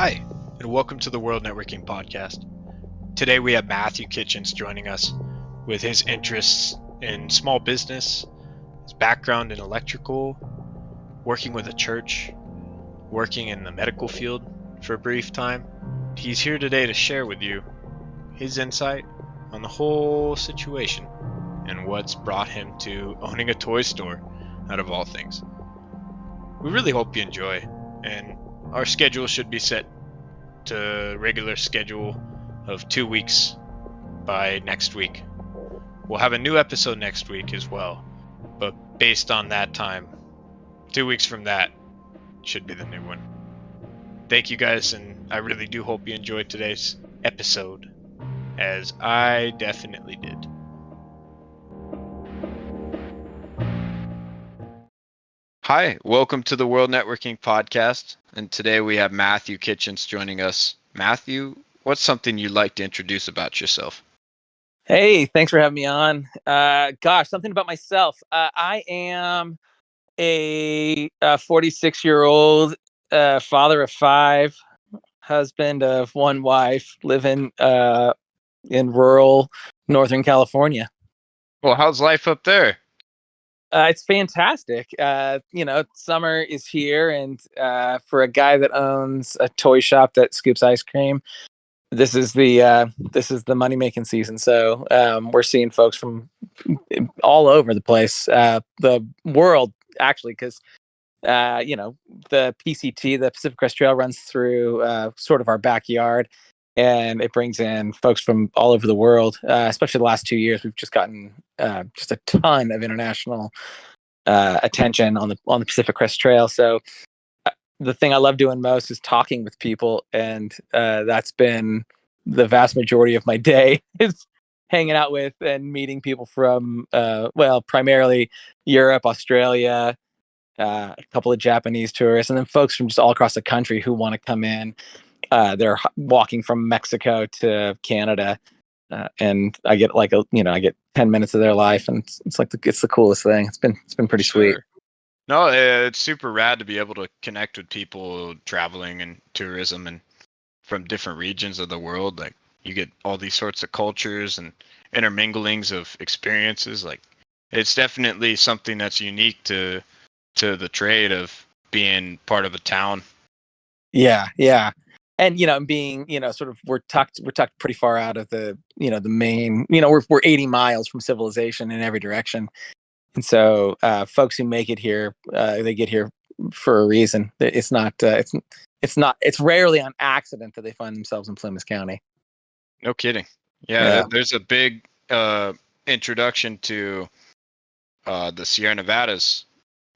Hi, and welcome to the World Networking Podcast. Today we have Matthew Kitchens joining us with his interests in small business, his background in electrical, working with a church, working in the medical field for a brief time. He's here today to share with you his insight on the whole situation and what's brought him to owning a toy store, out of all things. We really hope you enjoy, and our schedule should be set to regular schedule of 2 weeks by next week. We'll have a new episode next week as well, but based on that time, 2 weeks from that should be the new one. Thank you guys, and I really do hope you enjoyed today's episode, as I definitely did. Hi, welcome to the World Networking Podcast, and today we have Matthew Kitchens joining us. Matthew, what's something you'd like to introduce about yourself? Hey, thanks for having me on. Something about myself. I am a 46-year-old father of 5, husband of 1 wife, living in rural Northern California. Well, how's life up there? It's fantastic. Summer is here, and for a guy that owns a toy shop that scoops ice cream, this is the money making season. So we're seeing folks from all over the place, the world, actually, because the PCT, the Pacific Crest Trail, runs through sort of our backyard, and it brings in folks from all over the world. Especially the last 2 years, we've just gotten just a ton of international attention on the Pacific Crest Trail. So the thing I love doing most is talking with people, and that's been the vast majority of my day is hanging out with and meeting people from primarily Europe, Australia, a couple of Japanese tourists, and then folks from just all across the country who want to come in. They're walking from Mexico to Canada, and I get I get 10 minutes of their life, and it's the coolest thing. It's been pretty sweet. No, it's super rad to be able to connect with people traveling and tourism and from different regions of the world. Like, you get all these sorts of cultures and interminglings of experiences. Like, it's definitely something that's unique to the trade of being part of a town. Yeah. And being sort of we're tucked pretty far out of the the main, we're 80 miles from civilization in every direction. And so folks who make it here, they get here for a reason. It's rarely on accident that they find themselves in Plymouth County. No kidding. Yeah. There's a big introduction to the Sierra Nevadas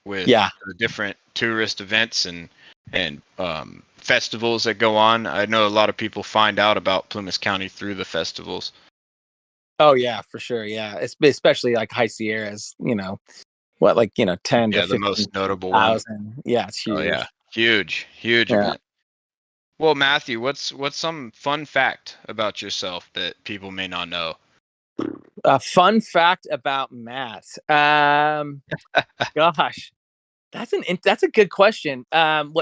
with the different tourist events and festivals that go on. I know a lot of people find out about Plymouth County through the festivals. Oh yeah, for sure. Yeah, it's especially like High Sierras. 10 to 15,000. The most notable one. Yeah, it's huge. Oh yeah, huge event. Well, Matthew, what's some fun fact about yourself that people may not know? A fun fact about Matt. Gosh, that's a good question. One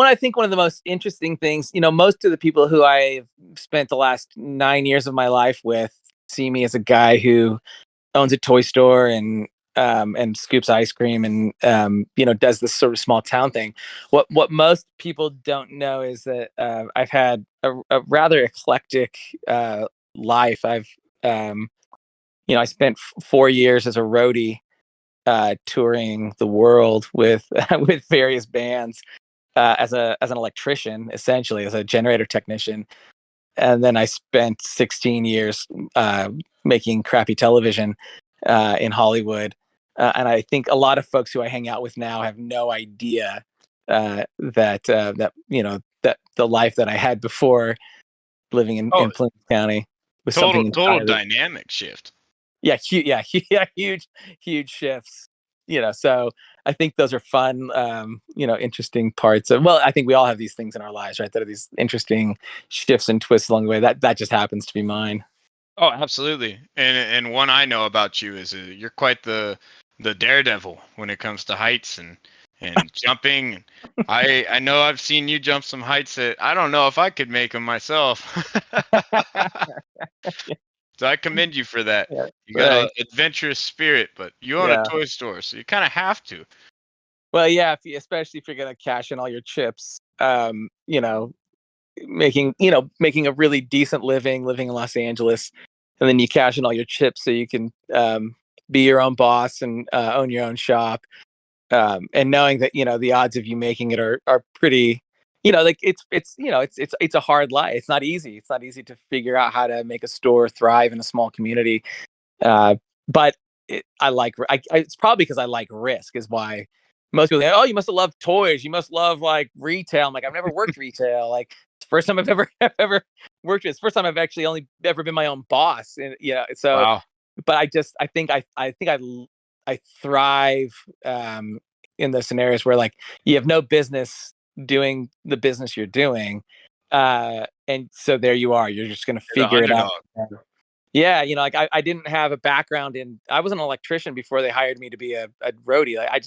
I think one of the most interesting things, most of the people who I've spent the last 9 years of my life with see me as a guy who owns a toy store and scoops ice cream and does this sort of small town thing. What most people don't know is that I've had a rather eclectic life. I spent 4 years as a roadie, touring the world with with various bands as an electrician, essentially as a generator technician. And then I spent 16 years making crappy television in Hollywood. And I think a lot of folks who I hang out with now have no idea that the life that I had before living in Plymouth County was total dynamic shift. Yeah, huge shifts. So I think those are fun, interesting parts of. Well, I think we all have these things in our lives, right? That are these interesting shifts and twists along the way. That just happens to be mine. Oh, absolutely. And one I know about you is you're quite the daredevil when it comes to heights and and jumping. I know I've seen you jump some heights that I don't know if I could make them myself. So I commend you for that. Yeah, You got a thanks. adventurous spirit, but you own a Yeah. toy store, so you kind of have to. Well, yeah, especially if you're gonna cash in all your chips, making a really decent living in Los Angeles, and then you cash in all your chips so you can be your own boss and own your own shop. And knowing that the odds of you making it are pretty, like it's a hard life. It's not easy. It's not easy to figure out how to make a store thrive in a small community. But it's probably because I like risk is why most people say, oh, you must have loved toys. You must love like retail. I'm like, I've never worked retail. Like it's the first time I've ever I've ever worked with. It's the first time I've actually only ever been my own boss. And so, Wow. but I thrive in those scenarios where like you have no business doing the business you're doing. And so there you are. You're just gonna You're the figure it out. underdog. Yeah, like I didn't have a background I was an electrician before they hired me to be a roadie. Like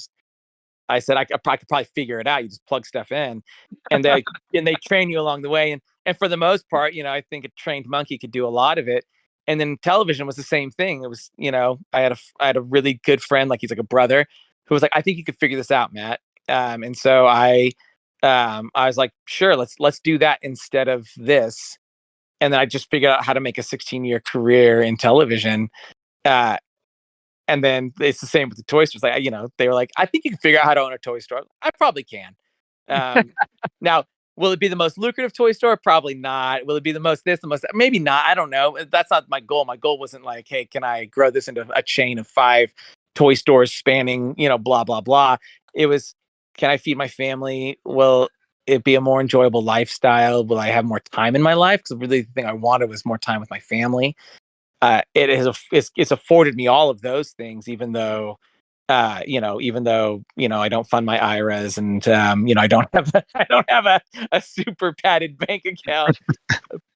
I said I could probably figure it out. You just plug stuff in, and they train you along the way. And for the most part, I think a trained monkey could do a lot of it. And then television was the same thing. It was, I had a really good friend, like he's like a brother, who was like, I think you could figure this out, Matt. And so I was like, sure, let's do that instead of this. And then I just figured out how to make a 16-year career in television. Uh, and then it's the same with the toy stores. Like, they were like, I think you can figure out how to own a toy store. I probably can. Now, will it be the most lucrative toy store? Probably not. Will it be the most this, the most that? Maybe not. I don't know. That's not my goal. My goal wasn't like, hey, can I grow this into a chain of 5 toy stores spanning, blah, blah, blah. It was, can I feed my family? Will it be a more enjoyable lifestyle? Will I have more time in my life? Because really the thing I wanted was more time with my family. It's afforded me all of those things, even though I don't fund my IRAs and I don't have a super padded bank account.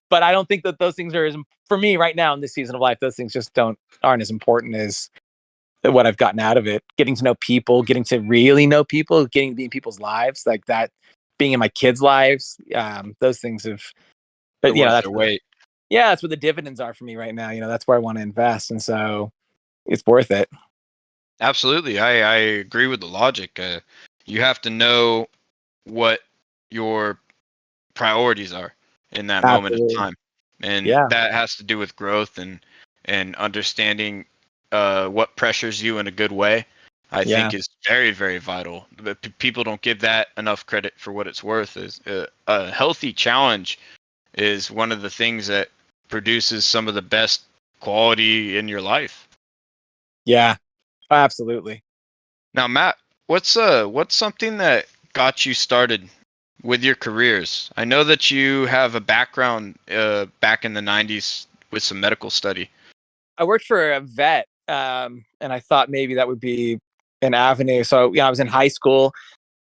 But I don't think that those things are for me right now in this season of life. Those things just aren't as important as what I've gotten out of it. Getting to know people, getting to really know people, getting to be in people's lives, like that, being in my kids' lives. Those things have, but They're worth their weight. yeah, that's where the dividends are for me right now. That's where I want to invest, and so it's worth it. Absolutely. I agree with the logic. You have to know what your priorities are in that moment of Absolutely. time. And Yeah. that has to do with growth and understanding what pressures you in a good way. I Yeah. think is very, very vital. But people don't give that enough credit for what it's worth. Is a healthy challenge is one of the things that produces some of the best quality in your life. Yeah. Absolutely. Now, Matt, what's something that got you started with your careers? I know that you have a background back in the 90s with some medical study. I worked for a vet, and I thought maybe that would be an avenue. So, I was in high school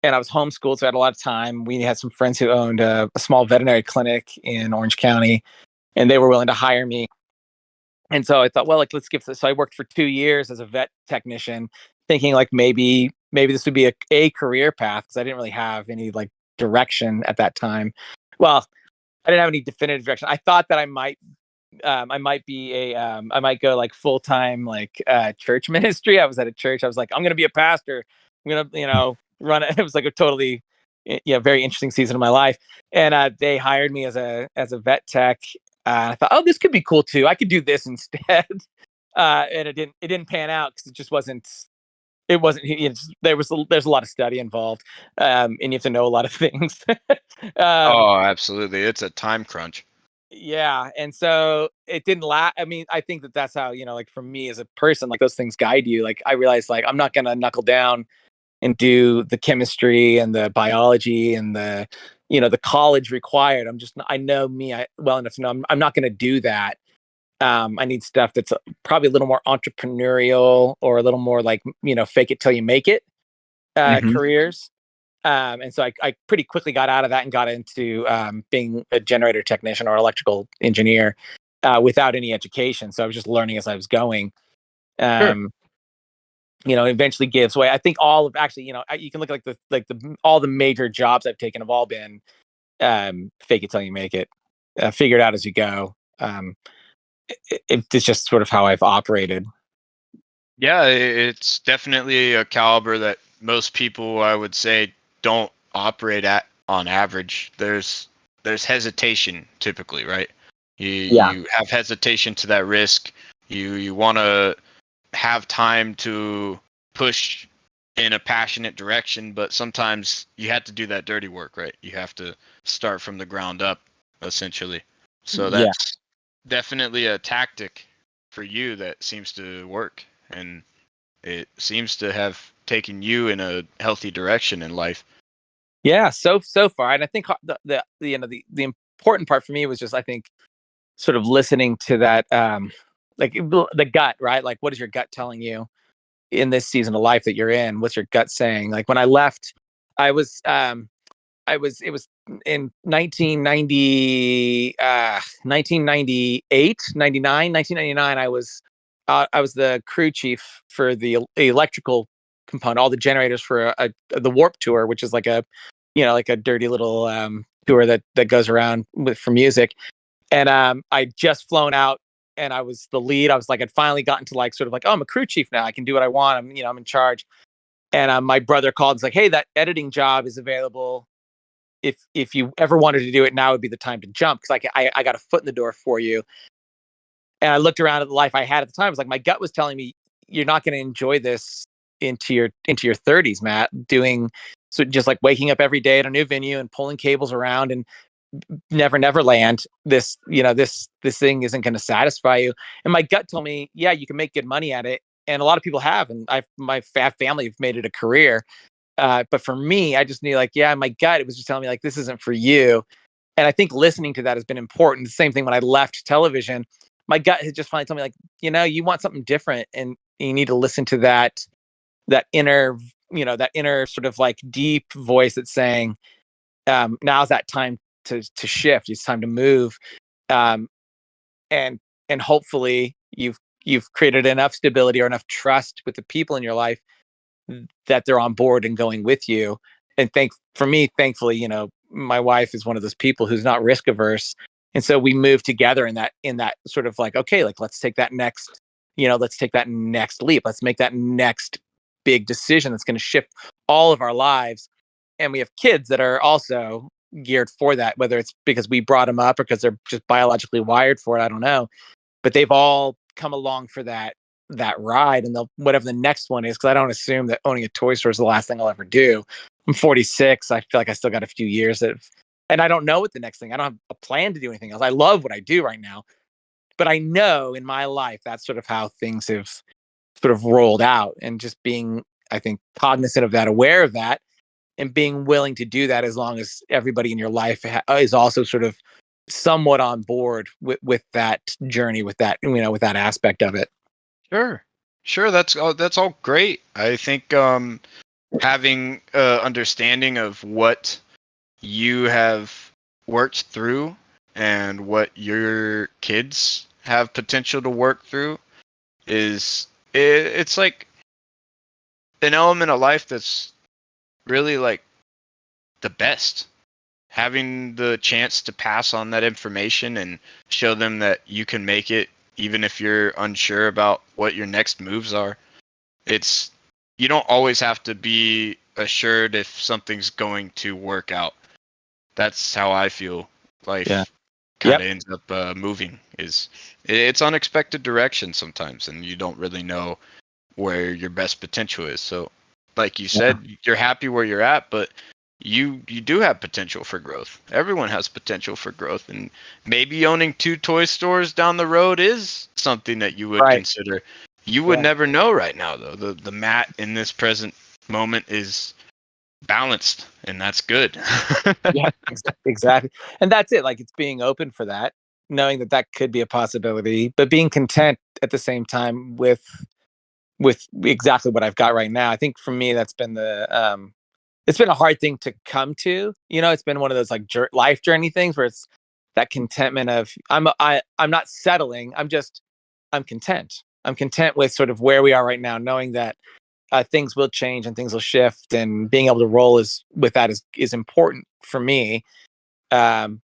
and I was homeschooled, so I had a lot of time. We had some friends who owned a small veterinary clinic in Orange County, and they were willing to hire me. And so I thought, well, like, let's give this. So I worked for 2 years as a vet technician, thinking like maybe this would be a career path because I didn't really have any like direction at that time. Well, I didn't have any definitive direction. I thought that I might go like full time like church ministry. I was at a church. I was like, I'm gonna be a pastor. I'm gonna run it. It was like a totally very interesting season of my life. And they hired me as a vet tech. I thought, oh, this could be cool too. I could do this instead. And it didn't pan out because it just wasn't. It wasn't. There's a lot of study involved, and you have to know a lot of things. um, Oh, absolutely. It's a time crunch. yeah, and so it didn't last. I mean, I think that that's how like for me as a person, like those things guide you. Like I realized, like I'm not gonna knuckle down and do the chemistry and the biology and the college required. I know me well enough to know I'm not gonna do that. I need stuff that's probably a little more entrepreneurial or a little more like fake it till you make it Hmm. careers. And so I pretty quickly got out of that and got into being a generator technician or electrical engineer without any education. So I was just learning as I was going. Sure. Um, eventually gives way. I think all of actually, you can look at the all the major jobs I've taken have all been fake it till you make it, figure it out as you go. It's just sort of how I've operated. Yeah, it's definitely a caliber that most people, I would say, don't operate at on average. There's hesitation typically, right? Yeah. You have hesitation to that risk. You want to have time to push in a passionate direction, but sometimes you have to do that dirty work, right? You have to start from the ground up, essentially. So Yeah. that's definitely a tactic for you that seems to work, and it seems to have taken you in a healthy direction in life. Yeah. So far, and I think the important part for me was just, I think, sort of listening to that, like the gut, right? Like, what is your gut telling you in this season of life that you're in? What's your gut saying? Like when I left, I was it was in 1990, 1998, 99, 1999. I was the crew chief for the electrical component, all the generators for the Warp Tour, which is like a, like a dirty little tour that goes around for music. And I just flown out, and I was the lead. I was like, I'd finally gotten to like sort of like, oh, I'm a crew chief now. I can do what I want. I'm in charge. And my brother called and was like, hey, that editing job is available. If you ever wanted to do it, now would be the time to jump, because like I got a foot in the door for you. And I looked around at the life I had at the time. It was like my gut was telling me, you're not going to enjoy this into your 30s, Matt. Doing so, just like waking up every day at a new venue and pulling cables around and never land. This thing isn't going to satisfy you. And my gut told me, yeah, you can make good money at it, and a lot of people have, and my family have made it a career. But for me, I just knew, like, yeah, my gut, it was just telling me like, this isn't for you. And I think listening to that has been important. The same thing when I left television, my gut has just finally told me, like, you want something different, and you need to listen to that inner, that inner sort of like deep voice that's saying, now's that time to shift. It's time to move. Um, and and hopefully you've created enough stability or enough trust with the people in your life that they're on board and going with you. And for me, thankfully, my wife is one of those people who's not risk averse. And so we moved together in that sort of like, okay, like let's take that next, let's take that next leap. Let's make that next big decision that's going to shift all of our lives. And we have kids that are also geared for that, whether it's because we brought them up or because they're just biologically wired for it. I don't know. But they've all come along for that ride, and they'll whatever the next one is, because I don't assume that owning a toy store is the last thing I'll ever do. I'm 46. I feel like I still got a few years and I don't know what the next thing. I don't have a plan to do anything else. I love what I do right now, but I know in my life that's sort of how things have sort of rolled out, and just being, I think, cognizant of that, aware of that, and being willing to do that as long as everybody in your life is also sort of somewhat on board with that journey, with that, with that aspect of it. Sure, that's all great. I think having understanding of what you have worked through and what your kids have potential to work through it's like an element of life that's really like the best. Having the chance to pass on that information and show them that you can make it even if you're unsure about what your next moves are. It's You don't always have to be assured if something's going to work out. That's how I feel life Yeah. kind Yep. of ends up moving. It's unexpected direction sometimes, and you don't really know where your best potential is. So like you Yeah. said, you're happy where you're at, but you do have potential for growth. Everyone has potential for growth, and maybe owning two toy stores down the road is something that you would Right. consider. You would Yeah. never know right now, though. The Matt in this present moment is balanced, and that's good. Yeah. Exactly. And that's it. Like, it's being open for that, knowing that that could be a possibility, but being content at the same time with exactly what I've got right now. I think for me, that's been it's been a hard thing to come to. It's been one of those like life journey things where it's that contentment of I'm not settling. I'm content. I'm content with sort of where we are right now, knowing that things will change and things will shift, and being able to roll with that is important for me. Um,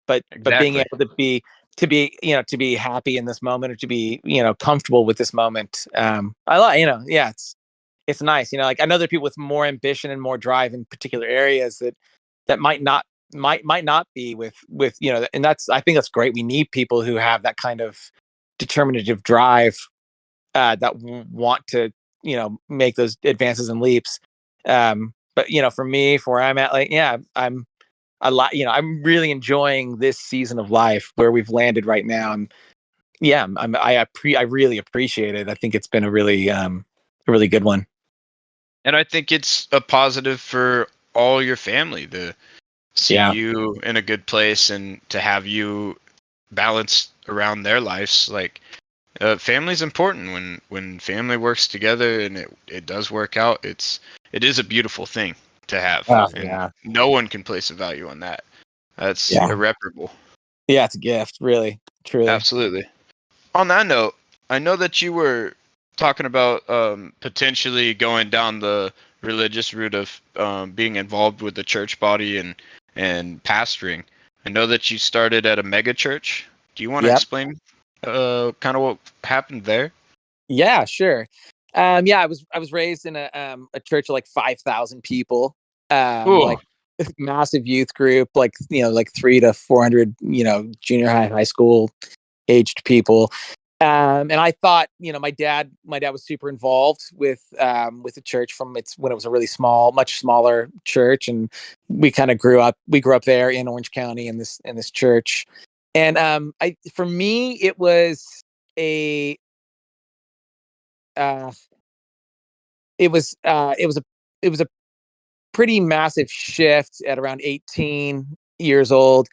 but being Exactly. able to be happy in this moment, or to be comfortable with this moment, I like, yeah, it's nice. Like, I know there are people with more ambition and more drive in particular areas that might not be with and that's, I think that's great. We need people who have that kind of determinative drive, that want to make those advances and leaps. But for me, for where I'm at, like, yeah, I'm a lot. I'm really enjoying this season of life where we've landed right now. Yeah, I really appreciate it. I think it's been a really good one. And I think it's a positive for all your family to see Yeah. you in a good place and to have you balance around their lives. Like, family's important. When family works together and it does work out, it is a beautiful thing to have, Oh, and yeah. no one can place a value on that. That's Yeah. irreparable. Yeah, it's a gift, really, truly. Absolutely. On that note, I know that you were talking about potentially going down the religious route of being involved with the church body and pastoring. I know that you started at a mega church. Do you want to Yep. explain kind of what happened there? Yeah, sure. Yeah, I was raised in a church of like 5,000 people, Cool. like massive youth group, like like 3 to 400, junior high, high school aged people. And I thought, my dad was super involved with the church from its when it was a really small, much smaller church, and we grew up there in Orange County in this church. And I for me it was a uh, it was a pretty massive shift at around 18 years old,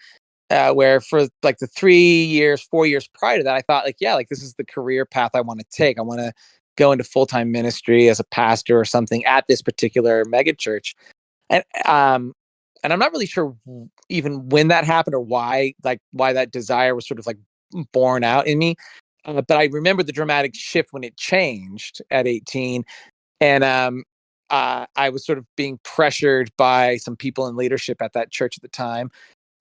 where for like the 3 years, 4 years prior to that, I thought, like, yeah, like, this is the career path I want to take. I want to go into full-time ministry as a pastor or something at this particular mega church. And and I'm not really sure even when that happened, or why that desire was sort of like born out in me. But I remember the dramatic shift when it changed at 18. And I was sort of being pressured by some people in leadership at that church at the time,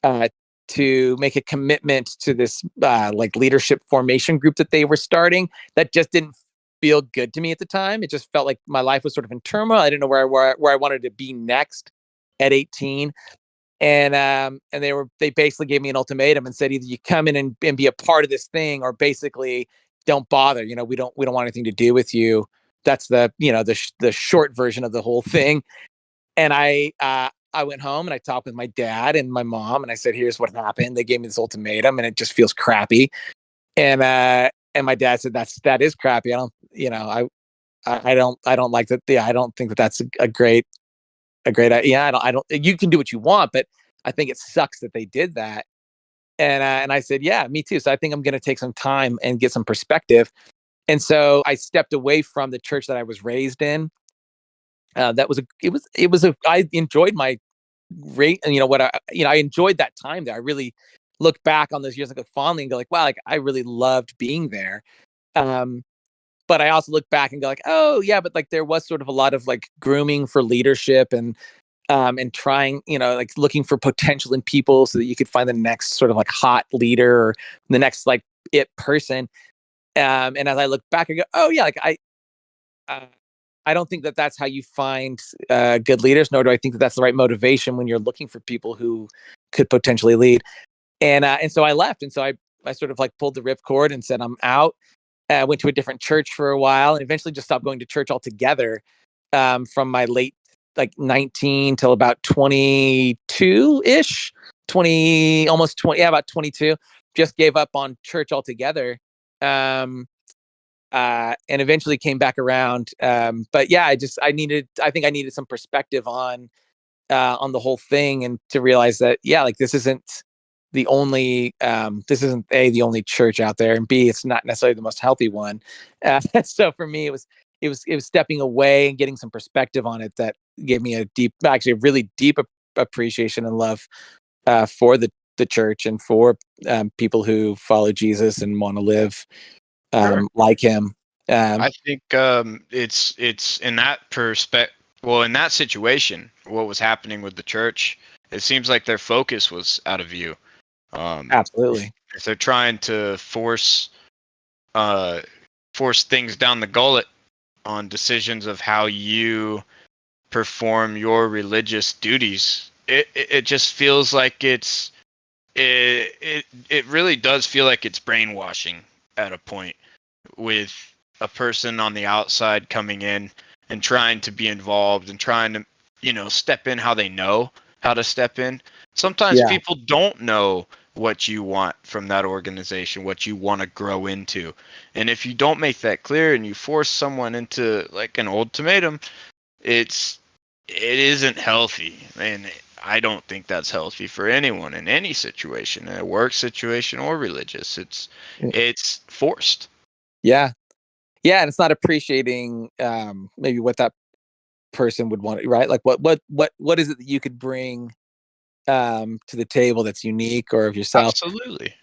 uh, to make a commitment to this like leadership formation group that they were starting. That just didn't feel good to me at the time. It just felt like my life was sort of in turmoil. I didn't know where I wanted to be next at 18. And they basically gave me an ultimatum and said, either you come in and be a part of this thing, or basically don't bother. We don't want anything to do with you. That's the short version of the whole thing. And I went home and I talked with my dad and my mom, and I said, here's what happened. They gave me this ultimatum and it just feels crappy. And my dad said, that is crappy. I don't, I don't like that. Yeah, I don't think that that's a great idea. I don't, you can do what you want, but I think it sucks that they did that. And I said, yeah, me too. So I think I'm going to take some time and get some perspective. And so I stepped away from the church that I was raised in. That was a it was a I enjoyed my great, and I enjoyed that time there. I really look back on those years like fondly and go, like, wow, like, I really loved being there. Um, but I also look back and go, like, oh yeah, but like there was sort of a lot of like grooming for leadership, and trying, like, looking for potential in people so that you could find the next sort of like hot leader, or the next like it person. And as I look back, I go, oh yeah, like uh, I don't think that that's how you find good leaders, nor do I think that that's the right motivation when you're looking for people who could potentially lead. And so I left, and so I sort of like pulled the ripcord and said, I'm out. Went to a different church for a while, and eventually just stopped going to church altogether, from my late, like, 19 till about 22 ish, 20, almost 20, yeah, about 22. Just gave up on church altogether. Um, and eventually came back around. But yeah, I think I needed some perspective on the whole thing, and to realize that, yeah, like, this isn't A, the only church out there, and B, it's not necessarily the most healthy one. So for me, it was stepping away and getting some perspective on it that gave me actually a really deep appreciation and love, for the church, and for people who follow Jesus and want to live Sure. like him. I think it's in that perspective. Well, in that situation, what was happening with the church, it seems like their focus was out of view. Absolutely. If they're trying to uh, force things down the gullet on decisions of how you perform your religious duties, it just feels like it really does feel like it's brainwashing at a point, with a person on the outside coming in and trying to be involved and trying to, step in how they know how to step in. Sometimes Yeah. people don't know what you want from that organization, what you want to grow into. And if you don't make that clear and you force someone into like an ultimatum, it isn't healthy. And I don't think that's healthy for anyone in any situation, in a work situation or religious. It's forced. Yeah. Yeah. And it's not appreciating maybe what that person would want, right? Like what is it that you could bring to the table that's unique or of yourself, Absolutely.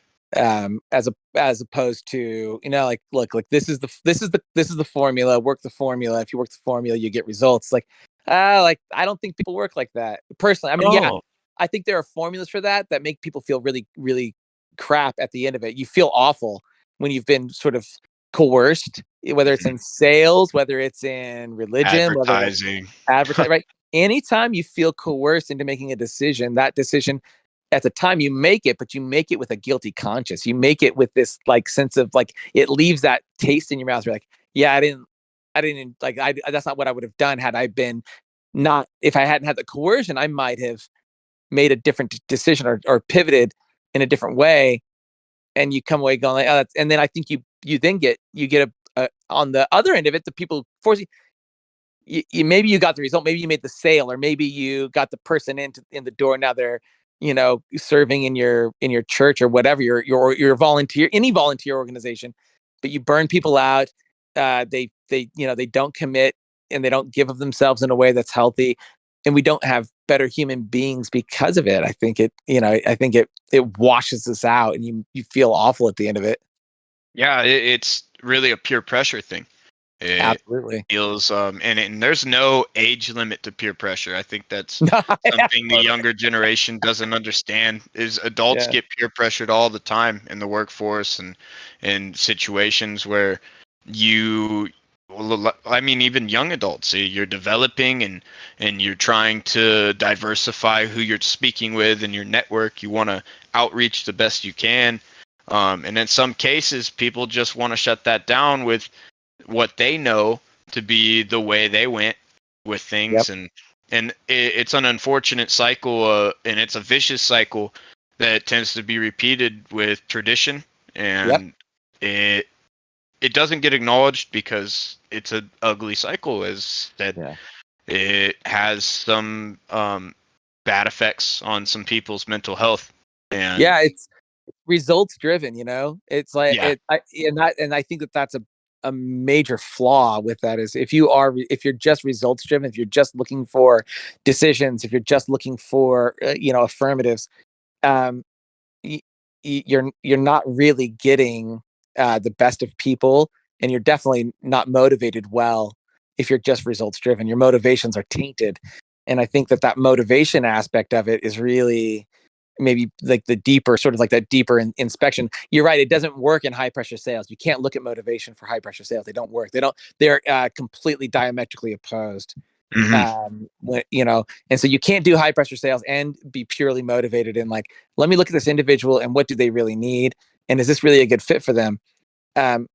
as opposed to, like, look, like this is the formula, work the formula. If you work the formula, you get results. Like I don't think people work like that personally. I mean, yeah, Oh, I think there are formulas for that make people feel really, really crap at the end of it. You feel awful when you've been sort of coerced, whether it's mhm. in sales, whether it's in religion, whether it's Advertising. advertising, right? Anytime you feel coerced into making a decision, that decision at the time you make it, but you make it with a guilty conscience. You make it with this like sense of like it leaves that taste in your mouth. You're like, yeah, I didn't like I that's not what I would have done had I been not if I hadn't had the coercion, I might have made a different decision or pivoted in a different way. And you come away going like, oh, and then I think you then get a on the other end of it, the people forcing maybe you got the result, maybe you made the sale, or maybe you got the person in the door. Now they're serving in your church or whatever your volunteer any volunteer organization, but you burn people out. They don't commit and they don't give of themselves in a way that's healthy, and we don't have better human beings because of it. I think it washes us out, and you feel awful at the end of it. Yeah, it's really a peer pressure thing. It Absolutely. feels and there's no age limit to peer pressure. I think that's Yeah, something the totally. younger generation doesn't understand, is adults Yeah. get peer pressured all the time in the workforce and in situations where you I mean, even young adults, you're developing and you're trying to diversify who you're speaking with in your network. You want to outreach the best you can. And in some cases, people just want to shut that down with what they know to be the way they went with Yep. things, and it's an unfortunate cycle, and it's a vicious cycle that tends to be repeated with tradition, Yep. and it it doesn't get acknowledged because it's an ugly cycle, as said. Yeah. It has some bad effects on some people's mental health, and Yeah, it's results driven, it's like yeah. and I think that that's a major flaw with that is if you're just results driven, if you're just looking for decisions, if you're just looking for affirmatives, um y- you're not really getting the best of people, and you're definitely not motivated well if you're just results driven. Your motivations are tainted, and I think that motivation aspect of it is really maybe like the deeper sort of like that deeper inspection. You're right, it doesn't work in high pressure sales. You can't look at motivation for high pressure sales. They don't work. They're completely diametrically opposed. Hmm. And so you can't do high pressure sales and be purely motivated in like, let me look at this individual and what do they really need, and is this really a good fit for them.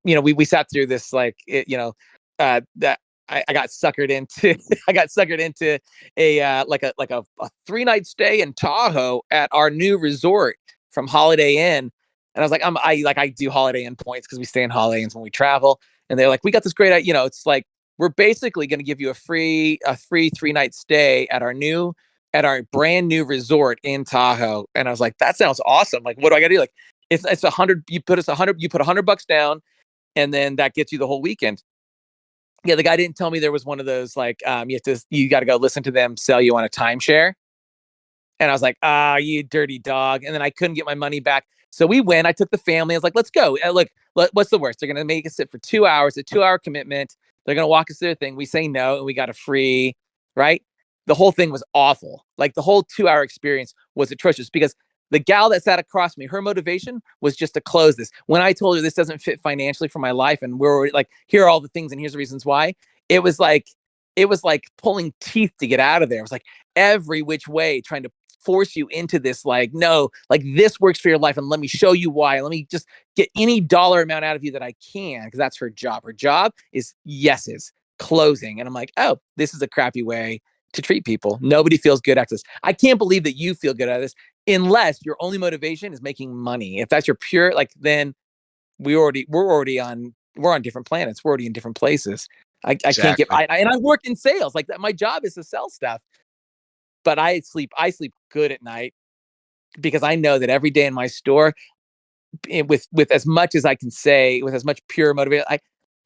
We sat through this that I got suckered into. I got suckered into a 3 night stay in Tahoe at our new resort from Holiday Inn, and I was like, I do Holiday Inn points because we stay in Holiday Inns when we travel, and they're like, we got this great, it's like we're basically going to give you a free 3 night stay at our brand new resort in Tahoe, and I was like, that sounds awesome. Like, what do I got to do? Like, it's 100. You put $100 down, and then that gets you the whole weekend. Yeah, the guy didn't tell me there was one of those like you got to go listen to them sell you on a timeshare, and I was like, you dirty dog, and then I couldn't get my money back. So we went. I took the family. I was like, let's go. Look, what's the worst? They're going to make us sit for 2 hours, a 2 hour commitment. They're going to walk us through their thing. We say no, and we got a free, right? The whole thing was awful. Like the whole 2 hour experience was atrocious because the gal that sat across me, her motivation was just to close this. When I told her this doesn't fit financially for my life, and we're like, here are all the things, and here's the reasons why. It was like pulling teeth to get out of there. It was like every which way trying to force you into this, like, no, like this works for your life, and let me show you why. Let me just get any dollar amount out of you that I can, because that's her job. Her job is yeses, closing. And I'm like, oh, this is a crappy way to treat people. Nobody feels good after this. I can't believe that you feel good at this unless your only motivation is making money. If that's your pure, like, then we're on different planets. We're already in different places. I can't get, and I work in sales. Like my job is to sell stuff, but I sleep good at night because I know that every day in my store, with as much as I can say, with as much pure motivation,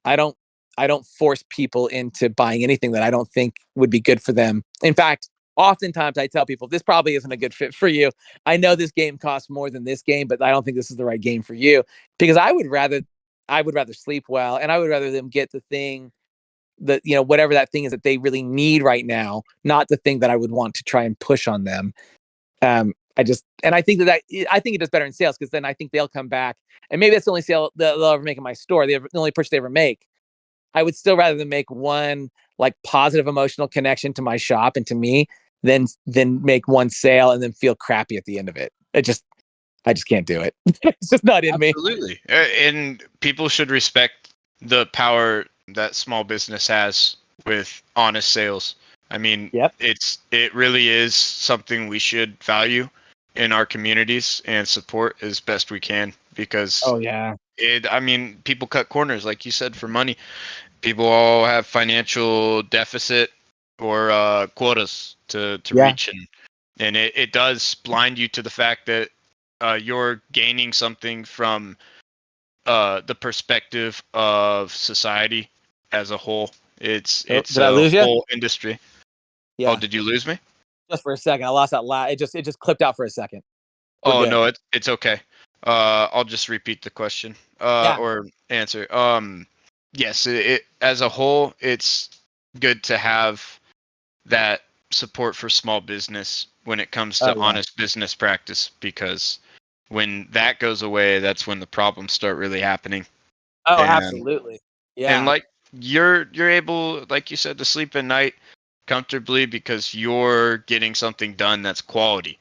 I don't I don't force people into buying anything that I don't think would be good for them. In fact, oftentimes I tell people this probably isn't a good fit for you. I know this game costs more than this game, but I don't think this is the right game for you, because I would rather sleep well, and I would rather them get the thing that, whatever that thing is that they really need right now, not the thing that I would want to try and push on them. I think I think it does better in sales, because then I think they'll come back, and maybe that's the only sale they'll ever make in my store. The only purchase they ever make. I would still rather than make one like positive emotional connection to my shop and to me than make one sale and then feel crappy at the end of it. I just can't do it. It's just not in me. Absolutely. And people should respect the power that small business has with honest sales. I mean, Yep. it really is something we should value in our communities and support as best we can, because Oh yeah. I mean, people cut corners, like you said, for money. People all have financial deficit or quotas to Yeah. reach, and it does blind you to the fact that you're gaining something from the perspective of society as a whole. It's Did I a lose you? whole industry. Oh, Yeah. did you lose me? Just for a second. I lost that it just clipped out for a second. We're Oh good. no, it's okay. I'll just repeat the question Yeah. or answer. Yes, it as a whole, it's good to have that support for small business when it comes to Oh yeah. honest business practice, because when that goes away, that's when the problems start really happening. Oh, And absolutely. and Yeah. like you're able, like you said, to sleep at night comfortably because you're getting something done that's quality.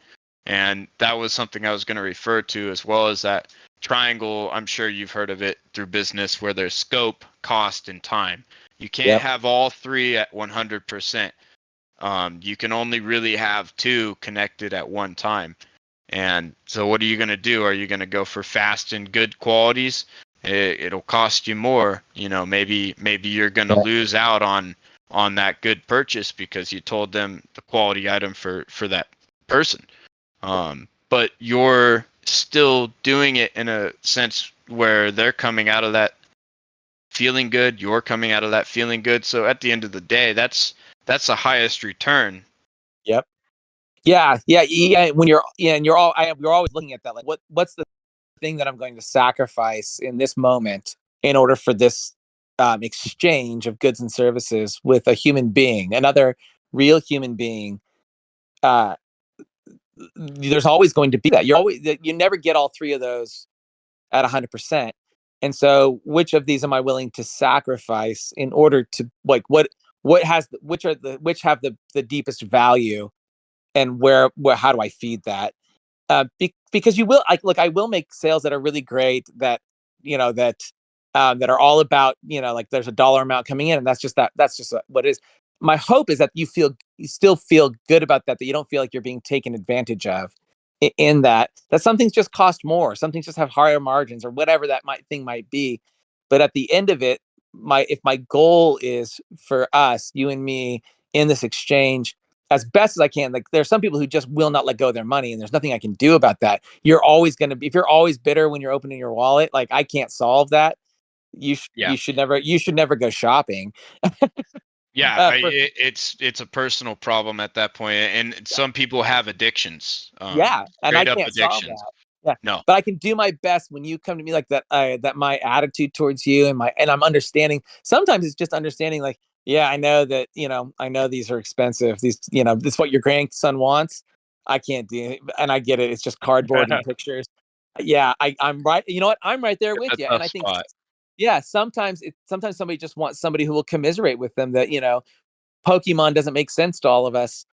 And that was something I was going to refer to, as well as that triangle. I'm sure you've heard of it through business, where there's scope, cost, and time. You can't Yep. have all three at 100%. You can only really have two connected at one time. And so what are you going to do? Are you going to go for fast and good qualities? It'll cost you more. Maybe you're going to Yeah. lose out on that good purchase because you told them the quality item for that person. But you're still doing it in a sense where they're coming out of that feeling good, you're coming out of that feeling good. So at the end of the day, that's the highest return. Yep. Yeah. Yeah. Yeah. When and you're always looking at that. Like, what's the thing that I'm going to sacrifice in this moment in order for this exchange of goods and services with a human being, another real human being? Uh, there's always going to be that. You never get all three of those at 100%. And so, which of these am I willing to sacrifice in order to, like, which have the deepest value, and where how do I feed that? Because you will, I will make sales that are really great, that that are all about, like, there's a dollar amount coming in, and that's just what it is. My hope is that you still feel good about that you don't feel like you're being taken advantage of, in that some things just cost more, some things just have higher margins, or whatever that might be. But at the end of it, my goal is for us, you and me, in this exchange, as best as I can. Like, there's some people who just will not let go of their money, and there's nothing I can do about that. You're always going to be, if you're always bitter when you're opening your wallet, like, I can't solve that. Yeah. You should never go shopping. Yeah, uh, for, it's a personal problem at that point, and some people have addictions, yeah, and I straight up can't solve addictions. that. Yeah. No. But I can do my best when you come to me like that, that my attitude towards you and I'm understanding. Sometimes it's just understanding like, yeah, I know that, I know these are expensive. These, this is what your grandson wants. I can't do it. And I get it. It's just cardboard and pictures. Yeah, I'm right. You know what? I'm right there with A you. And tough I think, spot. yeah, sometimes somebody just wants somebody who will commiserate with them that, Pokemon doesn't make sense to all of us,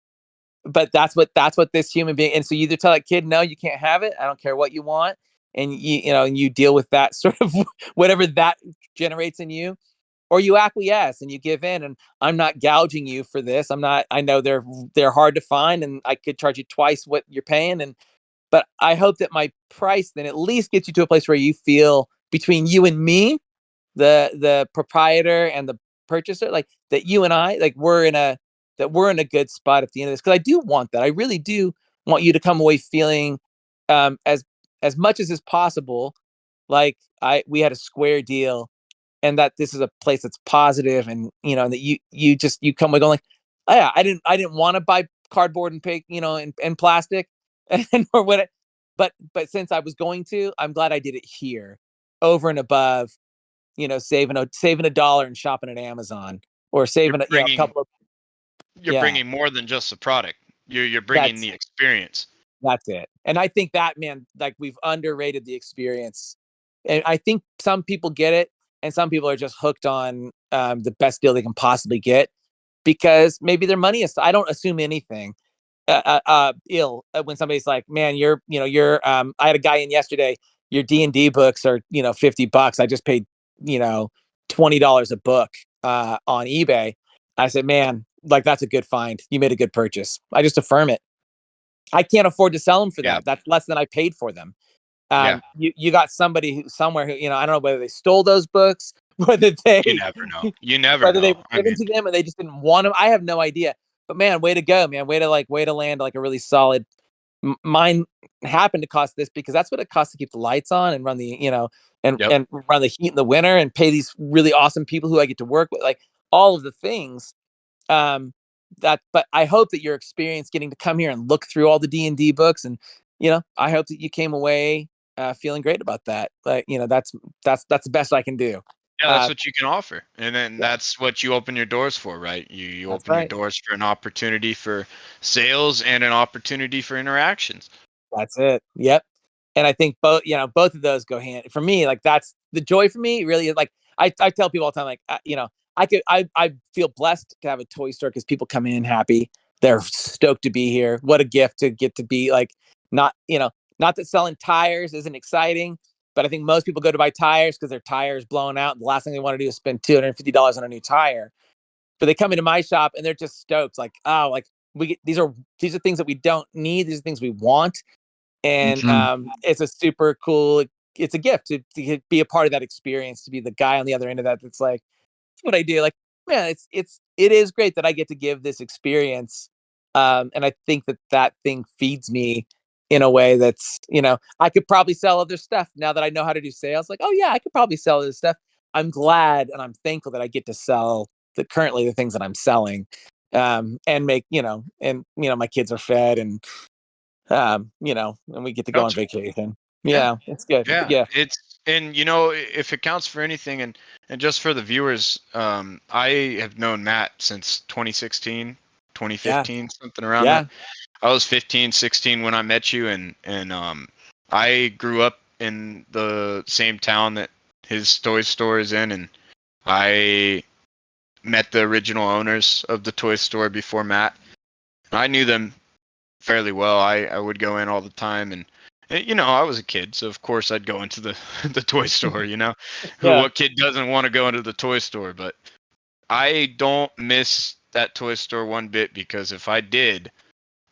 but that's what this human being. And so you either tell that kid, no, you can't have it. I don't care what you want. And and you deal with that sort of whatever that generates in you, or you acquiesce and you give in. And I'm not gouging you for this. I know they're hard to find and I could charge you twice what you're paying. But I hope that my price then at least gets you to a place where you feel between you and me, the proprietor and the purchaser, like that you and I, like we're in a good spot at the end of this. Because I do want that. I really do want you to come away feeling as much as is possible, like we had a square deal, and that this is a place that's positive, and and that you come away going like, oh yeah, I didn't want to buy cardboard and pig, and plastic, and or what, but since I was going to, I'm glad I did it here, over and above, saving $1 and shopping at Amazon, or You're saving a bringing couple of, you're yeah, bringing more than just the product. You're bringing that's the experience. that's it. And I think that, man, like we've underrated the experience. And I think some people get it, and some people are just hooked on the best deal they can possibly get because maybe their money is. I don't assume anything ill when somebody's like, man, you're. I had a guy in yesterday. Your D&D books are $50. I just paid $20 a book on eBay. I said, man, like that's a good find. You made a good purchase. I just affirm it. I can't afford to sell them for Yeah. that. That's less than I paid for them. Yeah. You got somebody somewhere who, I don't know whether they stole those books, whether You they never know. You never whether they know. were I given mean, to them and they just didn't want them. I have no idea. But man, way to go, man. Way to land like a really solid. Mine happened to cost this because that's what it costs to keep the lights on and run the, yep. and run the heat in the winter and pay these really awesome people who I get to work with, like all of the things. um but I hope that your experience getting to come here and look through all the D&D books, and I hope that you came away feeling great about that. Like, that's the best I can do. Yeah, that's uh what you can offer. And then yeah, that's what you open your doors for, right? You that's open your right. doors for an opportunity for sales and an opportunity for interactions. That's it. Yep. And I think both of those go hand for me. Like that's the joy for me. Really, is like I tell people all the time. Like I feel blessed to have a toy store because people come in happy. They're stoked to be here. What a gift to get to be like, not not that selling tires isn't exciting, but I think most people go to buy tires because their tire's blown out. And the last thing they want to do is spend $250 on a new tire. But they come into my shop and they're just stoked. Like, oh, like these are things that we don't need. These are things we want. And Mhm. it's a super cool. It's a gift to be a part of that experience. To be the guy on the other end of that. That's like, that's what I do. Like, man, it is great that I get to give this experience. And I think that thing feeds me in a way that's, I could probably sell other stuff now that I know how to do sales. Like, oh yeah, I could probably sell this stuff. I'm glad and I'm thankful that I get to sell the things that I'm selling, and make, my kids are fed, and we get to go on Gotcha. vacation. Yeah. Yeah, it's good. It's a Yeah. gift. It's and if it counts for anything, and just for the viewers, I have known Matt since 2016, Yeah, 2015, something around that. yeah, I was 15, 16 when I met you, and I grew up in the same town that his toy store is in, and I met the original owners of the toy store before Matt. I knew them fairly well. I would go in all the time, and I was a kid, so of course I'd go into the the toy store. Who yeah, what kid doesn't want to go into the toy store? But I don't miss that toy store one bit, because if I did,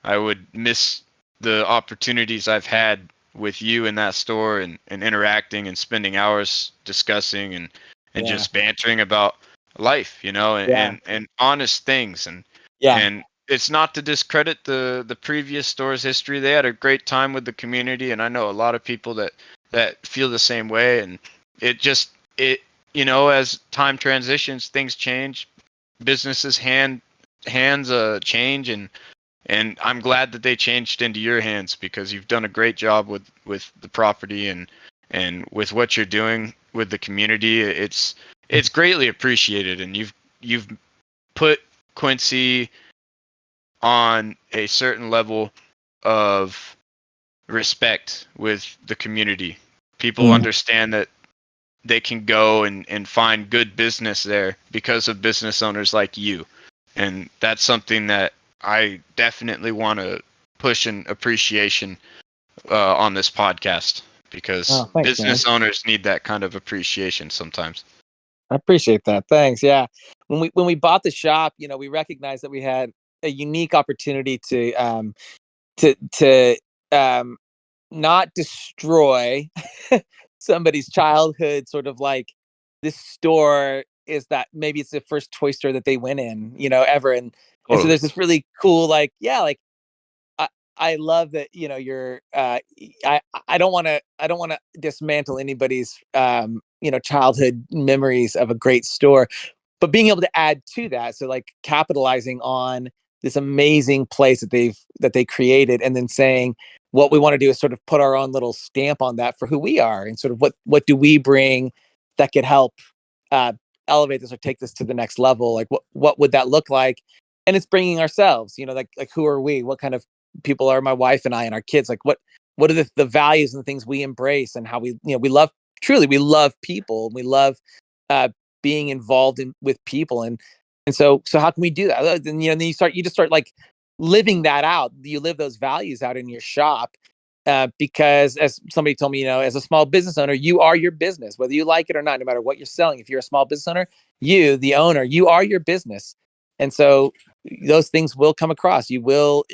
I would miss the opportunities I've had with you in that store, and interacting and spending hours discussing and yeah, just bantering about life, and, yeah, and honest things. and yeah, and it's not to discredit the previous store's history. They had a great time with the community, and I know a lot of people that feel the same way. And it as time transitions, things change, businesses hands change, And I'm glad that they changed into your hands because you've done a great job with the property and with what you're doing with the community. It's greatly appreciated, and you've put Quincy on a certain level of respect with the community. People understand that they can go and find good business there because of business owners like you. And that's something that I definitely want to push an appreciation on this podcast because Thanks, business man. owners need that kind of appreciation sometimes. I appreciate that. Thanks. Yeah. When we bought the shop, we recognized that we had a unique opportunity to not destroy somebody's childhood, sort of like this store is that maybe it's the first toy store that they went in, ever. And so Totally. there's this really cool, like, yeah, like I, I love that, you're I don't want to dismantle anybody's childhood memories of a great store, but being able to add to that, so like capitalizing on this amazing place that they created, and then saying what we want to do is sort of put our own little stamp on that for who we are, and sort of what do we bring that could help uh, elevate this or take this to the next level. Like what would that look like? And it's bringing ourselves, like who are we? What kind of people are my wife and I and our kids? Like what are the values and the things we embrace, and how we love, truly we love people. We love uh, being involved with people, and so how can we do that? Then then you just start like living that out. You live those values out in your shop, because as somebody told me, as a small business owner, you are your business, whether you like it or not. No matter what you're selling, if you're a small business owner, you, the owner, you are your business, and so those things will come across. You will,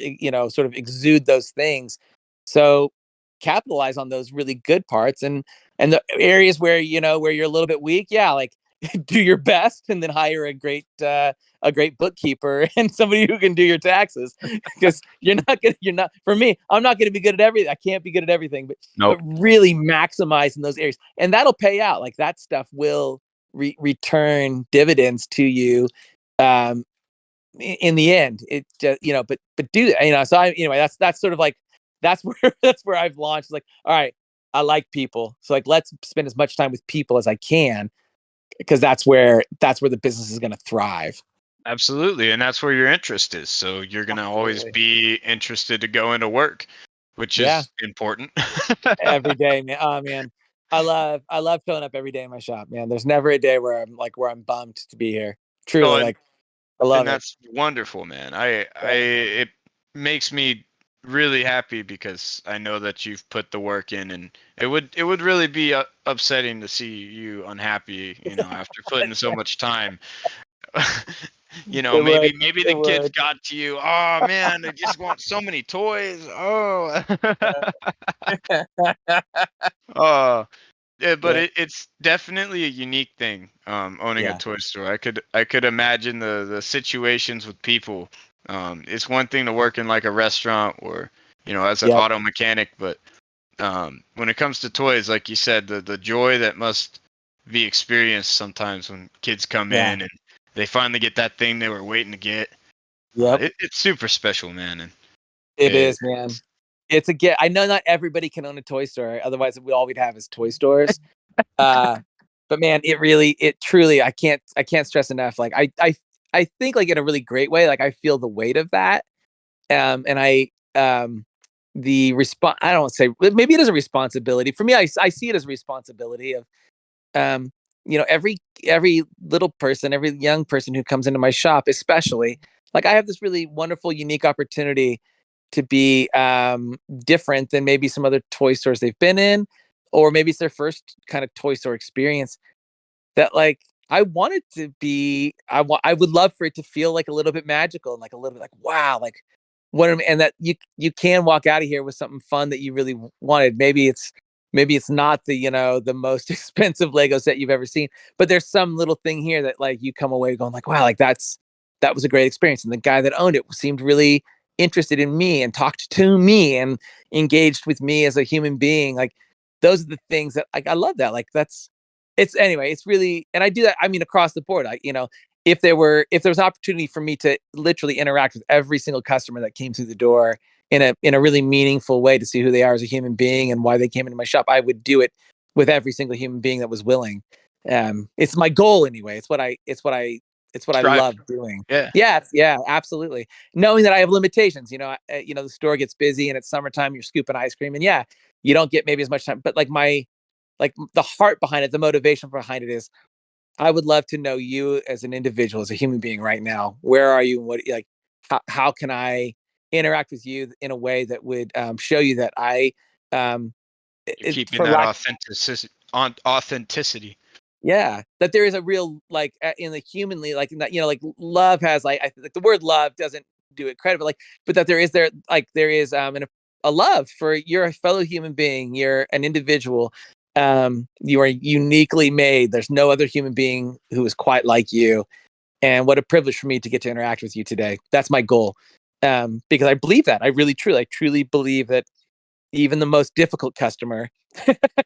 sort of exude those things. So capitalize on those really good parts, and the areas where where you're a little bit weak, yeah, like do your best, and then hire a great bookkeeper and somebody who can do your taxes, because you're not, for me, I'm not gonna be good at everything. I can't be good at everything, but Nope. really maximize in those areas, and that'll pay out. Like that stuff will return dividends to you, um in the end. It just, but do that, so anyway, that's sort of like, that's where that's where I've launched. Like, all right, I like people, so like let's spend as much time with people as I can, because that's where the business is going to thrive. Absolutely. And that's where your interest is. So you're going to always Absolutely. be interested to go into work, which Yeah, is important. every day, man. Oh man, I love showing up every day in my shop, man. There's never a day where I'm bummed to be here. Oh, Truly, and like, I love it. that's wonderful, man. Yeah. It makes me really happy because I know that you've put the work in, and it would really be upsetting to see you unhappy, after putting so much time. It would. Maybe It the kids would. got to you. Oh man, I just want so many toys. Oh. Oh, yeah, but Yeah. it's definitely a unique thing, owning a Yeah. toy store. I could imagine the situations with people. It's one thing to work in like a restaurant or as an Yep. auto mechanic, but when it comes to toys, like you said, the joy that must be experienced sometimes when kids come Yeah. in and they finally get that thing they were waiting to get. Yep. It's super special, man, and It it, is, man. It's a get. I know not everybody can own a toy store. Otherwise, all we'd have is toy stores. Uh, but man, it truly, I can't stress enough. Like I think, like, in a really great way. Like I feel the weight of that. And the response. I don't want to say, maybe it is a responsibility for me. I see it as a responsibility of, um, every little person, every young person who comes into my shop, especially, like I have this really wonderful, unique opportunity to be different than maybe some other toy stores they've been in, or maybe it's their first kind of toy store experience. That, like, I want it to be, I would love for it to feel like a little bit magical, and like a little bit like, wow, like and that you can walk out of here with something fun that you really wanted. Maybe it's not the most expensive Lego set you've ever seen, but there's some little thing here that, like, you come away going like, wow, like that was a great experience, and the guy that owned it seemed really interested in me and talked to me and engaged with me as a human being. Like, those are the things that, like, I love that. Like, it's, anyway, it's really, and I do that. I mean, across the board, if there was an opportunity for me to literally interact with every single customer that came through the door in a really meaningful way to see who they are as a human being and why they came into my shop, I would do it with every single human being that was willing. It's my goal anyway. It's what I Strive. love doing. Yeah. Yeah, yeah, absolutely. Knowing that I have limitations, the store gets busy and it's summertime, you're scooping ice cream, and yeah, you don't get maybe as much time. But like the heart behind it, the motivation behind it is, I would love to know you as an individual, as a human being right now. Where are you? What like how can I interact with you in a way that would show you that um, You're keeping for that lack authenticity. yeah, that there is a real like in the humanly like in that like love has like the word love doesn't do it credit, but that there is a love for you're a fellow human being, you're an individual, you are uniquely made. There's no other human being who is quite like you, and what a privilege for me to get to interact with you today. That's my goal, because I believe that I truly believe that even the most difficult customer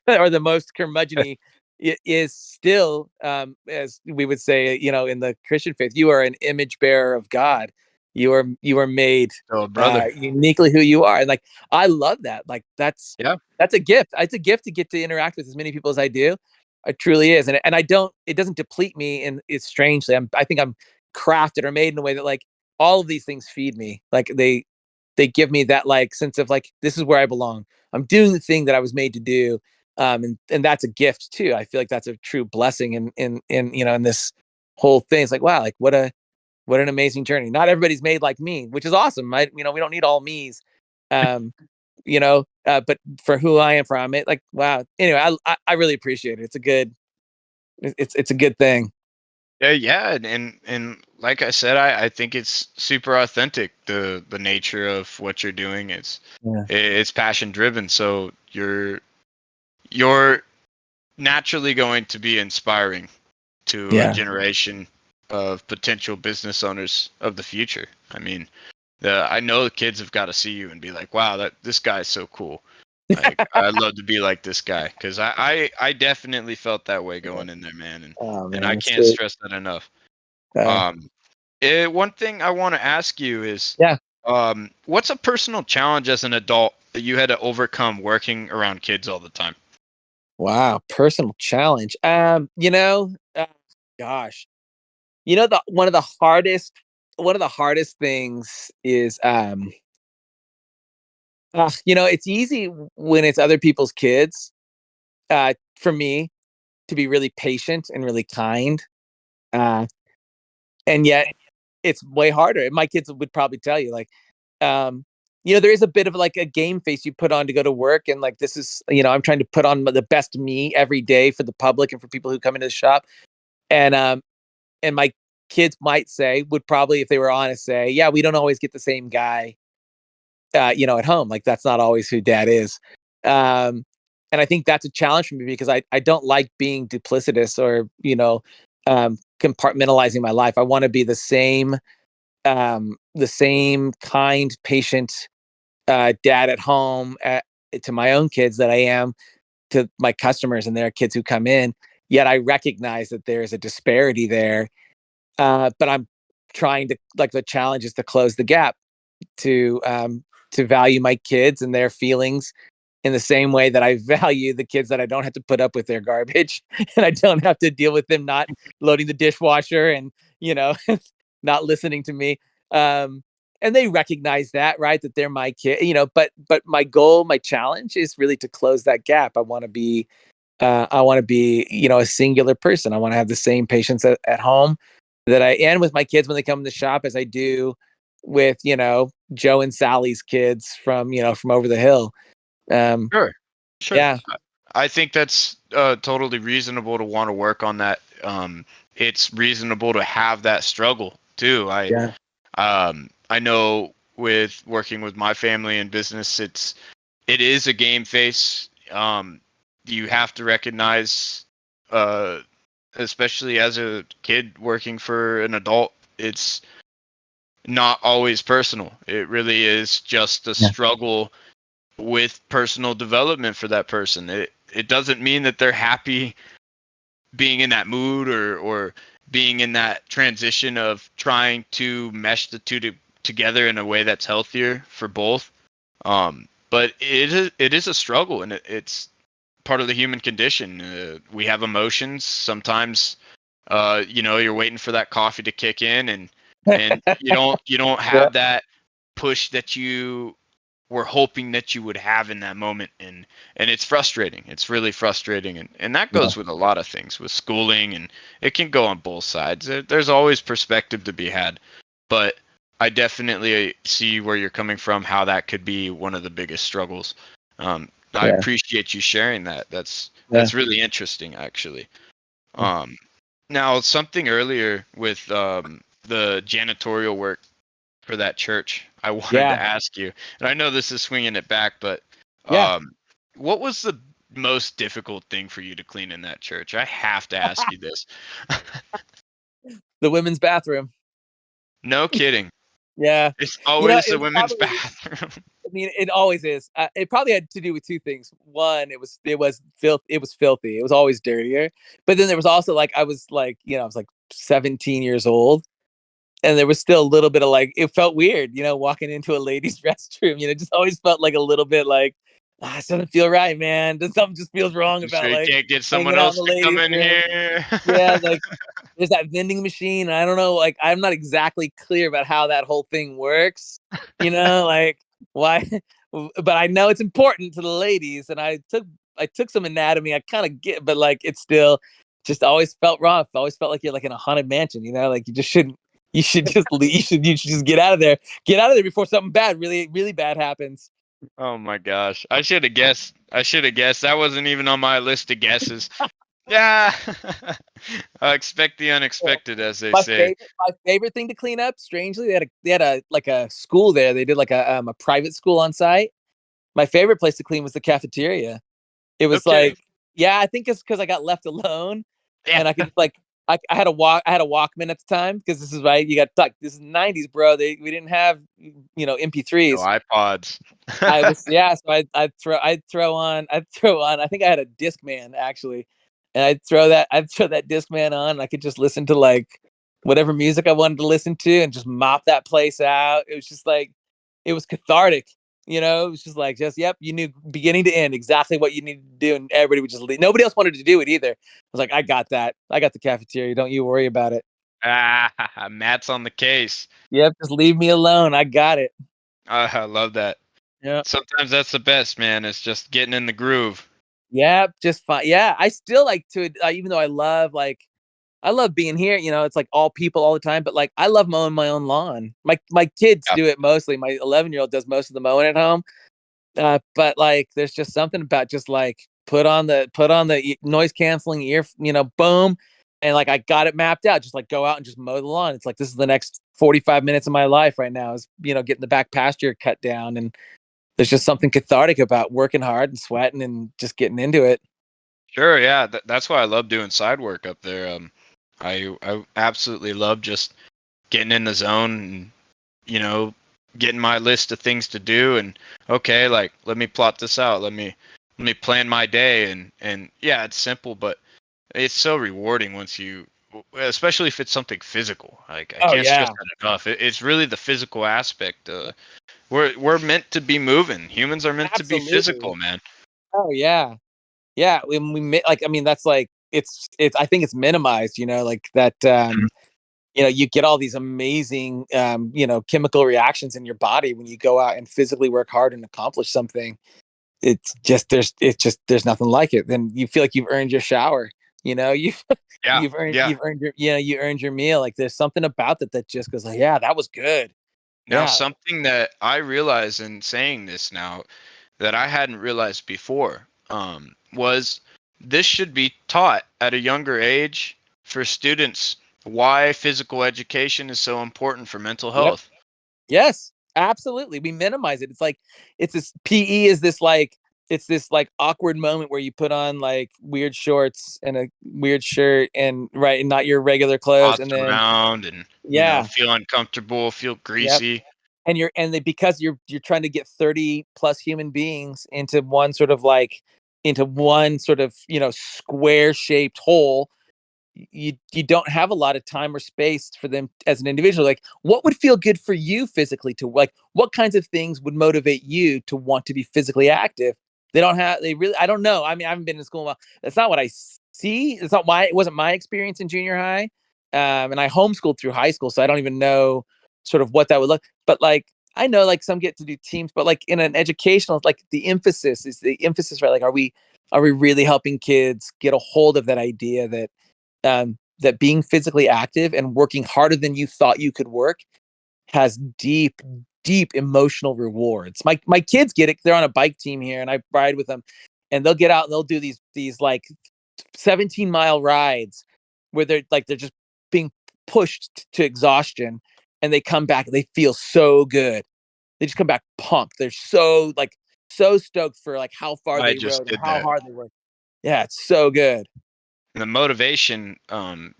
or the most curmudgeony is still, as we would say, in the Christian faith, you are an image bearer of God. You are made Oh, brother. uniquely who you are, and like I love that. Like Yeah. that's a gift. It's a gift to get to interact with as many people as I do. It truly is, and I don't. It doesn't deplete me, and it's strangely. I think I'm crafted or made in a way that like all of these things feed me. Like they give me that like sense of like this is where I belong. I'm doing the thing that I was made to do, and that's a gift too. I feel like that's a true blessing in this whole thing. It's like wow, like what an amazing journey. Not everybody's made like me, which is awesome. We don't need all me's, um, but for who I am, from it, like wow. Anyway, I really appreciate it. It's a good thing. Yeah, yeah, and like I said, I think it's super authentic. The nature of what you're doing is Yeah, it's passion driven. So you're naturally going to be inspiring to a yeah. generation of potential business owners of the future. I mean, I know the kids have got to see you and be like, wow, that this guy's so cool. Like I'd love to be like this guy because I definitely felt that way going in there, man, Oh and I man, can't sweet. stress that enough. Uh, Um, one thing I want to ask you is, yeah. what's a personal challenge as an adult that you had to overcome working around kids all the time? Wow, personal challenge. Gosh, the one of the hardest things is it's easy when it's other people's kids. For me to be really patient and really kind, uh, and yet it's way harder. And my kids would probably tell you, like, there is a bit of like a game face you put on to go to work, and like this is, I'm trying to put on the best me every day for the public and for people who come into the shop, and my kids would probably, if they were honest, say, yeah, we don't always get the same guy, at home. Like that's not always who dad is. Um, and I think that's a challenge for me because I don't like being duplicitous or, compartmentalizing my life. I want to be the same kind, patient, dad at home to my own kids that I am to my customers and their kids who come in. Yet I recognize that there is a disparity there. But I'm trying to, like, the challenge is to close the gap to value my kids and their feelings in the same way that I value the kids that I don't have to put up with their garbage and I don't have to deal with them not loading the dishwasher and not listening to me. Um, and they recognize that, right? That they're my kid, but my goal, my challenge is really to close that gap. I want to be, a singular person. I want to have the same patience at home that I am with my kids when they come in the shop as I do with, Joe and Sally's kids from over the hill. Um, Sure, sure. yeah, I think that's totally reasonable to want to work on that. It's reasonable to have that struggle too. yeah, I know with working with my family and business, it is a game face. You have to recognize, uh, especially as a kid working for an adult, it's not always personal. It really is just a yeah, struggle with personal development for that person. It doesn't mean that they're happy being in that mood or being in that transition of trying to mesh the two together in a way that's healthier for both. But it is a struggle, and it's part of the human condition. We have emotions. Sometimes, you're waiting for that coffee to kick in, and you don't Yeah. have that push that you were hoping that you would have in that moment, and it's frustrating. It's really frustrating, and that Yeah. goes with a lot of things, with schooling, and it can go on both sides. There's always perspective to be had, but I definitely see where you're coming from, how that could be one of the biggest struggles. I Yeah. appreciate you sharing that. That's Yeah. really interesting, actually. Now, something earlier with the janitorial work for that church, I wanted Yeah. to ask you, and I know this is swinging it back, but Yeah. what was the most difficult thing for you to clean in that church? I have to ask you this. The women's bathroom. No kidding. Yeah. It's You know, always it the was women's probably, bathroom. I mean, it always is. It probably had to do with two things. One, it was filthy. It was always dirtier. But then there was also like I was like, I was like 17 years old, and there was still a little bit of like it felt weird, walking into a ladies' restroom. It just always felt like a little bit like it doesn't feel right, man. Something just feels wrong You sure about you like can't get someone hanging out in else the to come ladies' in room. here? Yeah, like there's that vending machine. And I don't know, like I'm not exactly clear about how that whole thing works. Like why, but I know it's important to the ladies. And I took some anatomy. I kind of get, but like it's still just always felt wrong. It always felt like you're like in a haunted mansion. Like you just shouldn't. You should just leave. You should just get out of there. Get out of there before something bad, really, really bad happens. Oh my gosh. I should have guessed. I should have guessed. That wasn't even on my list of guesses. Yeah. I expect the unexpected, as they say. My favorite thing to clean up, strangely, they had a like a school there. They did like a private school on site. My favorite place to clean was the cafeteria. It No was kidding. like, yeah, I think it's because I got left alone Yeah. and I could just like I had a Walkman at the time because this is right. You got stuck. This is '90s, bro. We didn't have No MP3s. iPods. I was yeah, so I'd throw on. I think I had a Discman actually, and I'd throw that Discman on. And I could just listen to like whatever music I wanted to listen to, and just mop that place out. It was just like it was cathartic. It was just like yep, you knew beginning to end exactly what you needed to do, and everybody would just leave. Nobody else wanted to do it either. I was like, I got that. I got the cafeteria. Don't you worry about it. Matt's on the case. Yep, just leave me alone. I got it. I love that. Yeah. Sometimes that's the best, man. It's just getting in the groove. Yeah, just fine. Yeah, I still like to, even though I love being here. It's like all people all the time, but like I love mowing my own lawn. My kids Yeah. do it mostly. My 11-year-old does most of the mowing at home. But like, there's just something about just like put on the noise canceling ear, boom, and like I got it mapped out. Just like go out and just mow the lawn. It's like this is the next 45 minutes of my life right now. Is getting the back pasture cut down, and there's just something cathartic about working hard and sweating and just getting into it. Sure, yeah. That's why I love doing side work up there. I absolutely love just getting in the zone and you know getting my list of things to do, and okay, like let me plot this out. Let me plan my day, and yeah, it's simple, but it's so rewarding once you, especially if it's something physical. Like I Oh can't stress yeah, that enough. It's really the physical aspect. We're meant to be moving. Humans are meant to be physical, absolutely. man. Oh yeah. Yeah, when like I mean that's like it's I think it's minimized, like that you get all these amazing chemical reactions in your body when you go out and physically work hard and accomplish something. There's nothing like it. Then you feel like you've earned your shower, you've Yeah, you've earned yeah. you've earned your you earned your meal. Like there's something about that just goes like, yeah, that was good. Now, Yeah. something that I realize in saying this now that I hadn't realized before, was this should be taught at a younger age for students why physical education is so important for mental Yep. health. Yes, absolutely. We minimize it. It's like it's this PE is this like it's this like awkward moment where you put on like weird shorts and a weird shirt and right and not your regular clothes Toss and then around and yeah, feel uncomfortable, feel yep. greasy. Because you're trying to get 30 plus human beings into one sort of square shaped hole. you don't have a lot of time or space for them as an individual. Like, what would feel good for you physically, to like, what kinds of things would motivate you to want to be physically active? They really, I don't know. I mean, I haven't been in school in a while. That's not what I see. It wasn't my experience in junior high. And I homeschooled through high school, so I don't even know sort of what that would look. But like, I know like some get to do teams, but like in an educational, like the emphasis, right? Like, are we really helping kids get a hold of that idea that that being physically active and working harder than you thought you could work has deep, deep emotional rewards. My kids get it. They're on a bike team here, and I ride with them, and they'll get out and they'll do these like 17-mile rides where they're just being pushed to exhaustion, and they come back and they feel so good. They just come back pumped. They're so stoked for like how far I they just rode and did how that. hard they worked. Yeah, it's so good. The motivation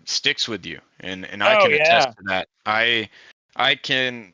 sticks with you, and I Oh can attest yeah. to that. I can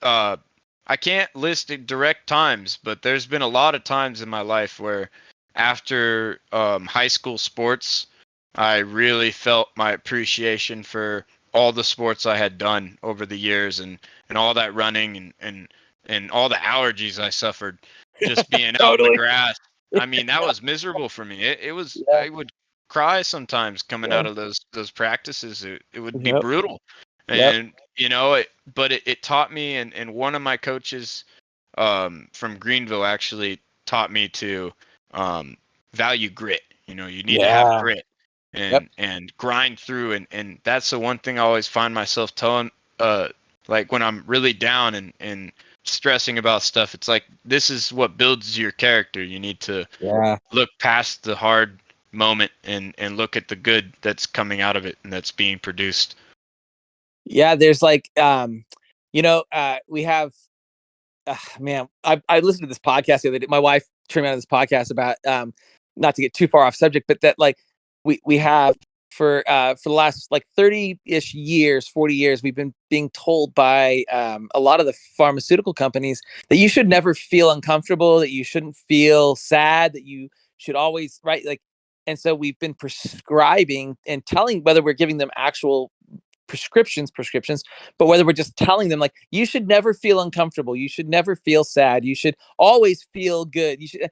I can't list direct times, but there's been a lot of times in my life where after high school sports, I really felt my appreciation for all the sports I had done over the years, and all that running, and all the allergies I suffered just being out in the Totally. grass. I mean, that was miserable for me. It was, Yeah. I would cry sometimes coming Yeah. out of those practices. It would be Yep. brutal. Yep. And but it taught me, and one of my coaches from Greenville actually taught me to value grit. You need to have Yeah. grit Yep. and grind through, and that's the one thing I always find myself telling, like when I'm really down and stressing about stuff. It's like, this is what builds your character. You need to Yeah. look past the hard moment and look at the good that's coming out of it and that's being produced. Yeah. There's like, we have, man, I listened to this podcast the other day. My wife turned me on to this podcast about, not to get too far off subject, but that like we have for the last like 30-ish years, 40 years, we've been being told by a lot of the pharmaceutical companies that you should never feel uncomfortable, that you shouldn't feel sad, that you should always, right, like, and so we've been prescribing and telling, whether we're giving them actual prescriptions, but whether we're just telling them like, you should never feel uncomfortable, you should never feel sad, you should always feel good, you should,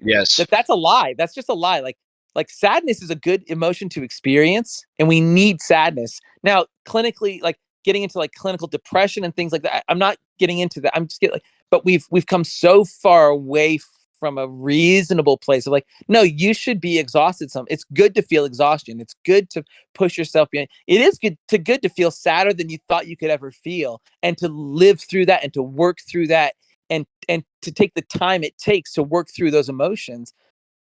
Yes. that's a lie. That's just a lie. Like sadness is a good emotion to experience, and we need sadness. Now, clinically, like getting into like clinical depression and things like that, I'm not getting into that. I'm just getting like, but we've come so far away from a reasonable place of like, no, you should be exhausted. It's good to feel exhaustion. It's good to push yourself behind. It is good to feel sadder than you thought you could ever feel, and to live through that and to work through that, and to take the time it takes to work through those emotions,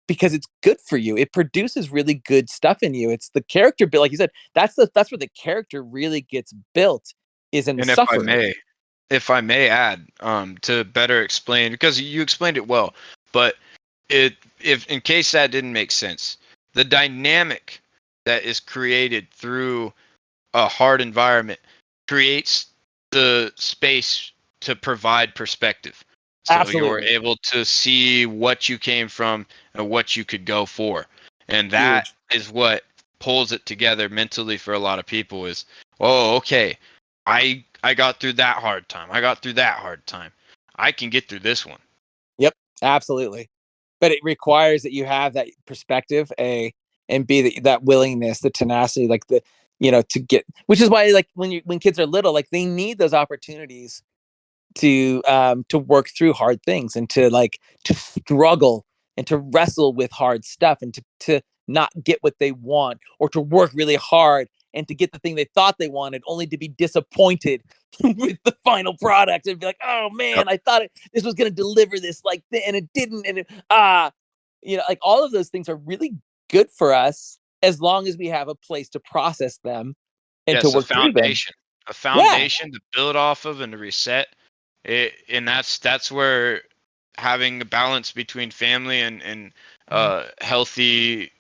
because it's good for you. It produces really good stuff in you. It's the character build, like you said. That's where the character really gets built, is in the And suffering. if I may add, to better explain, because you explained it well, but if in case that didn't make sense, the dynamic that is created through a hard environment creates the space to provide perspective. So you're Absolutely able to see what you came from and what you could go for. And that huge. is what pulls it together mentally for a lot of people is, oh, okay, I got through that hard time. I got through that hard time. I can get through this one. Yep, absolutely. But it requires that you have that perspective, A, and B, that willingness, the tenacity, like the, to get, which is why like when kids are little, like they need those opportunities to work through hard things, and to struggle and to wrestle with hard stuff, and to not get what they want, or to work really hard and to get the thing they thought they wanted, only to be disappointed with the final product and be like, oh Yep. man, I thought this was going to deliver this like and it didn't, and like all of those things are really good for us as long as we have a place to process them and to Yes, a work through them. foundation. A Yeah. foundation to build off of and to reset. And that's where having a balance between family and healthy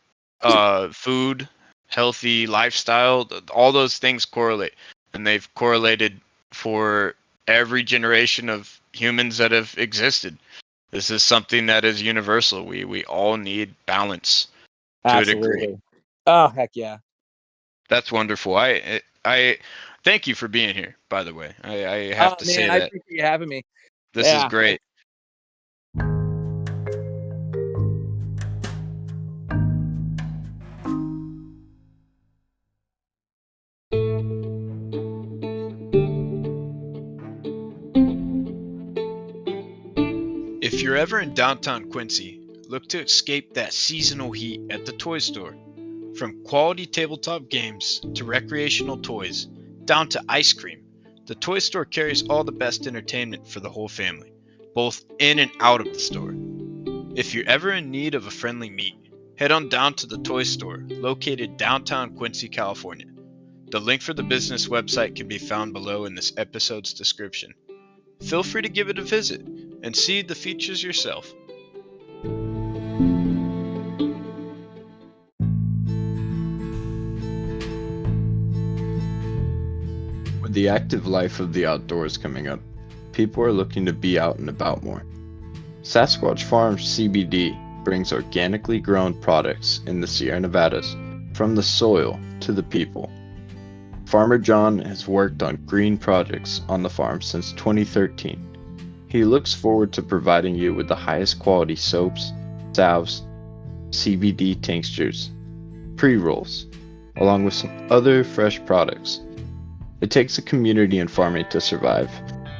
food, healthy lifestyle, all those things correlate, and they've correlated for every generation of humans that have existed. This is something that is universal. We all need balance to a degree. Absolutely. Oh, heck yeah. That's wonderful. I thank you for being here, by the way. I have to say Man, I that appreciate you having me. this is Yeah. great. If you're ever in downtown Quincy, look to escape that seasonal heat at the toy store. From quality tabletop games to recreational toys, down to ice cream, the toy store carries all the best entertainment for the whole family, both in and out of the store. If you're ever in need of a friendly meet, head on down to the toy store located downtown Quincy, California. The link for the business website can be found below in this episode's description. Feel free to give it a visit and see the features yourself. With the active life of the outdoors coming up, people are looking to be out and about more. Sasquatch Farms CBD brings organically grown products in the Sierra Nevadas, from the soil to the people. Farmer John has worked on green projects on the farm since 2013. He looks forward to providing you with the highest quality soaps, salves, CBD tinctures, pre-rolls, along with some other fresh products. It takes a community in farming to survive,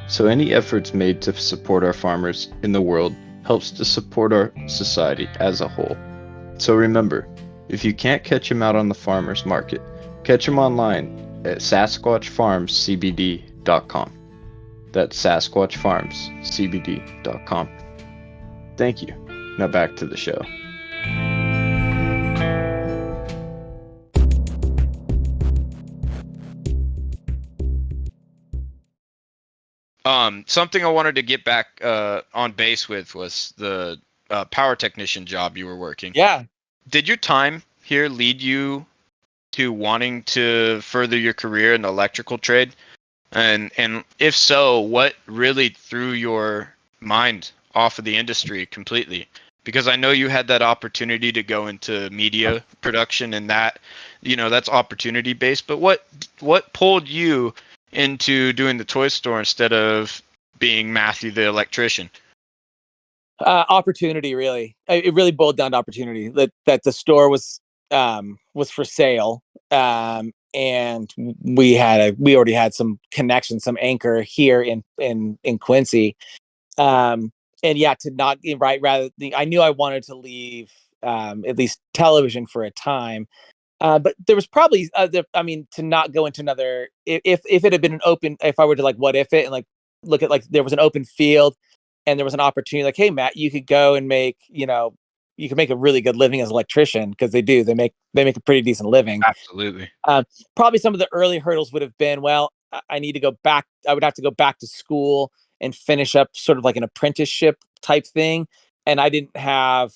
so any efforts made to support our farmers in the world helps to support our society as a whole. So remember, if you can't catch him out on the farmers market, catch him online at SasquatchFarmsCBD.com. That's SasquatchFarmsCBD.com. Thank you. Now back to the show. Something I wanted to get back on base with was the power technician job you were working. Yeah. Did your time here lead you to wanting to further your career in the electrical trade? And if so, what really threw your mind off of the industry completely? Because I know you had that opportunity to go into media production, and that's opportunity based. But what pulled you into doing the toy store instead of being Matthew the electrician? Opportunity, really. It really boiled down to opportunity. That the store was for sale, and we already had some connection, some anchor here in Quincy, and yeah, to not right rather. I knew I wanted to leave at least television for a time. But there was probably, to not go into another, if it had been an open, if I were to like, what if it, and like, look at like, there was an open field and there was an opportunity like, hey, Matt, you could go and you could make a really good living as an electrician, because they make a pretty decent living. Absolutely. Probably some of the early hurdles would have been, well, I need to go back. I would have to go back to school and finish up sort of like an apprenticeship type thing. And I didn't have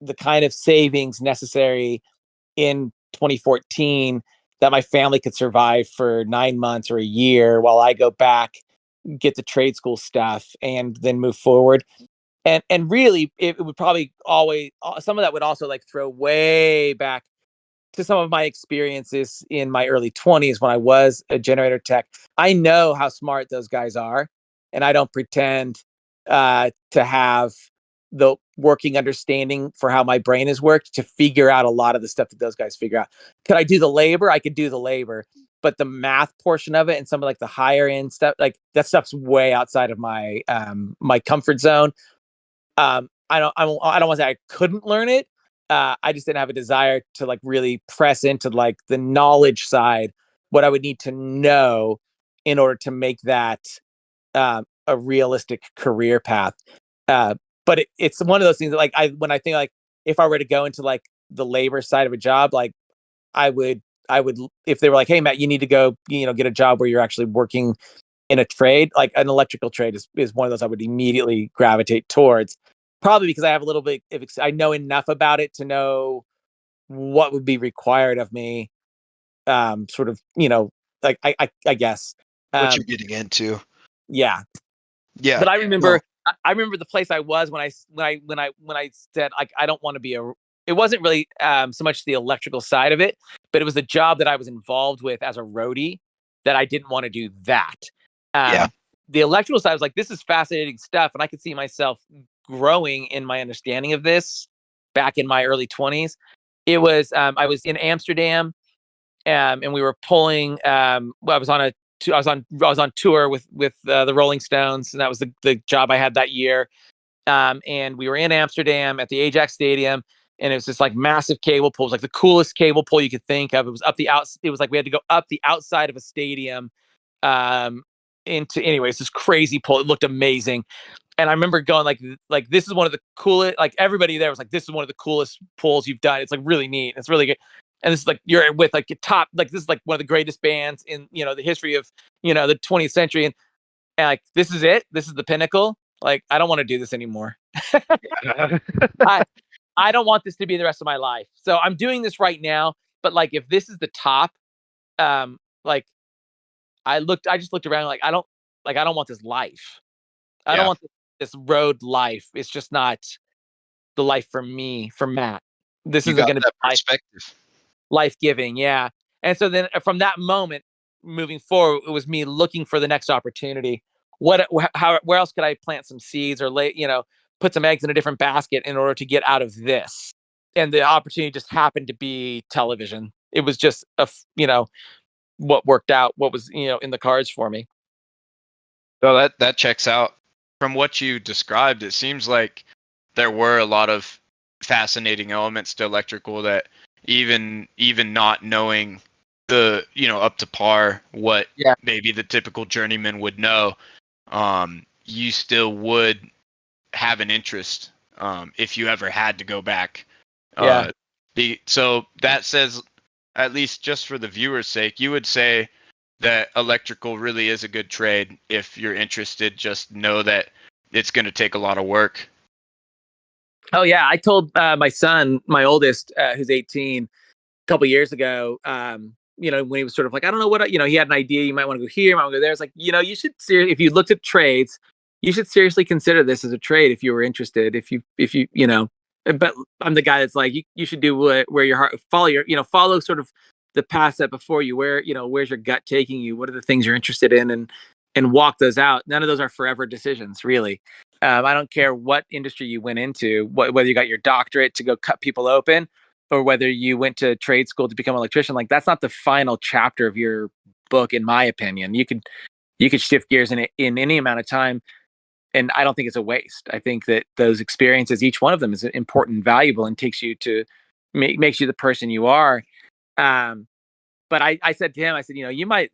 the kind of savings necessary in 2014 that my family could survive for 9 months or a year while I go back, get the trade school stuff, and then move forward. And really, it would probably always, some of that would also like throw way back to some of my experiences in my early 20s when I was a generator tech. I know how smart those guys are, and I don't pretend to have the working understanding for how my brain has worked to figure out a lot of the stuff that those guys figure out. Could I do the labor? I could do the labor, but the math portion of it and some of like the higher end stuff, like that stuff's way outside of my my comfort zone. I don't want to say I couldn't learn it. I just didn't have a desire to like really press into like the knowledge side, what I would need to know in order to make that a realistic career path. But it's one of those things that like when I think like if I were to go into like the labor side of a job, like I would if they were like, hey Matt, you need to go, get a job where you're actually working in a trade, like an electrical trade is one of those I would immediately gravitate towards. Probably because I have a little bit of I know enough about it to know what would be required of me. Sort of, like I guess. What you're getting into. Yeah. Yeah. But I remember the place I was when I said like I don't want to be it wasn't really so much the electrical side of it, but it was the job that I was involved with as a roadie that I didn't want to do that. Yeah. The electrical side was like, this is fascinating stuff. And I could see myself growing in my understanding of this back in my early 20s. It was, I was in Amsterdam, and we were pulling, well, I was on tour with the Rolling Stones, and that was the job I had that year. And we were in Amsterdam at the Ajax Stadium, and it was this like massive cable pull. It was like the coolest cable pull you could think of. It was up the out. It was like we had to go up the outside of a stadium, into anyways this crazy pull. It looked amazing, and I remember going like this is one of the coolest. Like everybody there was like, this is one of the coolest pulls you've done. It's like really neat. It's really good. And this is like you're with like a top, like this is like one of the greatest bands in the history of the 20th century, and like this is it. This is the pinnacle. Like I don't want to do this anymore. I don't want this to be the rest of my life. So I'm doing this right now. But like if this is the top, like I just looked around like I don't want this life. I don't want this road life. It's just not the life for me, for Matt. This isn't going to be perspective. Life-giving, yeah. And so then from that moment moving forward, it was me looking for the next opportunity. Where else could I plant some seeds or put some eggs in a different basket in order to get out of this? And the opportunity just happened to be television. It was just what worked out, what was in the cards for me. So that checks out. From what you described, it seems like there were a lot of fascinating elements to electrical that even not knowing the up to par what maybe the typical journeyman would know, you still would have an interest if you ever had to go back. So that says, at least just for the viewer's sake, you would say that electrical really is a good trade. If you're interested, just know that it's going to take a lot of work. Oh yeah, I told my son, my oldest, who's 18, a couple years ago, when he was sort of like, I don't know what, he had an idea, you might want to go here, you might want to go there. It's like, you should if you looked at trades, you should seriously consider this as a trade if you were interested. If you but I'm the guy that's like, you should do where your heart follow sort of the path set before you. Where's your gut taking you? What are the things you're interested in, and walk those out. None of those are forever decisions, really. I don't care what industry you went into, whether you got your doctorate to go cut people open, or whether you went to trade school to become an electrician. Like that's not the final chapter of your book, in my opinion. You could shift gears in any amount of time, and I don't think it's a waste. I think that those experiences, each one of them, is important and valuable, and takes you to makes you the person you are. But I said to him, I said, you might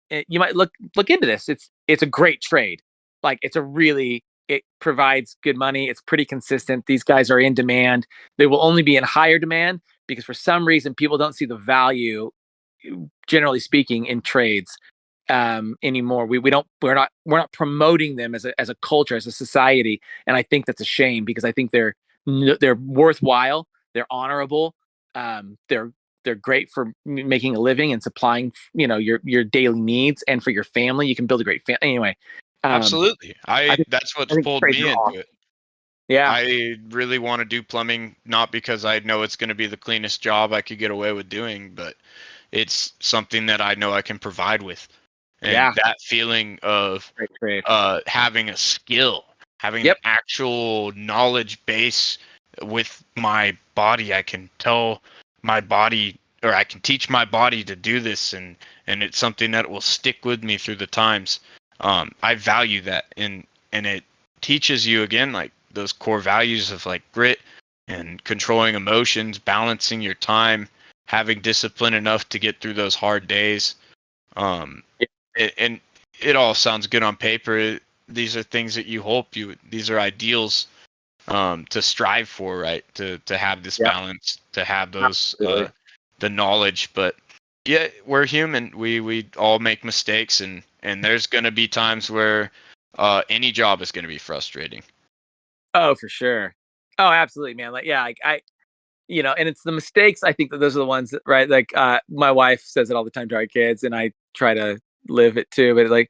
look into this. It's a great trade. Like it provides good money. It's pretty consistent. These guys are in demand. They will only be in higher demand because for some reason people don't see the value, generally speaking, in trades anymore. We're not promoting them as a culture, as a society, and I think that's a shame because I think they're worthwhile. They're honorable. They're great for making a living and supplying your daily needs, and for your family. You can build a great family anyway. Absolutely. That's what's pulled me into it. Yeah. I really want to do plumbing, not because I know it's going to be the cleanest job I could get away with doing, but it's something that I know I can provide with. And that feeling of having a skill, having an actual knowledge base with my body, I can tell my body, or I can teach my body to do this, and it's something that will stick with me through the times. I value that, and it teaches you, again, like those core values of like grit and controlling emotions, balancing your time, having discipline enough to get through those hard days. And it all sounds good on paper. These are things that you hope these are ideals to strive for, right? To have this balance, to have those the knowledge. But yeah, we're human. We all make mistakes, and there's going to be times where any job is going to be frustrating. Oh, for sure. Oh, absolutely, man. Like, yeah, I and it's the mistakes. I think that those are the ones that, right? Like, my wife says it all the time to our kids, and I try to live it too. But like,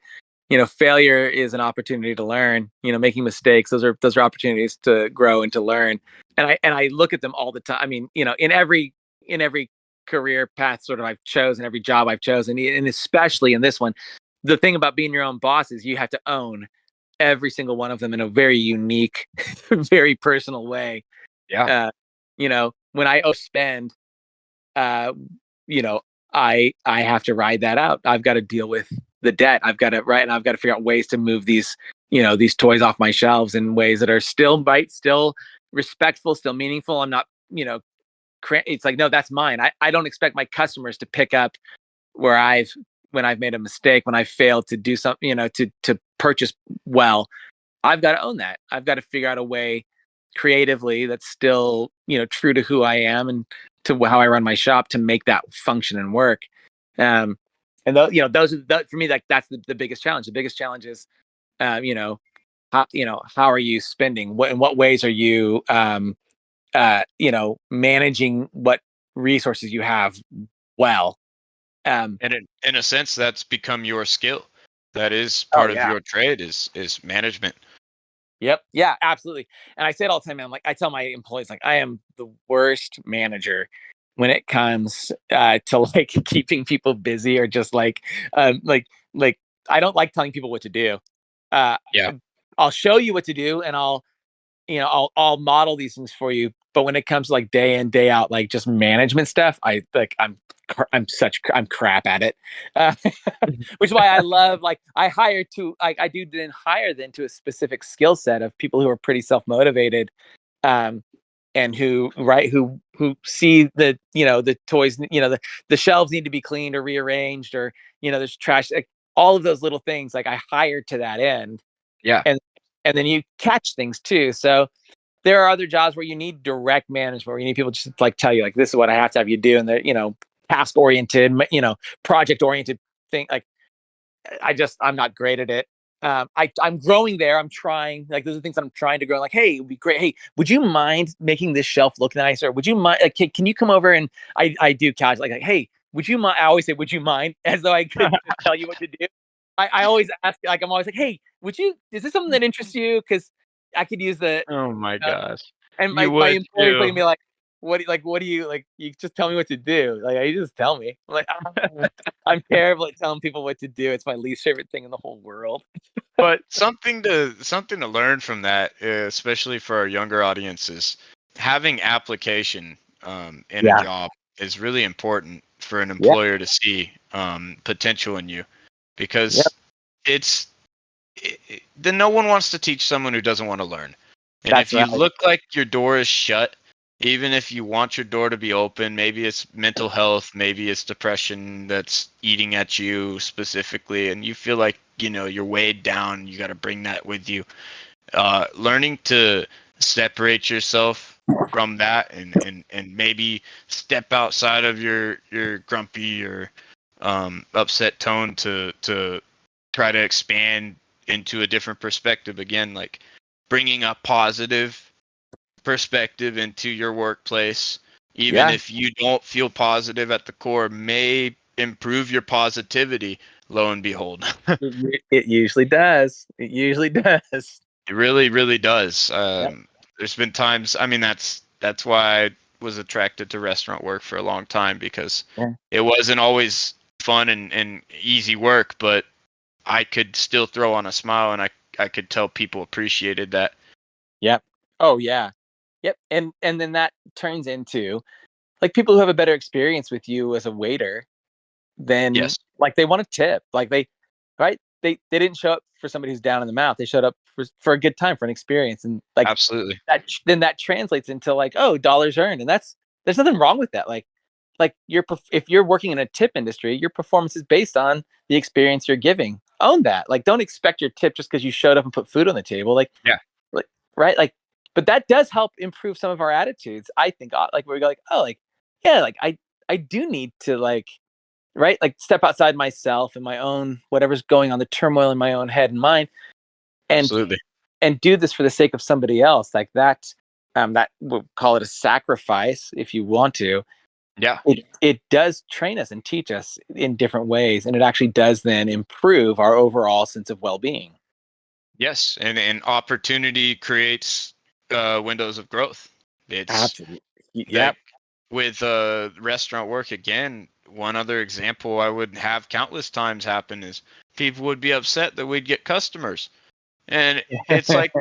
failure is an opportunity to learn. Making mistakes, those are opportunities to grow and to learn. And I look at them all the time. I mean, in every career path sort of I've chosen, every job I've chosen, and especially in this one, the thing about being your own boss is you have to own every single one of them in a very unique, very personal way. Yeah. When I spend, uh, you know, I have to ride that out. I've got to deal with the debt. And I've got to figure out ways to move these toys off my shelves in ways that are still respectful, still meaningful. I'm not, it's like, no, that's mine. I don't expect my customers to pick up where when I've made a mistake, when I failed to do something, to purchase well. I've got to own that. I've got to figure out a way creatively that's still, true to who I am and to how I run my shop to make that function and work. And for me, like that's the biggest challenge. The biggest challenge is, how are you spending? In what ways are you, managing what resources you have well. And in a sense, that's become your skill. That is part of your trade is management. Yep. Yeah, absolutely. And I say it all the time, man. Like I tell my employees, like I am the worst manager when it comes to like keeping people busy or just like I don't like telling people what to do. Yeah. I'll show you what to do and I'll model these things for you. But when it comes to like day in, day out, like just management stuff, I'm crap at it. Which is why I love, like I do then hire then to a specific skill set of people who are pretty self-motivated, and who see the toys, the shelves need to be cleaned or rearranged, or there's trash, like all of those little things, like I hire to that end. Yeah. And then you catch things too. So there are other jobs where you need direct management, where you need people just to like tell you, like, this is what I have to have you do. And they're, task oriented, project oriented thing. Like I'm not great at it. I'm growing there. I'm trying, like, those are things I'm trying to grow. Like, hey, it would be great. Hey, would you mind making this shelf look nicer? Would you mind, like, can you come over? And I do catch like, hey, would you mind? I always say, would you mind? As though I could tell you what to do. I always ask, like, I'm always like, hey, is this something that interests you? Because I could use the, Oh my gosh. and my You would employees too. looking at me like, what do you like? You just tell me what to do. Like, you just tell me. I'm like, I'm terrible at telling people what to do. It's my least favorite thing in the whole world. But something to learn from that, especially for our younger audiences, having application in a job is really important for an employer to see potential in you, because then no one wants to teach someone who doesn't want to learn. And That's if you right. look like your door is shut, even if you want your door to be open, maybe it's mental health, maybe it's depression that's eating at you specifically, and you feel like, you're weighed down, you got to bring that with you. Learning to separate yourself from that and maybe step outside of your grumpy or upset tone to try to expand into a different perspective. Again, like bringing a positive perspective into your workplace, even if you don't feel positive at the core, may improve your positivity. Lo and behold. It usually does. It usually does. It really, really does. There's been times, I mean, that's why I was attracted to restaurant work for a long time, because it wasn't always fun and easy work, but I could still throw on a smile, and I could tell people appreciated that. Yep. Oh yeah. Yep. And then that turns into like people who have a better experience with you as a waiter, then like they want to tip. Like they didn't show up for somebody who's down in the mouth. They showed up for a good time, for an experience. And like absolutely, that translates into like, oh, dollars earned. And there's nothing wrong with that. Like if you're working in a tip industry, your performance is based on the experience you're giving. Own that. Like, don't expect your tip just because you showed up and put food on the table. Like, right. Like, but that does help improve some of our attitudes, I think. Like, where we go like, oh, like, yeah, like I do need to like, right, like step outside myself and my own whatever's going on, the turmoil in my own head and mind, and absolutely, and do this for the sake of somebody else. Like that, that we'll call it a sacrifice if you want to. Yeah. it does train us and teach us in different ways, and it actually does then improve our overall sense of well-being. Yes, and opportunity creates windows of growth. It's Absolutely. like Yep. with restaurant work again. One other example I would have countless times happen is people would be upset that we'd get customers, and it's like,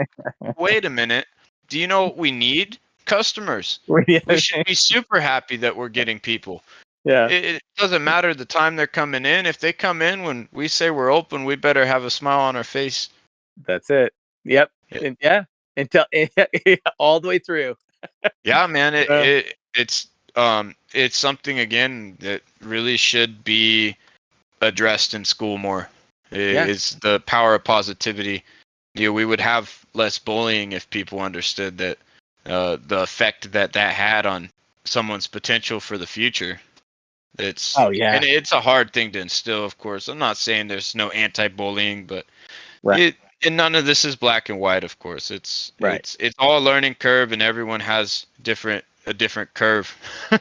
wait a minute, do you know what we need? Customers. We should be super happy that we're getting people. Yeah. It doesn't matter the time they're coming in. If they come in when we say we're open, we better have a smile on our face. That's it. Yep. Yeah. And yeah. Until all the way through. Yeah, man, Yeah. it's something again that really should be addressed in school more. Yeah. Is the power of positivity. We would have less bullying if people understood that the effect that had on someone's potential for the future. Oh yeah. And it's a hard thing to instill, of course. I'm not saying there's no anti-bullying, but Right. and none of this is black and white, of course. Right. It's all a learning curve, and everyone has a different curve, Yeah.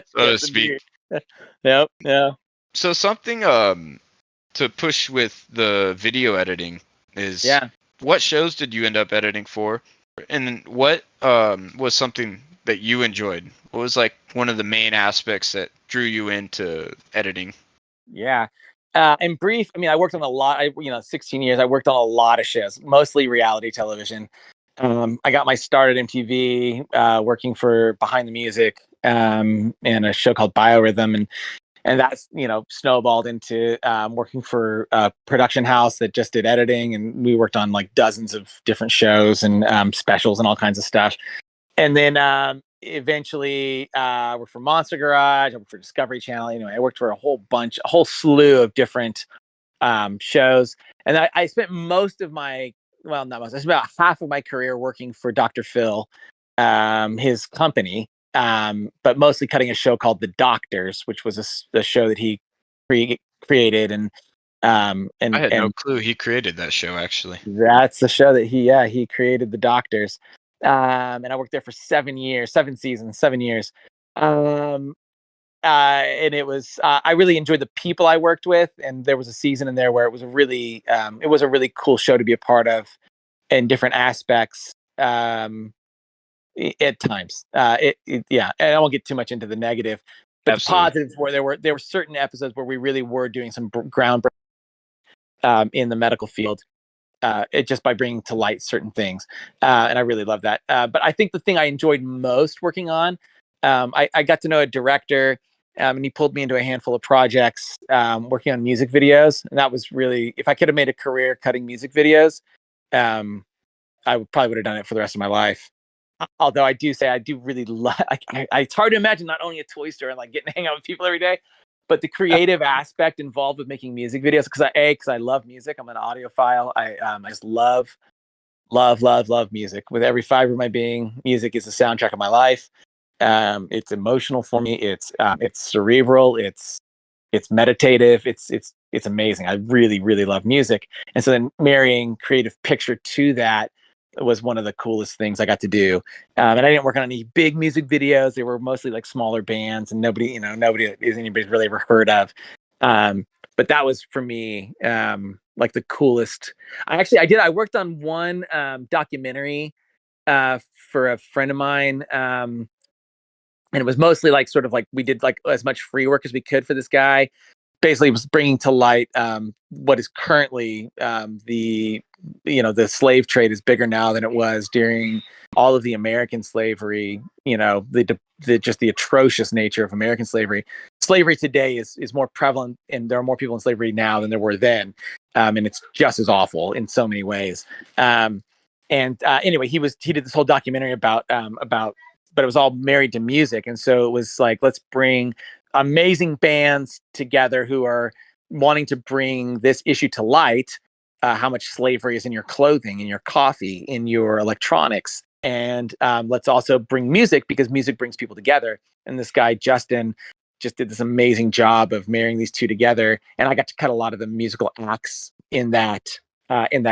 so to Yes, speak. indeed. Yep. Yeah. So something to push with the video editing is, Yeah. what shows did you end up editing for, and then what was something that you enjoyed? What was like one of the main aspects that drew you into editing? Yeah. In brief, I mean, I worked on a lot. 16 years. I worked on a lot of shows, mostly reality television. I got my start at MTV, working for Behind the Music, and a show called Biorhythm, and that's snowballed into working for a production house that just did editing, and we worked on like dozens of different shows and specials and all kinds of stuff. And then eventually I worked for Monster Garage. I worked for Discovery Channel. Anyway, I worked for a whole slew of different shows. And I spent most of my, well, not most, I spent about half of my career working for Dr. Phil, his company, but mostly cutting a show called The Doctors, which was a show that he created. And I had no clue he created that show, actually. that's the show that he created, The Doctors. And I worked there for 7 years, 7 seasons, 7 years. And it was, I really enjoyed the people I worked with. And there was a season in there where it was a really cool show to be a part of in different aspects. At times, yeah, and I won't get too much into the negative, but Absolutely. the positives were there were certain episodes where we really were doing some groundbreaking in the medical field. It just by bringing to light certain things, and I really love that. But I think the thing I enjoyed most working on, I got to know a director, and he pulled me into a handful of projects, working on music videos, and that was really, if I could have made a career cutting music videos, I probably would have done it for the rest of my life. Although I do say I do really love. It's hard to imagine not only a toy store and like getting to hang out with people every day, but the creative aspect involved with making music videos. Because I love music. I'm an audiophile. I just love music with every fiber of my being. Music is the soundtrack of my life. It's emotional for me. It's cerebral. It's meditative. It's amazing. I really love music. And so then marrying creative picture to that was one of the coolest things I got to do. And I didn't work on any big music videos. They were mostly like smaller bands and nobody anybody's really ever heard of. But that was for me, like the coolest. I worked on one documentary for a friend of mine. And it was mostly like sort of like we did like as much free work as we could for this guy. Basically, it was bringing to light what is currently the slave trade is bigger now than it was during all of the American slavery. Just the atrocious nature of American slavery. Slavery today is more prevalent, and there are more people in slavery now than there were then, and it's just as awful in so many ways. Anyway, he did this whole documentary about, but it was all married to music, and so it was like, let's bring amazing bands together who are wanting to bring this issue to light, how much slavery is in your clothing, in your coffee, in your electronics. And let's also bring music, because music brings people together. And this guy, Justin, just did this amazing job of marrying these two together. And I got to cut a lot of the musical acts in that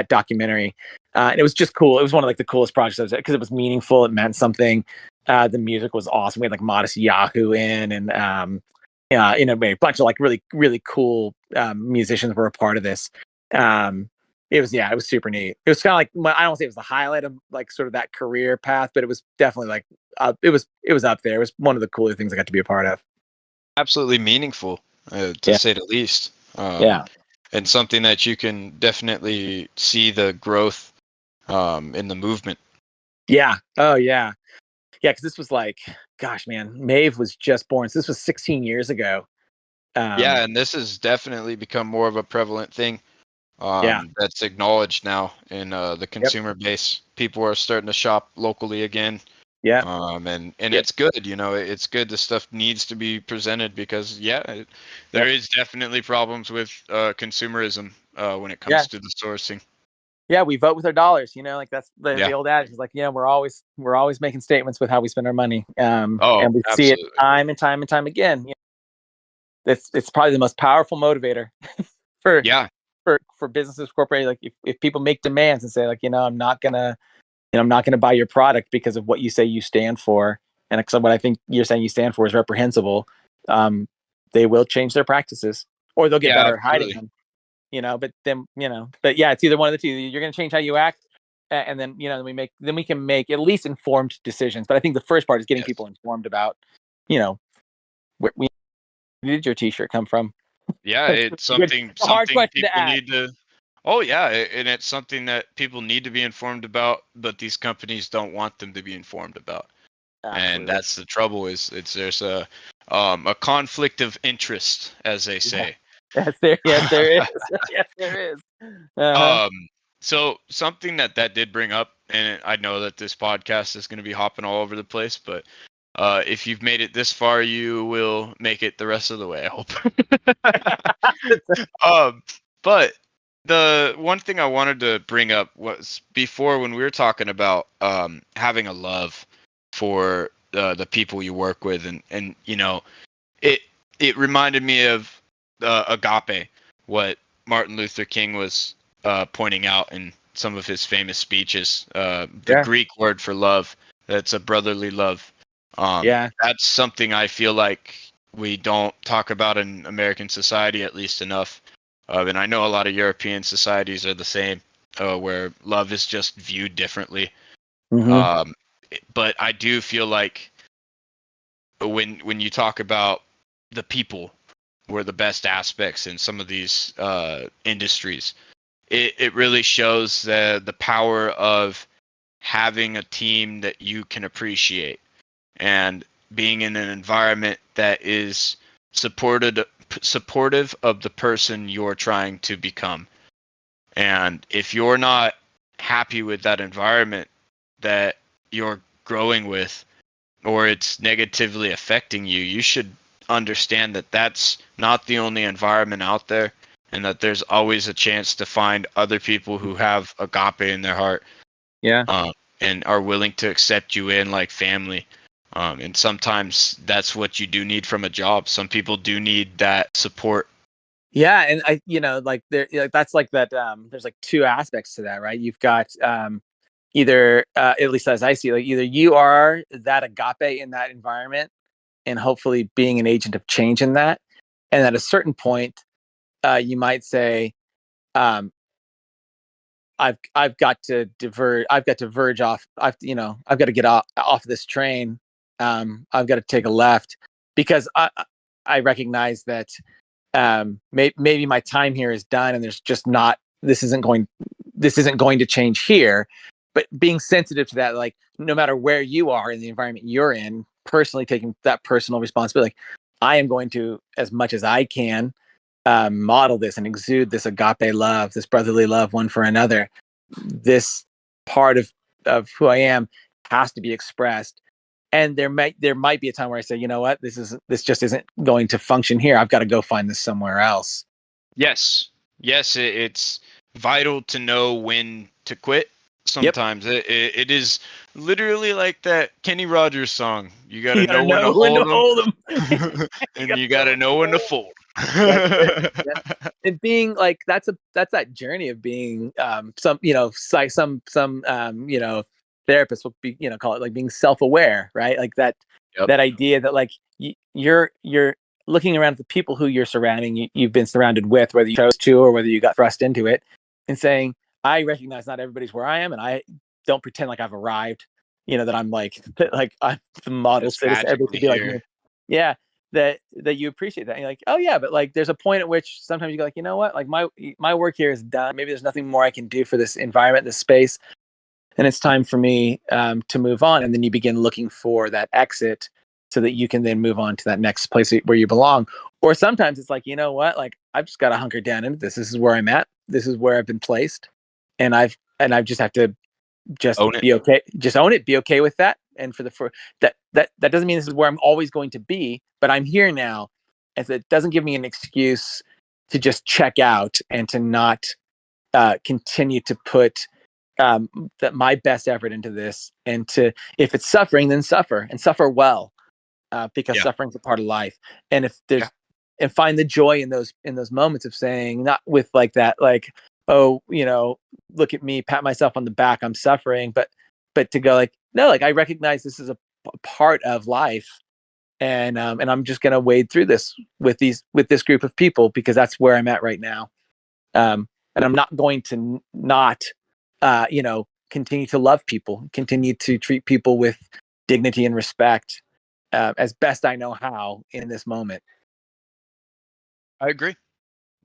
documentary. And it was just cool. It was one of like the coolest projects because it was meaningful. It meant something. The music was awesome. We had like Modest Yahoo in, and a bunch of like really really cool musicians were a part of this. It was super neat. It was kind of like, I don't say it was the highlight of like sort of that career path, but it was definitely like it was up there. It was one of the cooler things I got to be a part of. Absolutely meaningful, to Yeah. say the least. Yeah. And something that you can definitely see the growth in the movement. Yeah. Oh yeah. Yeah. Because this was like, gosh, man, Maeve was just born. So this was 16 years ago. Yeah, and this has definitely become more of a prevalent thing. Yeah. That's acknowledged now in the consumer base. People are starting to shop locally again. Yeah. And Yep. it's good, it's good. This stuff needs to be presented because there is definitely problems with consumerism when it comes to the sourcing. Yeah, we vote with our dollars. Like that's the Yeah. old adage. Is like, we're always making statements with how we spend our money. And we see it absolutely. time and time and time again. It's probably the most powerful motivator for businesses, corporate. Like if people make demands and say like, I'm not gonna buy your product because of what you say you stand for, and because what I think you're saying you stand for is reprehensible, they will change their practices, or they'll get better at hiding them. But then, but yeah, it's either one of the two. You're going to change how you act, and then, we can make at least informed decisions. But I think the first part is getting people informed about, where did your T-shirt come from? Yeah, it's something people need to. Oh yeah, and it's something that people need to be informed about, but these companies don't want them to be informed about. Absolutely. And that's the trouble. There's a conflict of interest, as they say. Yes, there is. Yes, there is. So something that did bring up, and I know that this podcast is going to be hopping all over the place, but if you've made it this far, you will make it the rest of the way, I hope. But the one thing I wanted to bring up was before, when we were talking about having a love for the people you work with, and it reminded me of agape, what Martin Luther King was pointing out in some of his famous speeches. The Greek word for love, that's a brotherly love. That's something I feel like we don't talk about in American society, at least enough. And I know a lot of European societies are the same, where love is just viewed differently. Mm-hmm. But I do feel like when you talk about the people were the best aspects in some of these industries, it really shows the power of having a team that you can appreciate and being in an environment that is supportive of the person you're trying to become. And if you're not happy with that environment that you're growing with, or it's negatively affecting you, you should understand that that's not the only environment out there, and that there's always a chance to find other people who have agape in their heart, and are willing to accept you in like family. And sometimes that's what you do need from a job. Some people do need that support. Yeah, and I, like that's like that. There's like two aspects to that, right? You've got either, at least as I see, like either you are that agape in that environment, and hopefully being an agent of change in that, and at a certain point, you might say, I've got to divert. I've got to verge off. I've got to get off this train. I've got to take a left, because I recognize that maybe my time here is done, and there's just not. This isn't going to change here. But being sensitive to that, like no matter where you are in the environment you're in, personally taking that personal responsibility, like, I am going to, as much as I can, model this and exude this agape love, this brotherly love one for another. This part of who I am has to be expressed. And there might be a time where I say, you know what, this just isn't going to function here. I've got to go find this somewhere else. Yes, it's vital to know when to quit. Sometimes it is literally like that Kenny Rogers song. You gotta know when to hold them, and you gotta know when to fold. And being like, that's that journey of being some therapists will be, call it like being self-aware, right? Like that Yep. that idea that like you're looking around at the people who you're surrounding, you've been surrounded with, whether you chose to or whether you got thrust into it, and saying, I recognize not everybody's where I am, and I don't pretend like I've arrived. That I'm like like I'm the model It's citizen. Everybody magically should be like here. me. Yeah, that you appreciate that. And you're like, oh yeah, but like there's a point at which sometimes you go like, you know what, like my work here is done. Maybe there's nothing more I can do for this environment, this space, and it's time for me to move on. And then you begin looking for that exit so that you can then move on to that next place where you belong. Or sometimes it's like, you know what, like I've just got to hunker down into this. This is where I'm at. This is where I've been placed, and I just have to just Own it. be okay. Just own it. Be okay with that. And for that doesn't mean this is where I'm always going to be, but I'm here now, and so it doesn't give me an excuse to just check out and to not continue to put my best effort into this, and to, if it's suffering, then suffer and suffer well, because Yeah. suffering's a part of life. And if there's Yeah. and find the joy in those moments of saying, not with like that, like, oh, look at me, pat myself on the back, I'm suffering, but to go like, no, like I recognize this is a part of life, and I'm just gonna wade through this with this group of people because that's where I'm at right now, and I'm not going to not continue to love people, continue to treat people with dignity and respect, as best I know how in this moment. I agree.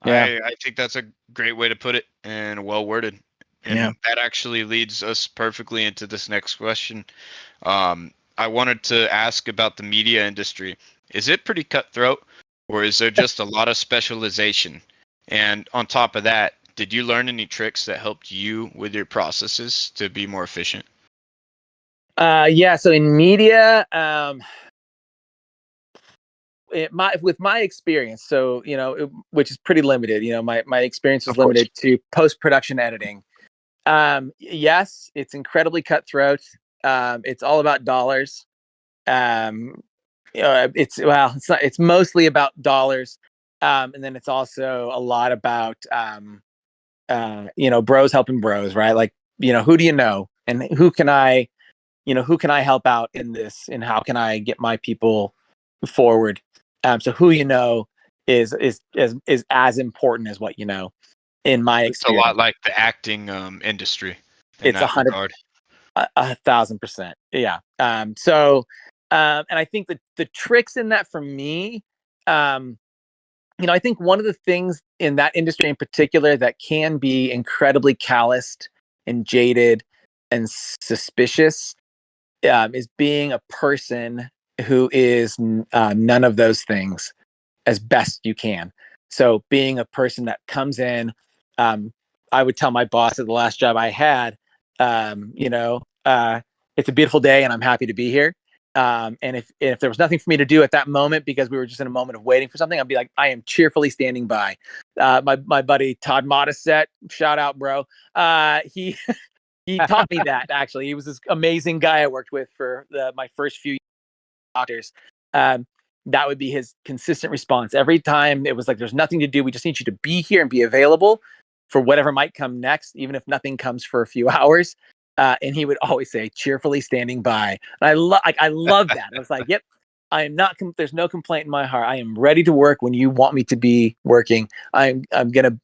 Yeah. I think that's a great way to put it and well worded. And Yeah. that actually leads us perfectly into this next question. I wanted to ask about the media industry. Is it pretty cutthroat, or is there just a lot of specialization? And on top of that, did you learn any tricks that helped you with your processes to be more efficient? Yeah. So in media, with my experience, so which is pretty limited. My experience is Of course. limited to post-production editing. Yes, it's incredibly cutthroat. It's all about dollars. It's it's not. It's mostly about dollars, and then it's also a lot about bros helping bros, right? Like, who do you know, and who can I help out in this, and how can I get my people forward? So who is as important as what you know, in my It's a lot experience. like the acting industry in It's that regard. 1,000%. Yeah. And I think that the tricks in that for me, I think one of the things in that industry in particular that can be incredibly calloused and jaded and suspicious, is being a person who is none of those things as best you can. So being a person that comes in, I would tell my boss at the last job I had, it's a beautiful day and I'm happy to be here. And if there was nothing for me to do at that moment because we were just in a moment of waiting for something, I'd be like, I am cheerfully standing by. My buddy Todd Modisette, shout out, bro. He he taught me that, actually. He was this amazing guy I worked with for my first few doctors. That would be his consistent response every time. It was like, there's nothing to do, we just need you to be here and be available for whatever might come next, even if nothing comes for a few hours. And he would always say, cheerfully standing by. And I love that. I was like, yep, I am not there's no complaint in my heart. I am ready to work when you want me to be working. I'm gonna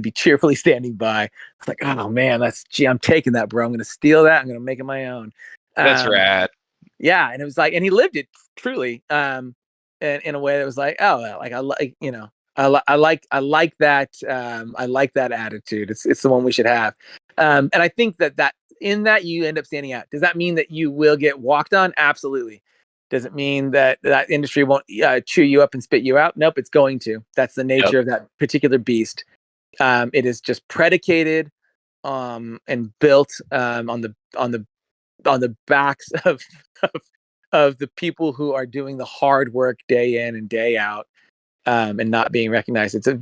be cheerfully standing by. It's like, oh man, I'm taking that, bro. I'm gonna steal that. I'm gonna make it my own. That's rad. Yeah, and it was like, and he lived it truly, and in a way that was like, oh, well, like I like that attitude. It's the one we should have, and I think that in that you end up standing out. Does that mean that you will get walked on? Absolutely. Does it mean that industry won't chew you up and spit you out? Nope, it's going to. That's the nature of that particular beast. It is just predicated and built on the backs of the people who are doing the hard work day in and day out, and not being recognized. It's a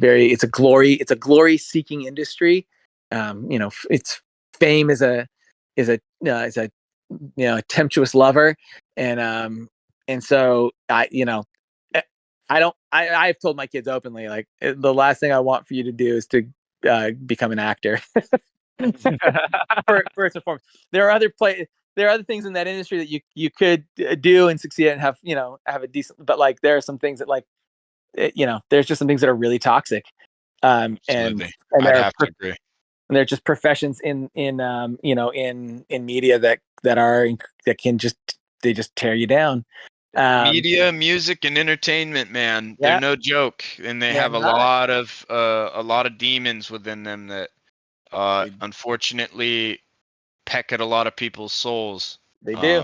glory seeking industry. It's fame is a tempestuous lover, and so I've told my kids openly, like, the last thing I want for you to do is to become an actor. First and foremost, there are other there are other things in that industry that you could do and succeed and have, have a decent, but like there are some things that like, there's just some things that are really toxic. And I'd have to agree. and they're just professions in media that can just, they just tear you down. Media, music, and entertainment, man, they're no joke, and they have a lot of demons within them that unfortunately peck at a lot of people's souls. They do.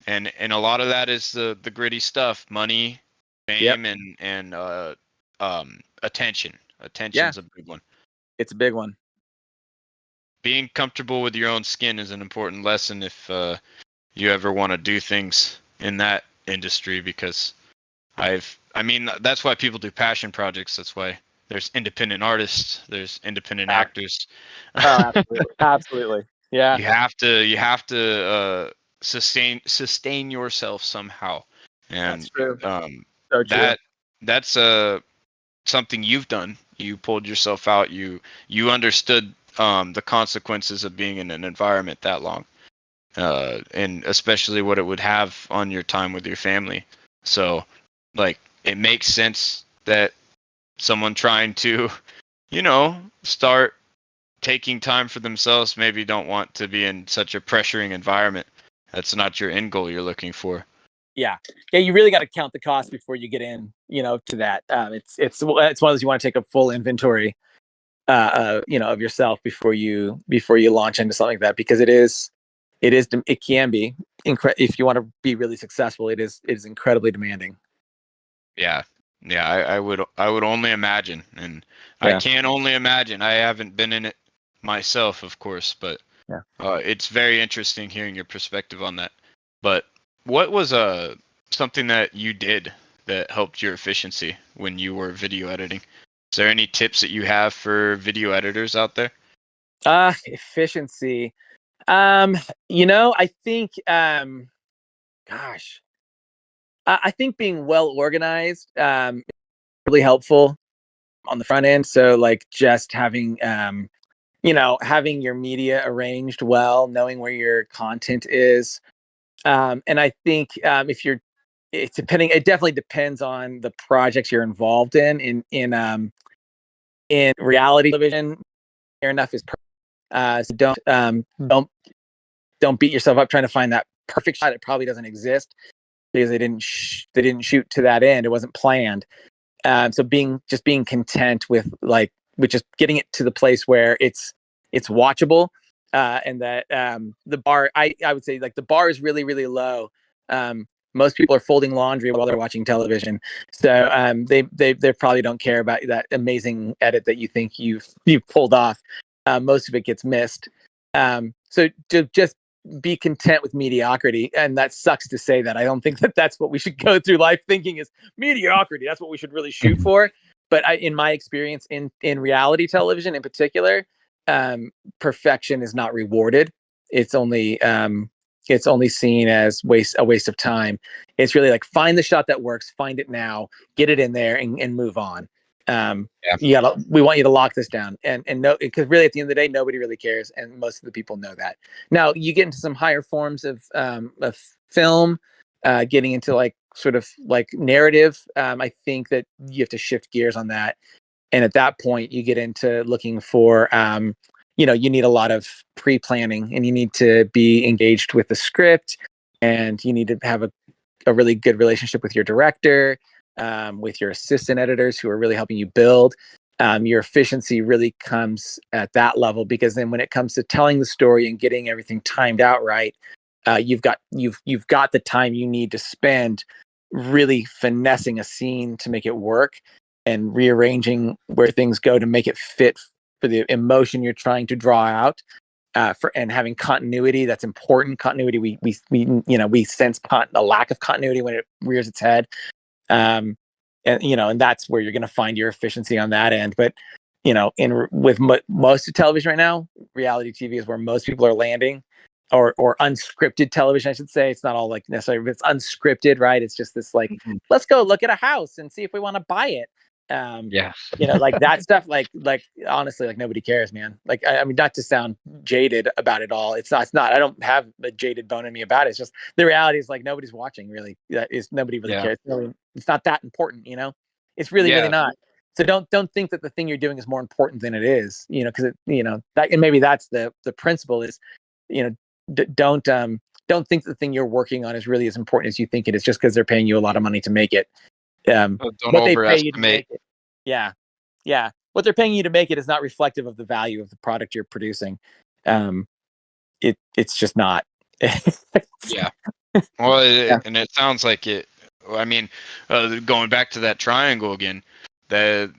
And a lot of that is the gritty stuff: money, fame, and attention. Attention's a big one. It's a big one. Being comfortable with your own skin is an important lesson if you ever want to do things in that industry, because that's why people do passion projects. That's why there's independent artists, there's independent actors. Oh, absolutely. Yeah. You have to sustain yourself somehow. And that's true. So true. That's something you've done. You pulled yourself out. You understood the consequences of being in an environment that long. And especially what it would have on your time with your family. So, like, it makes sense that someone trying to, start taking time for themselves maybe don't want to be in such a pressuring environment. That's not your end goal you're looking for. Yeah. You really got to count the cost before you get in, to that. It's one of those, you want to take a full inventory, of yourself before you launch into something like that, because it can be if you want to be really successful, it is incredibly demanding. Yeah. I would only imagine, and I can only imagine. I haven't been in it myself, of course, but it's very interesting hearing your perspective on that. But what was something that you did that helped your efficiency when you were video editing? Is there any tips that you have for video editors out there? Efficiency. I think, I think being well organized, really helpful on the front end. So like just having, having your media arranged well, knowing where your content is. And I think, it definitely depends on the projects you're involved in reality television. Fair enough is perfect. So don't beat yourself up trying to find that perfect shot. It probably doesn't exist because they didn't shoot to that end. It wasn't planned. So being content with just getting it to the place where it's watchable, and that the bar, I would say, like, the bar is really, really low. Most people are folding laundry while they're watching television, so they probably don't care about that amazing edit that you think you've pulled off. Most of it gets missed. So to just be content with mediocrity, and that sucks to say that. I don't think that that's what we should go through life thinking is mediocrity. That's what we should really shoot for. But in my experience in reality television in particular, perfection is not rewarded. It's only seen as a waste of time. It's really like, find the shot that works, find it now, get it in there, and move on. We want you to lock this down and know, because really at the end of the day, nobody really cares, and most of the people know that. Now you get into some higher forms of film, getting into like sort of like narrative. I think that you have to shift gears on that, and at that point you get into looking for you need a lot of pre-planning, and you need to be engaged with the script, and you need to have a really good relationship with your director, with your assistant editors who are really helping you build. Your efficiency really comes at that level, because then when it comes to telling the story and getting everything timed out right, you've got the time you need to spend really finessing a scene to make it work, and rearranging where things go to make it fit for the emotion you're trying to draw out. And having continuity, that's important. Continuity, we sense a lack of continuity when it rears its head. And that's where you're going to find your efficiency on that end. But most of television right now, reality TV is where most people are landing, or unscripted television, I should say. It's not all like necessarily, but it's unscripted, right? It's just this like, let's go look at a house and see if we want to buy it. Yeah. Like that stuff, like honestly, like nobody cares, man. Like I mean, not to sound jaded about it all. It's not. I don't have a jaded bone in me about it. It's just the reality is like nobody's watching really. That is nobody really Yeah. cares. It's not that important, It's really Yeah. not. So don't think that the thing you're doing is more important than it is, because that, and maybe that's the principle is, don't think the thing you're working on is really as important as you think it is just because they're paying you a lot of money to make it. Don't What they pay you to overestimate. make it. Yeah. Yeah. What they're paying you to make it is not reflective of the value of the product you're producing. It's just not. Yeah. Well, Yeah. and it sounds like it. I mean, going back to that triangle again, that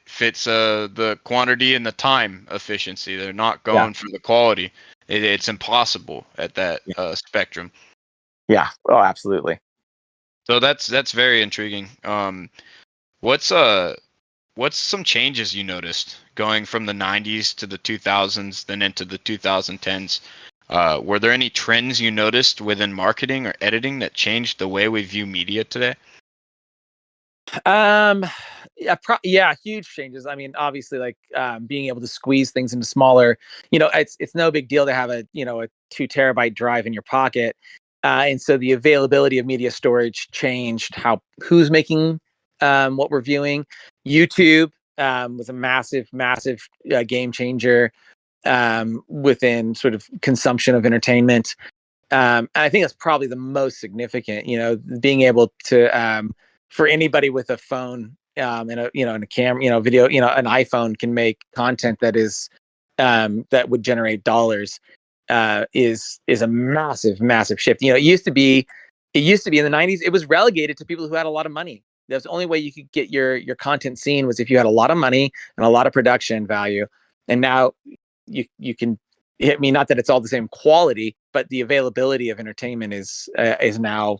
fits the quantity and the time efficiency. They're not going for the quality. It's impossible at that spectrum. Yeah. Oh, absolutely. So that's very intriguing. What's some changes you noticed going from the 90s to the 2000s, then into the 2010s? Were there any trends you noticed within marketing or editing that changed the way we view media today? Yeah, huge changes. I mean, obviously, like being able to squeeze things into smaller. It's no big deal to have a 2 terabyte drive in your pocket, and so the availability of media storage changed who's making what we're viewing. YouTube was a massive game changer within sort of consumption of entertainment. And I think that's probably the most significant. Being able to for anybody with a phone and a camera, video, an iPhone can make content that is that would generate dollars. Is a massive shift. It used to be in the 90s. It was relegated to people who had a lot of money. That's the only way you could get your content seen was if you had a lot of money and a lot of production value. And now you can hit me. Not that it's all the same quality, but the availability of entertainment is now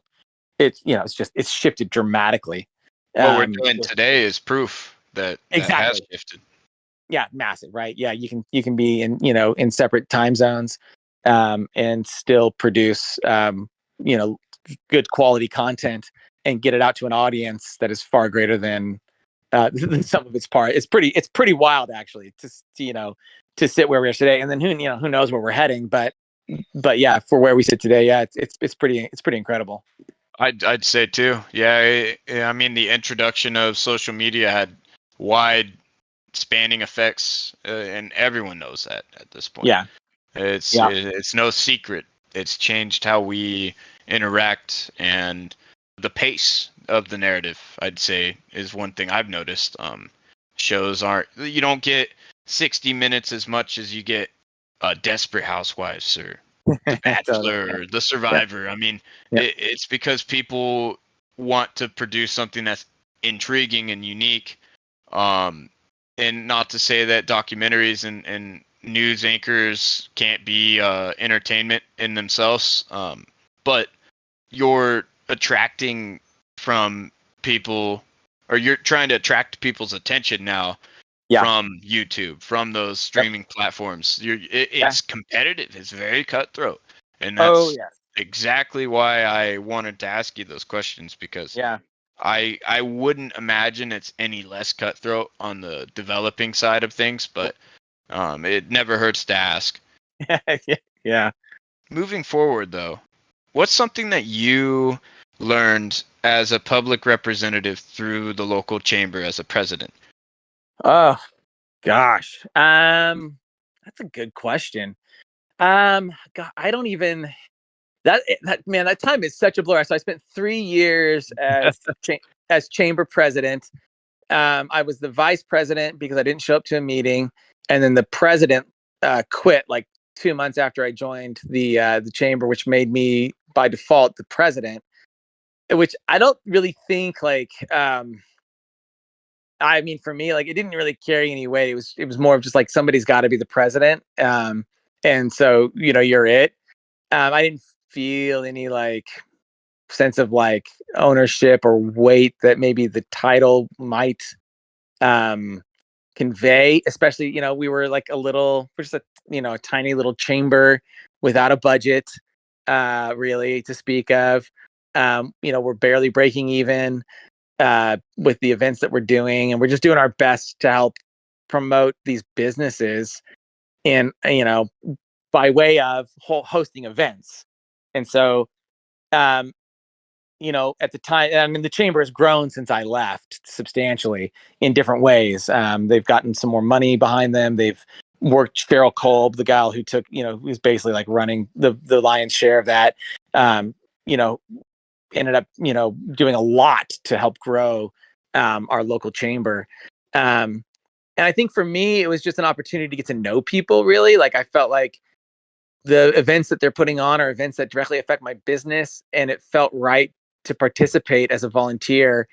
it's shifted dramatically. What we're doing today is proof that has Exactly. shifted. Yeah, massive, right? Yeah, you can be in in separate time zones, and still produce good quality content and get it out to an audience that is far greater than the sum of its part. It's pretty wild actually to sit where we are today, and then who knows where we're heading, but yeah, for where we sit today, yeah, it's pretty incredible. I'd say too. Yeah, I mean the introduction of social media had wide spanning effects, and everyone knows that at this point. Yeah, it's no secret. It's changed how we interact, and the pace of the narrative, I'd say, is one thing I've noticed. Shows you don't get 60 minutes as much as you get Desperate Housewives or The Bachelor or The Survivor. Yeah. I mean, it's because people want to produce something that's intriguing and unique. And not to say that documentaries and news anchors can't be entertainment in themselves, but you're attracting from people, or you're trying to attract people's attention now from YouTube, from those streaming platforms. It's competitive. It's very cutthroat, and that's exactly why I wanted to ask you those questions, because I wouldn't imagine it's any less cutthroat on the developing side of things, but it never hurts to ask. Yeah. Moving forward, though, what's something that you learned as a public representative through the local chamber as a president? Oh, gosh. That's a good question. God, I don't even that man, that time is such a blur. So I spent 3 years as chamber president. I was the vice president because I didn't show up to a meeting, and then the president quit like 2 months after I joined the chamber, which made me by default the president. Which I don't really think like. I mean, for me, like it didn't really carry any weight. It was more of just like somebody's got to be the president, and so you're it. I didn't feel any like sense of like ownership or weight that maybe the title might convey, especially we were like we're just a tiny little chamber without a budget really to speak of. We're barely breaking even. with the events that we're doing, and we're just doing our best to help promote these businesses in, by way of hosting events. And so, um, at the time, I mean, the chamber has grown since I left substantially in different ways. They've gotten some more money behind them. They've worked Cheryl Kolb, the gal who took, who's basically like running the lion's share of that. You know, ended up, doing a lot to help grow our local chamber. And I think for me, it was just an opportunity to get to know people. Really, like I felt like the events that they're putting on are events that directly affect my business, and it felt right to participate as a volunteer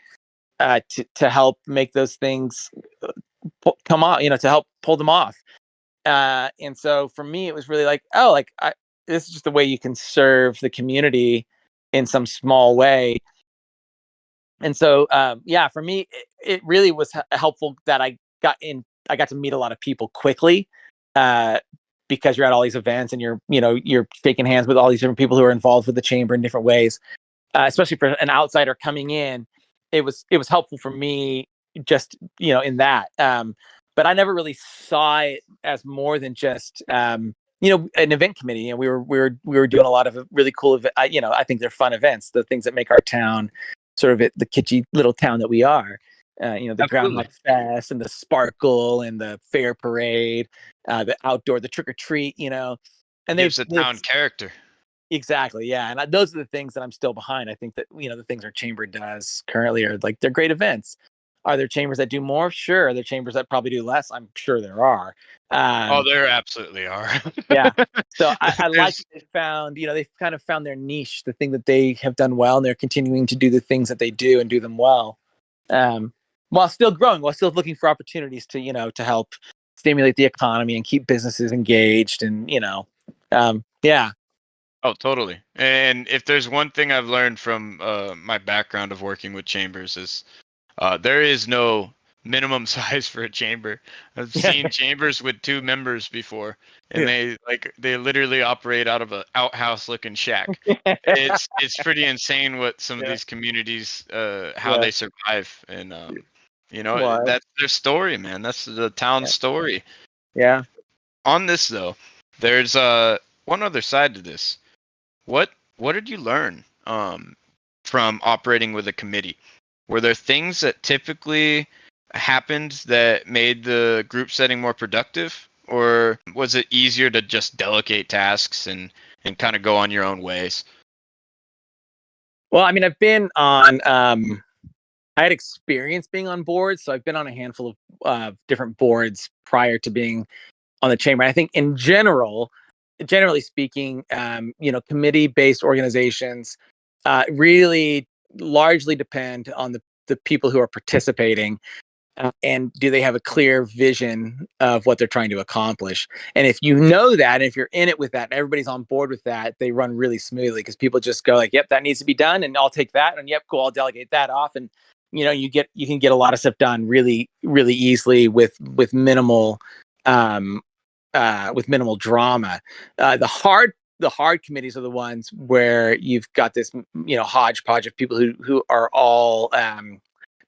to help make those things come off, to help pull them off. And so for me, it was really like, oh, like this is just the way you can serve the community in some small way. And so, yeah, for me, it really was helpful that I got to meet a lot of people quickly, because you're at all these events and you're shaking hands with all these different people who are involved with the chamber in different ways. Especially for an outsider coming in, it was helpful for me just, in that. But I never really saw it as more than just, an event committee. And we were doing a lot of really cool, I think they're fun events, the things that make our town sort of the kitschy little town that we are. The Groundhog Fest and the Sparkle and the Fair Parade, the outdoor, the trick or treat, and gives a town character. Exactly. Yeah. And those are the things that I'm still behind. I think that, the things our chamber does currently are like, they're great events. Are there chambers that do more? Sure. Are there chambers that probably do less? I'm sure there are. There absolutely are. Yeah. So I like they found, they've kind of found their niche, the thing that they have done well, and they're continuing to do the things that they do and do them well. While still growing, while still looking for opportunities to, to help stimulate the economy and keep businesses engaged and, yeah. Oh, totally. And if there's one thing I've learned from my background of working with chambers is there is no minimum size for a chamber. I've seen chambers with 2 members before, and they literally operate out of an outhouse looking shack. It's pretty insane what some of these communities how they survive, and that's their story, man. That's the town story. Yeah. On this though, there's one other side to this. What did you learn from operating with a committee? Were there things that typically happened that made the group setting more productive, or was it easier to just delegate tasks and kind of go on your own ways? Well, I mean, I've been on. I had experience being on boards, so I've been on a handful of different boards prior to being on the chamber. I think in generally speaking, committee-based organizations really largely depend on the people who are participating, and do they have a clear vision of what they're trying to accomplish. And if you know that, and if you're in it with that, and everybody's on board with that, they run really smoothly because people just go like, yep, that needs to be done, and I'll take that, and yep, cool, I'll delegate that off. And you can get a lot of stuff done really, really easily with minimal drama. The hard committees are the ones where you've got this hodgepodge of people who are all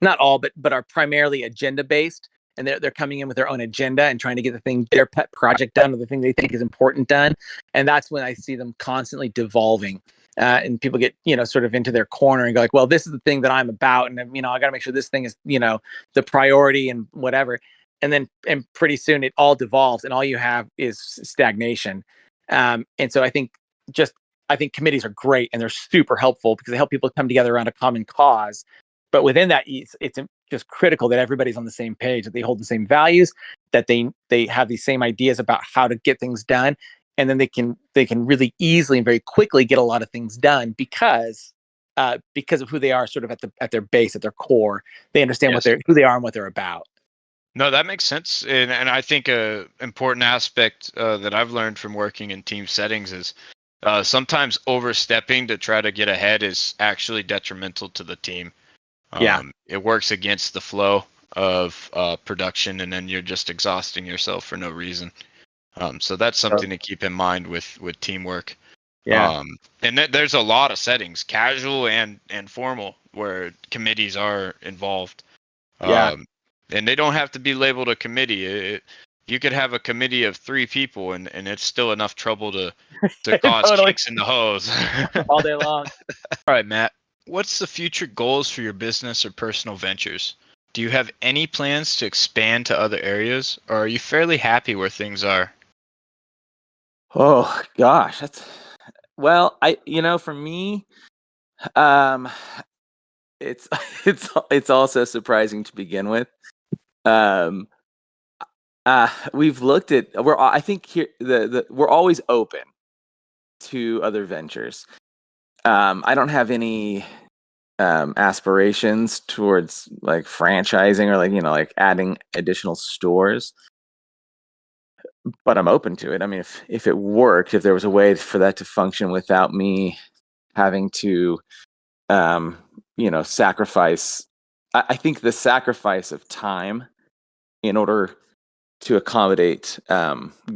not all but are primarily agenda based, and they're coming in with their own agenda and trying to get their pet project done, or the thing they think is important done. And that's when I see them constantly devolving, and people get sort of into their corner and go like, well, this is the thing that I'm about, and I got to make sure this thing is the priority and whatever. And pretty soon it all devolves, and all you have is stagnation. And so I think committees are great, and they're super helpful because they help people come together around a common cause. But within that, it's just critical that everybody's on the same page, that they hold the same values, that they have the same ideas about how to get things done, and then they can really easily and very quickly get a lot of things done because of who they are, sort of at their base, at their core. They understand who they are and what they're about. No, that makes sense. And I think a important aspect that I've learned from working in team settings is sometimes overstepping to try to get ahead is actually detrimental to the team. It works against the flow of production, and then you're just exhausting yourself for no reason. So that's something to keep in mind with teamwork. Yeah. And there's a lot of settings, casual and formal, where committees are involved. Yeah. And they don't have to be labeled a committee. You could have a committee of 3 people, and it's still enough trouble to cause Totally. kinks in the hose. All day long. All right, Matt. What's the future goals for your business or personal ventures? Do you have any plans to expand to other areas, or are you fairly happy where things are? Oh gosh, well, for me, um, it's it's also surprising to begin with. Um, we've looked at I think here we're always open to other ventures. I don't have any aspirations towards like franchising or like adding additional stores, but I'm open to it. I mean, if it worked, if there was a way for that to function without me having to um, sacrifice. I think the sacrifice of time in order to accommodate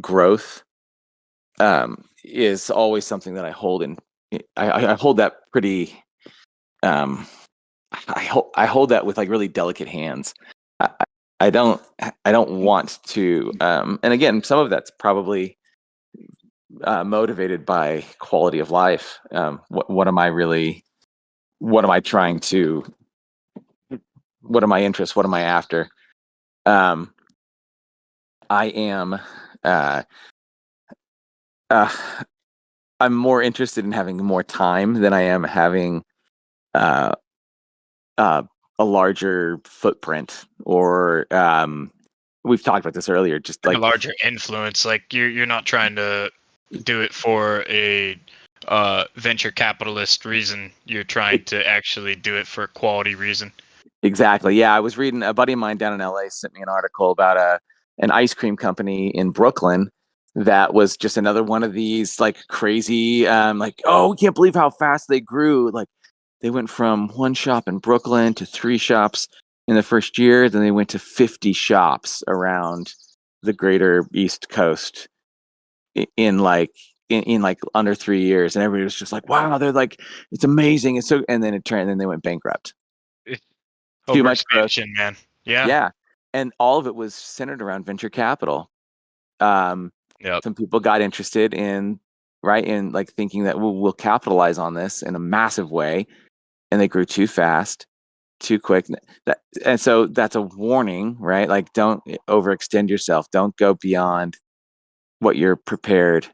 growth is always something that I hold in. I hold that pretty. Um, I hold that with like really delicate hands. I, I don't want to. And again, some of that's probably motivated by quality of life. What am I really? What am I trying to? What are my interests? What am I after? Um, I am. Uh, uh, I'm more interested in having more time than I am having uh, uh, a larger footprint. Or we've talked about this earlier. Just Like like a larger influence, like you're not trying to do it for a venture capitalist reason. You're trying to actually do it for a quality reason. exactly. Yeah, I was reading. A buddy of mine down in LA sent me an article about an ice cream company in Brooklyn that was just another one of these like crazy like, oh, we can't believe how fast they grew. Like they went from one shop in Brooklyn to 3 shops in the first year, then they went to 50 shops around the greater East Coast in like like under 3 years, and everybody was just like, wow, they're like, it's amazing. And so, and then then they went bankrupt. It's Too much growth. overexpansion, man. Yeah. Yeah. And all of it was centered around venture capital. Um, Yep. some people got interested in like thinking that we'll capitalize on this in a massive way, and they grew too fast, too quick. And so that's a warning, right? Like, don't overextend yourself. Don't go beyond what you're prepared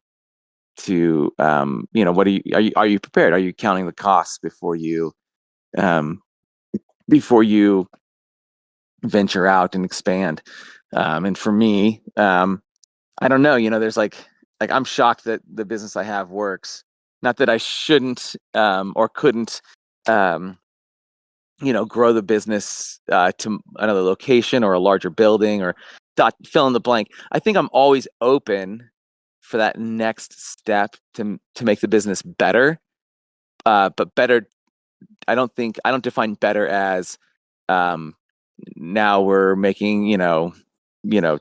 to. What are you prepared? Are you counting the costs um, before you venture out and expand? And for me, I don't know. There's like I'm shocked that the business I have works. Not that I shouldn't or couldn't, um, grow the business to another location or a larger building or fill in the blank. I think I'm always open for that next step to make the business better. But better, I don't define better as um, now we're making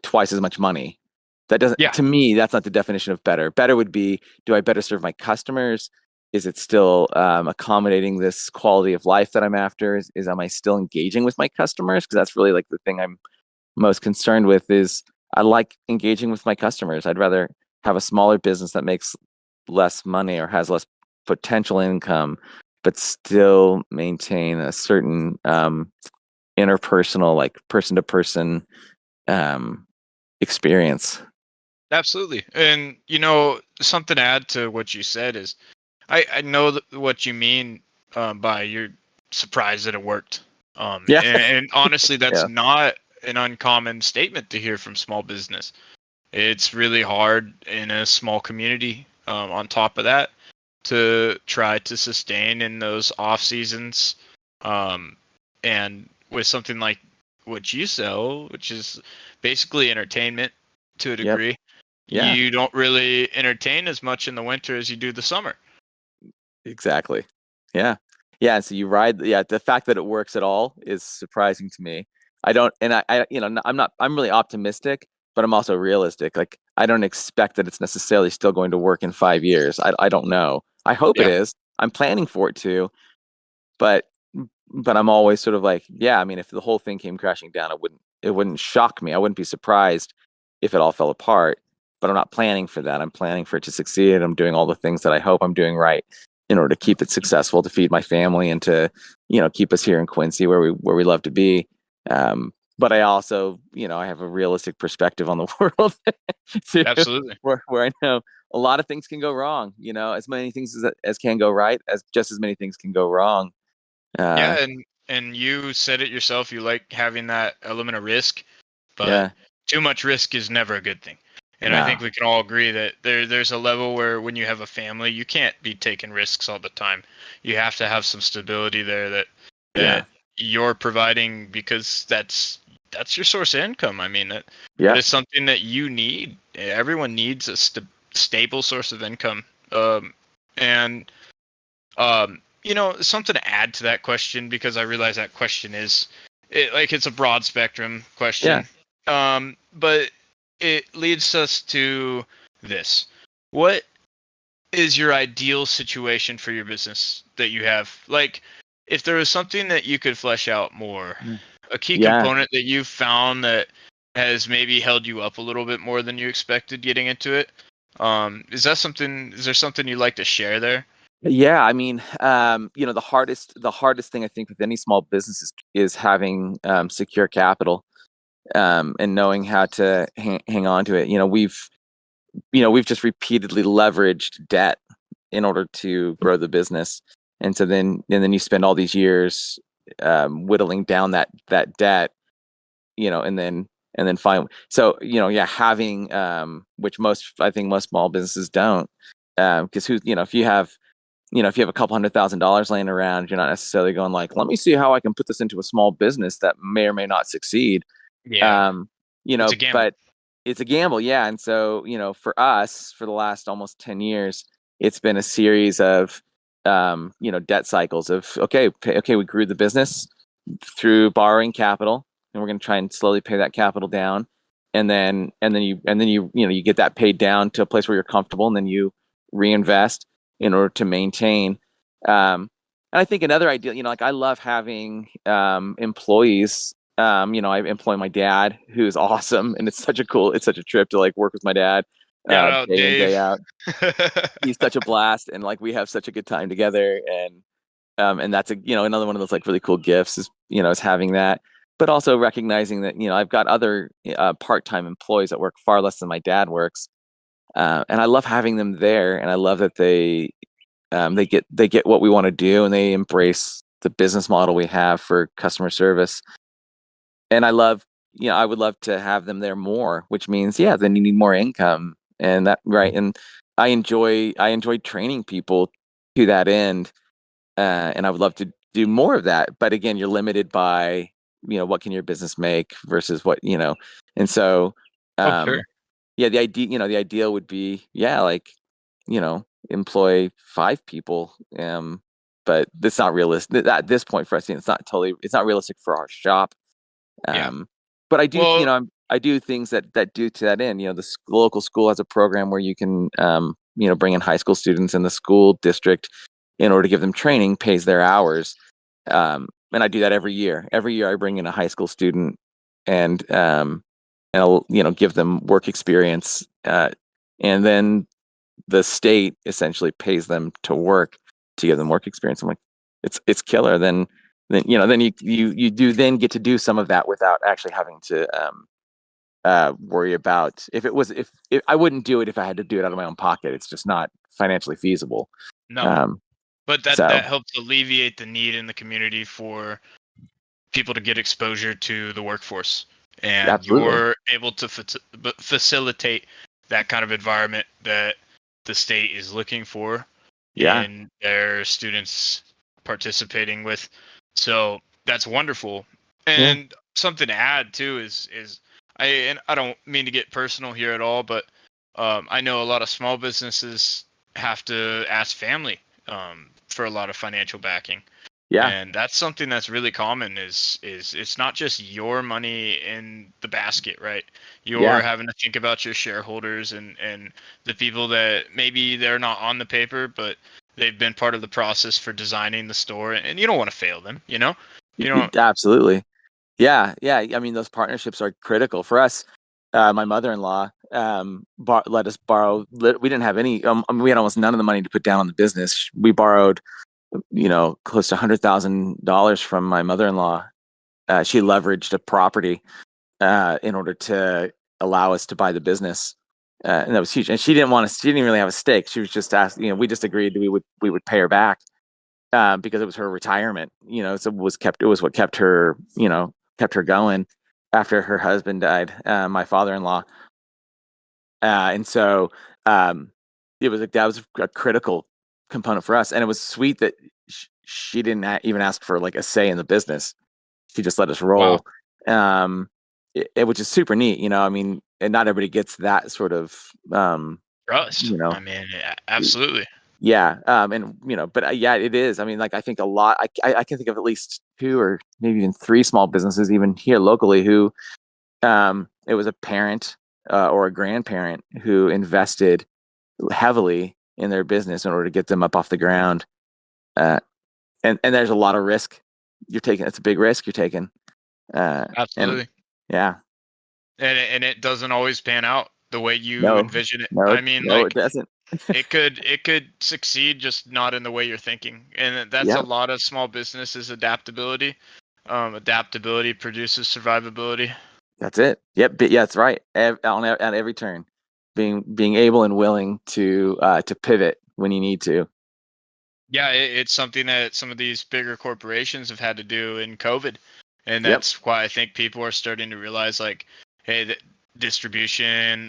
twice as much money. That doesn't, Yeah. to me, that's not the definition of better. Better would be, do I better serve my customers? Is it still accommodating this quality of life that I'm after? Am I still engaging with my customers? Because that's really like the thing I'm most concerned with. Is I like engaging with my customers. I'd rather have a smaller business that makes less money or has less potential income, but still maintain a certain interpersonal, like person to person experience. Absolutely. And something to add to what you said is I know what you mean by you're surprised that it worked. Yeah. And honestly, that's Yeah. not an uncommon statement to hear from small business. It's really hard in a small community, on top of that, to try to sustain in those off seasons. And with something like what you sell, which is basically entertainment to a Yep. degree, Yeah. you don't really entertain as much in the winter as you do the summer. Exactly. Yeah. Yeah. So you ride. Yeah. The fact that it works at all is surprising to me. I don't, and I'm really optimistic, I'm also realistic. Like, I don't expect that it's necessarily still going to work in 5 years. I don't know. I hope it Yeah. is. I'm planning for it to, but I'm always sort of like, yeah, I mean, if the whole thing came crashing down, it wouldn't shock me. I wouldn't be surprised if it all fell apart, but I'm not planning for that. I'm planning for it to succeed. I'm doing all the things that I hope I'm doing right in order to keep it successful, to feed my family, and to, keep us here in Quincy where we love to be. But I also, I have a realistic perspective on the world too, Absolutely. where I know a lot of things can go wrong, as many things as can go right, as just as many things can go wrong. Yeah, and you said it yourself. You like having that element of risk, but Yeah. too much risk is never a good thing. And I No. think we can all agree that there's a level where when you have a family, you can't be taking risks all the time. You have to have some stability there that Yeah. you're providing, because that's your source of income. I mean, that Yeah. is something that you need. Everyone needs a stable source of income. And something to add to that question, because I realize that question it's a broad spectrum question. But it leads us to this. What is your ideal situation for your business that you have? Like, if there was something that you could flesh out more, a key Yeah. component that you've found that has maybe held you up a little bit more than you expected getting into it. Is there something you'd like to share there? Yeah, I mean, the hardest thing I think with any small business is having secure capital, and knowing how to hang on to it. We've just repeatedly leveraged debt in order to grow the business, and then you spend all these years whittling down that debt, and then find. So having, which I think most small businesses don't, because if you have a couple $100,000 laying around, you're not necessarily going like, let me see how I can put this into a small business that may or may not succeed. Yeah, it's a gamble. But it's a gamble. Yeah. And so, for us, for the last almost 10 years, it's been a series of, debt cycles of, okay, we grew the business through borrowing capital, and we're going to try and slowly pay that capital down. And then you get that paid down to a place where you're comfortable, and then you reinvest in order to maintain. And I think another idea, like, I love having employees. I employ my dad, who's awesome, and it's such a trip to like work with my dad Shout out, day in, Dave. day out. He's such a blast, and like we have such a good time together. And that's another one of those like really cool gifts is having that, but also recognizing that I've got other part-time employees that work far less than my dad works, and I love having them there, and I love that they get what we want to do, and they embrace the business model we have for customer service. And I would love to have them there more, which means, then you need more income, and that, right. And I enjoy training people to that end, and I would love to do more of that. But again, you're limited by, what can your business make versus what, and so, Sure. the ideal would be, like, employ 5 people. But that's not realistic at this point for us. It's not realistic for our shop. Yeah. But I do, Well, I do things that do to that end. The local school has a program where you can, bring in high school students, and the school district, in order to give them training, pays their hours. And I do that every year. Every year I bring in a high school student, and I'll, give them work experience. And then the state essentially pays them to work to give them work experience. I'm like, it's killer. Then you do then get to do some of that without actually having to worry about if I wouldn't do it if I had to do it out of my own pocket. It's just not financially feasible. no. But that So helps alleviate the need in the community for people to get exposure to the workforce, and absolutely. you're able to facilitate that kind of environment that the state is looking for in their students participating with. So that's wonderful. And something to add too is I don't mean to get personal here at all, but I know a lot of small businesses have to ask family for a lot of financial backing. Yeah. And that's something that's really common is it's not just your money in the basket, right? You're Yeah. having to think about your shareholders and the people that maybe they're not on the paper, but they've been part of the process for designing the store, and you don't want to fail them, you know? You don't. Absolutely. Yeah. Yeah. I mean, those partnerships are critical for us. My mother-in-law let us borrow. We didn't have any. We had almost none of the money to put down on the business. We borrowed, close to $100,000 from my mother-in-law. She leveraged a property in order to allow us to buy the business, and that was huge. And she didn't want to. She didn't really have a stake. She was just asking. We just agreed we would pay her back because it was her retirement. So it was what kept her. Kept her going after her husband died. My father-in-law, and so that was a critical component for us. And it was sweet that she didn't even ask for like a say in the business. She just let us Wow. roll, which is super neat. I mean, and not everybody gets that sort of, Trust. you know, I mean, absolutely. yeah. And but yeah, it is. I mean, like I think a lot. I can think of at least two or maybe even three small businesses, even here locally, who it was a parent or a grandparent who invested heavily in their business in order to get them up off the ground. And there's a lot of risk you're taking. It's a big risk you're taking. And Absolutely. yeah, And it doesn't always pan out the way you no, envision it. no, I mean, no, it like doesn't. it could succeed, just not in the way you're thinking. And that's a Yeah, lot of small businesses adaptability. Adaptability produces survivability. that's it. Yep, but yeah, that's right. At every turn, being able and willing to pivot when you need to. Yeah, it's something that some of these bigger corporations have had to do in COVID, and Yep. that's why I think people are starting to realize, like, hey, the distribution,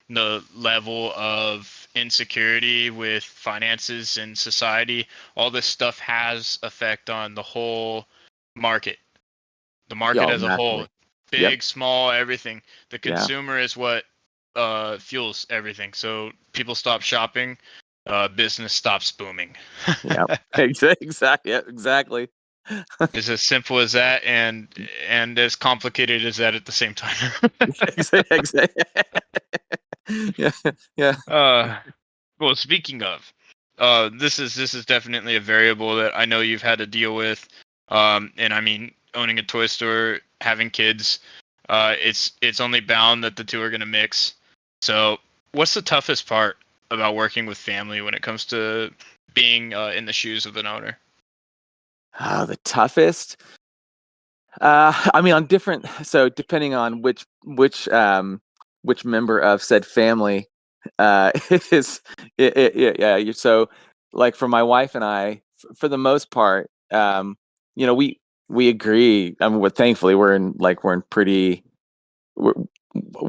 the level of insecurity with finances and society, all this stuff has effect on the whole market, the market Oh, as a whole, naturally. Yep. big, small, everything. The Yeah. consumer is what fuels everything. So people stop shopping, business stops booming. Yeah. Exactly. Yeah, exactly. It's as simple as that, and as complicated as that at the same time. Exactly. Yeah. Yeah. uh, well, speaking of, this is definitely a variable that I know you've had to deal with. And I mean, owning a toy store, having kids, it's only bound that the two are gonna mix. So, what's the toughest part about working with family when it comes to being in the shoes of an owner? Oh, the toughest. I mean, on different. So depending on which member of said family, it is. Yeah. So, like for my wife and I, for the most part, we agree. I mean, thankfully we're in pretty. We're,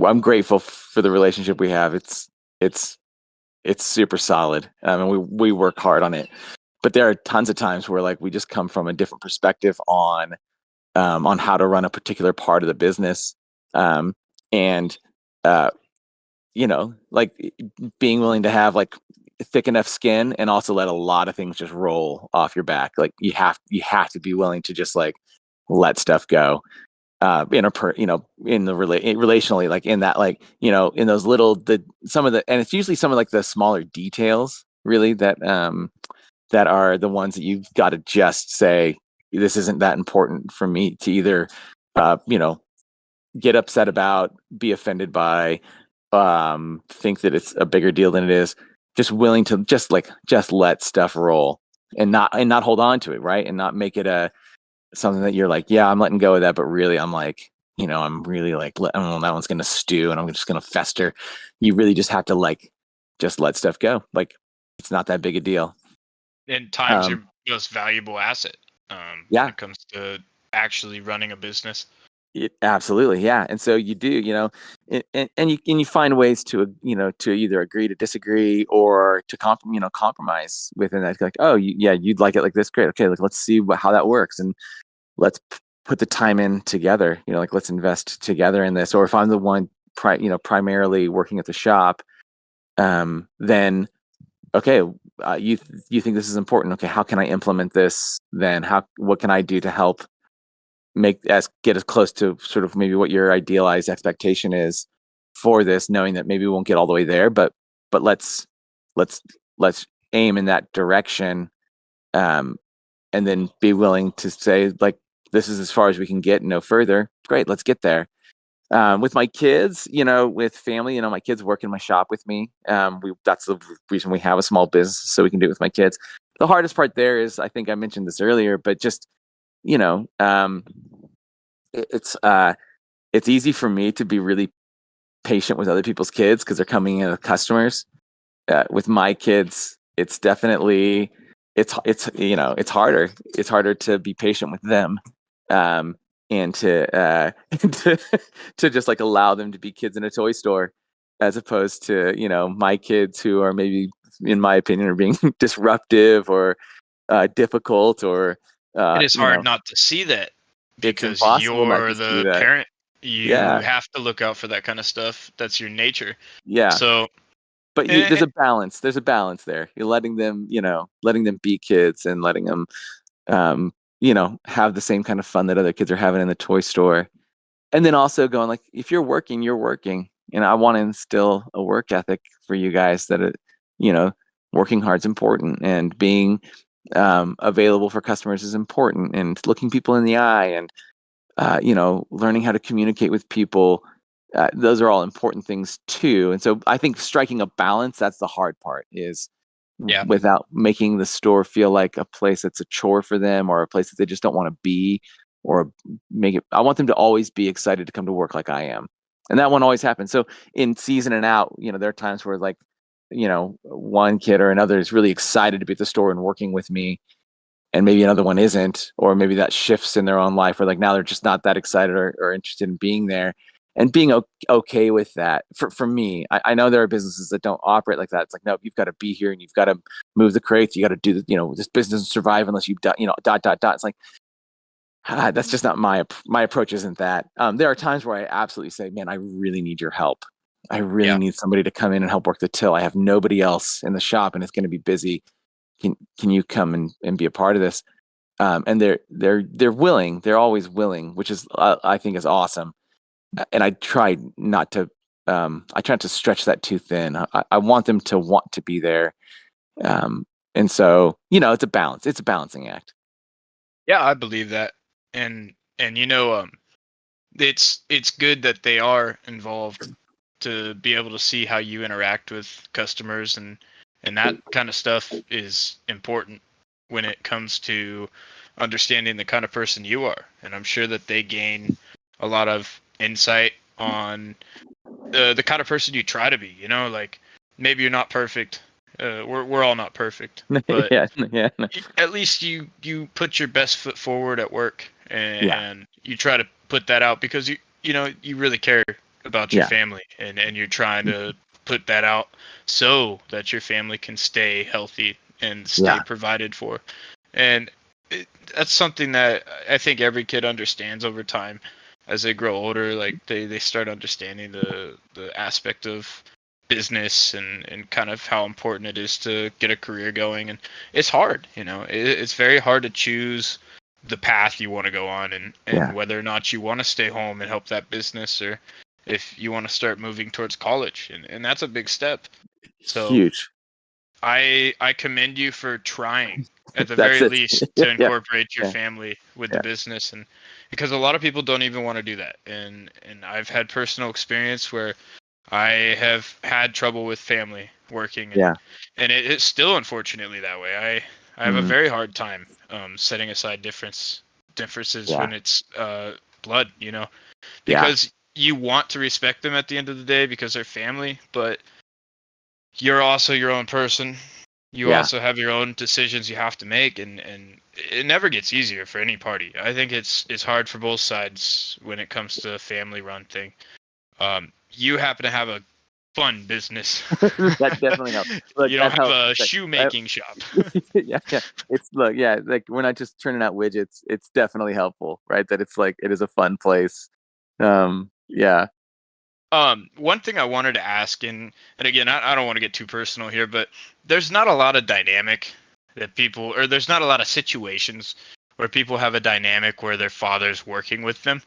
I'm grateful for the relationship we have. It's it's super solid. And we work hard on it. But there are tons of times where like we just come from a different perspective on how to run a particular part of the business, and uh, like being willing to have like thick enough skin and also let a lot of things just roll off your back. Like you have to be willing to just like let stuff go. In the relationally, like in that, like in those some of the, and it's usually some of like the smaller details really that are the ones that you've got to just say, this isn't that important for me to either, uh, you know, get upset about, be offended by, think that it's a bigger deal than it is. Just willing to just let stuff roll and not hold on to it, right? And not make it something that you're like, yeah, I'm letting go of that, but really, I'm like, I'm really like, I don't know, that one's gonna stew, and I'm just gonna fester. You really just have to like, just let stuff go. Like, it's not that big a deal. And time's Um, your most valuable asset when yeah, it comes to actually running a business. absolutely, yeah. And so you do, and you find ways to, to either agree to disagree or to compromise within that. Like, oh, yeah, you'd like it like this, great. Okay, like let's see how that works, and let's put the time in together. Like let's invest together in this. Or if I'm the one, primarily working at the shop, then okay, you think this is important. Okay, how can I implement this then? What can I do to help get as close to sort of maybe what your idealized expectation is for this, knowing that maybe we won't get all the way there, but let's let's aim in that direction, and then be willing to say, like, this is as far as we can get, no further. Great, let's get there. With my kids, with family, my kids work in my shop with me. That's the reason we have a small business, so we can do it with my kids. The hardest part there is, I think I mentioned this earlier, but just, it's easy for me to be really patient with other people's kids because they're coming in as customers. With my kids, it's definitely it's harder. It's harder to be patient with them, and to to just like allow them to be kids in a toy store, as opposed to my kids, who are maybe, in my opinion, are being disruptive or difficult, or It is hard not to see that because impossible not you're to see the that. parent. You Yeah. have to look out for that kind of stuff. That's your nature. Yeah. So, But there's a balance. There's a balance there. You're letting them be kids, and letting them, have the same kind of fun that other kids are having in the toy store. And then also going, like, if you're working, you're working. I want to instill a work ethic for you guys that, working hard is important, and being available for customers is important, and looking people in the eye, and learning how to communicate with people. Those are all important things too. And so I think striking a balance, that's the hard part, is without making the store feel like a place that's a chore for them, or a place that they just don't want to be, or I want them to always be excited to come to work like I am. And that won't always happen. So in season and out, there are times where, like, one kid or another is really excited to be at the store and working with me, and maybe another one isn't, or maybe that shifts in their own life, or like now they're just not that excited or interested in being there, and being okay with that. For me, I know there are businesses that don't operate like that. It's like, no, you've got to be here, and you've got to move the crates. You got to do this business doesn't survive unless you've done, dot, dot, dot. It's like, that's just not my approach. Isn't that? There are times where I absolutely say, man, I really need your help. I really need somebody to come in and help work the till. I have nobody else in the shop, and it's going to be busy. Can you come and be a part of this? And they're willing. They're always willing, which is, I think, is awesome. And I try not to stretch that too thin. I want them to want to be there. And so, it's a balance. It's a balancing act. Yeah, I believe that. And it's good that they are involved, to be able to see how you interact with customers, and that kind of stuff is important when it comes to understanding the kind of person you are. And I'm sure that they gain a lot of insight on the kind of person you try to be. Like, maybe you're not perfect. We're all not perfect, but at least you put your best foot forward at work, and you try to put that out, because you really care about your family, and you're trying to put that out so that your family can stay healthy and stay provided for. And that's something that I think every kid understands over time. As they grow older, like, they start understanding the aspect of business, and kind of how important it is to get a career going. And it's hard, it's very hard to choose the path you want to go on, and whether or not you want to stay home and help that business, or if you want to start moving towards college. And that's a big step. So huge. I commend you for trying, at the very least, to incorporate your family with the business. And because a lot of people don't even want to do that. And I've had personal experience where I have had trouble with family working. And it's still, unfortunately, that way. I have a very hard time setting aside differences when it's blood, because you want to respect them at the end of the day, because they're family, but you're also your own person. You also have your own decisions you have to make, and it never gets easier for any party. I think it's hard for both sides when it comes to a family run thing. You happen to have a fun business. That definitely helps. Look, you don't have a shoemaking shop. Like, we're not just turning out widgets. It's definitely helpful, right? That it's like, it is a fun place. One thing I wanted to ask, and again, I don't want to get too personal here, but there's not a lot of dynamic that people, or there's not a lot of situations where people have a dynamic where their father's working with them.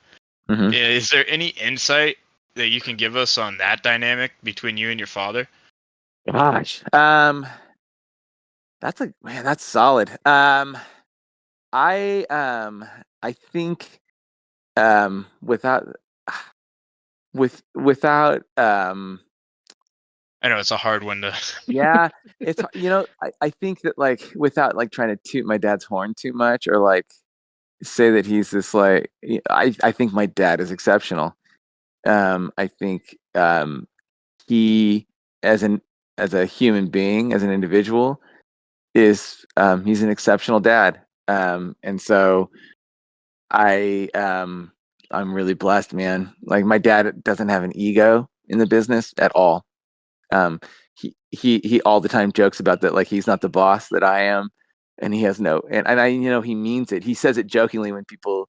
Mhm. Is there any insight that you can give us on that dynamic between you and your father? Gosh, that's solid. I think without without I know it's a hard one to. yeah, it's I think that like without like trying to toot my dad's horn too much or like say that he's this like I think my dad is exceptional. I think he as an as a human being, as an individual, is he's an exceptional dad. And so I I'm really blessed, man. Like my dad doesn't have an ego in the business at all. Um, he all the time jokes about that, like he's not the boss that I am, and he has no and I he means it. He says it jokingly when people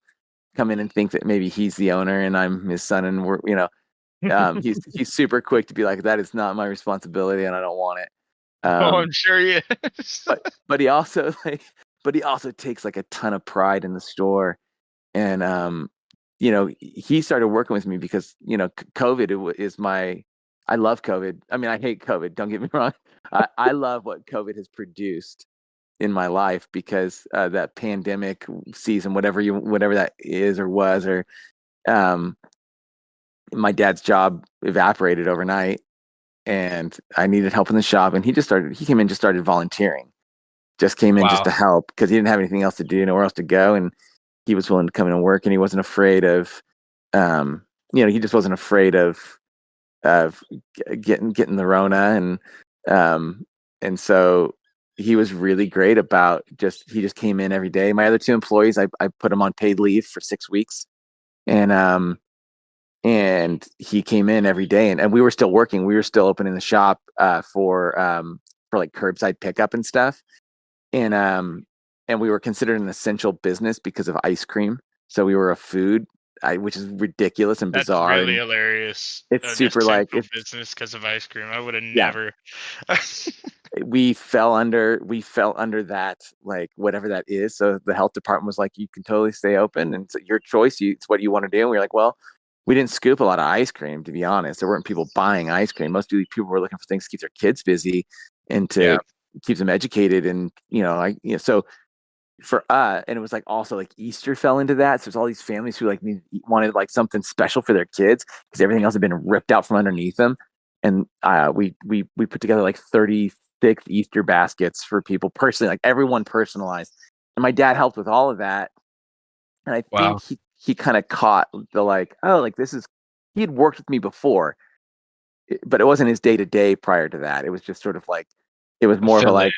come in and think that maybe he's the owner and I'm his son, and we're he's super quick to be like that is not my responsibility and I don't want it. Oh, I'm sure he is. But he also but he also takes like a ton of pride in the store, and he started working with me because COVID is my I love COVID. I mean, I hate COVID, don't get me wrong. I love what COVID has produced in my life because that pandemic season, whatever that is or was, or um my dad's job evaporated overnight and I needed help in the shop, and he came in, just started volunteering, just came in just Wow. to help because he didn't have anything else to do, nowhere else to go, and he was willing to come in and work, and he wasn't afraid of he just wasn't afraid of getting the Rona, and so he was really great about he just came in every day. My other two employees, I put them on paid leave for 6 weeks, and and he came in every day, and we were still working. We were still opening the shop for like curbside pickup and stuff, and we were considered an essential business because of ice cream. So we were a food, which is ridiculous and That's bizarre, really and hilarious. it's An super like essential business because of ice cream. I would have yeah. never. We fell under that, like whatever that is. So the health department was like, you can totally stay open, and it's your choice. It's what you want to do. And we were like, well, we didn't scoop a lot of ice cream, to be honest. There weren't people buying ice cream. Most of these people were looking for things to keep their kids busy and Yeah. to keep them educated. And so for and it was like also like Easter fell into that. So there's all these families who like wanted like something special for their kids because everything else had been ripped out from underneath them. And we put together like 36 Easter baskets for people personally, like everyone personalized. And my dad helped with all of that. And I Wow. think he kind of caught the like, oh, like this is he had worked with me before, but it wasn't his day to day prior to that. It was just sort of like it was more of a like,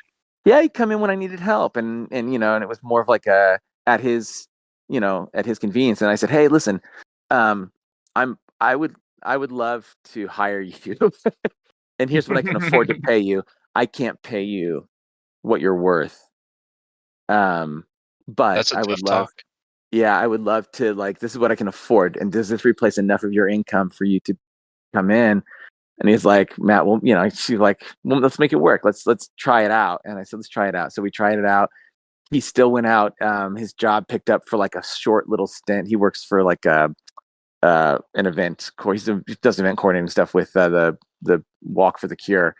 yeah, he'd come in when I needed help, and it was more of like a at his at his convenience. And I said, hey, listen, um, I would love to hire you, and here's what I can afford to pay you. I can't pay you what you're worth, but That's a I would tough love, talk. yeah, I would love to like this is what I can afford, and does this replace enough of your income for you to come in? And he's like, Matt, well, she's like, well, let's make it work. Let's try it out. And I said, let's try it out. So we tried it out. He still went out. His job picked up for like a short little stint. He works for like an event. He does event coordinating stuff with the Walk for the Cure.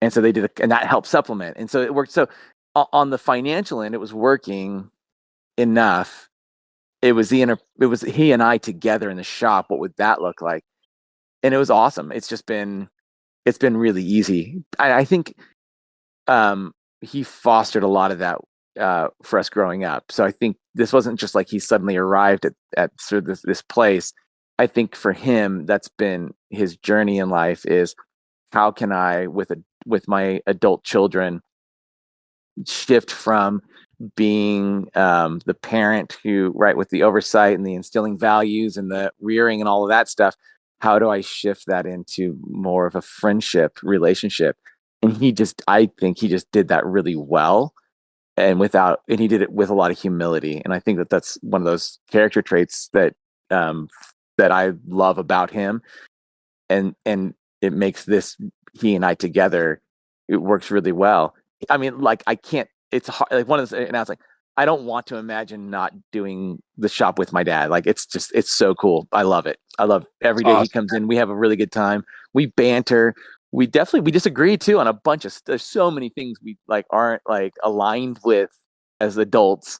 And so they did, and that helped supplement. And so it worked. So on the financial end, it was working enough. It was he and I together in the shop. What would that look like? And it was awesome. It's been really easy. I think he fostered a lot of that for us growing up. So I think this wasn't just like he suddenly arrived at sort of this place. I think for him, that's been his journey in life is how can I, with my adult children, shift from being the parent who, right, with the oversight and the instilling values and the rearing and all of that stuff, how do I shift that into more of a friendship relationship? And I think he just did that really well, and he did it with a lot of humility. And I think that that's one of those character traits that I love about him. and it makes this, he and I together, it works really well. I mean, like, I can't, it's hard, like one of those, and I was like, I don't want to imagine not doing the shop with my dad. Like, it's just, it's so cool. I love it. I love every day he comes in. We have a really good time. We banter. We disagree too on a bunch of, there's so many things we like aren't like aligned with as adults,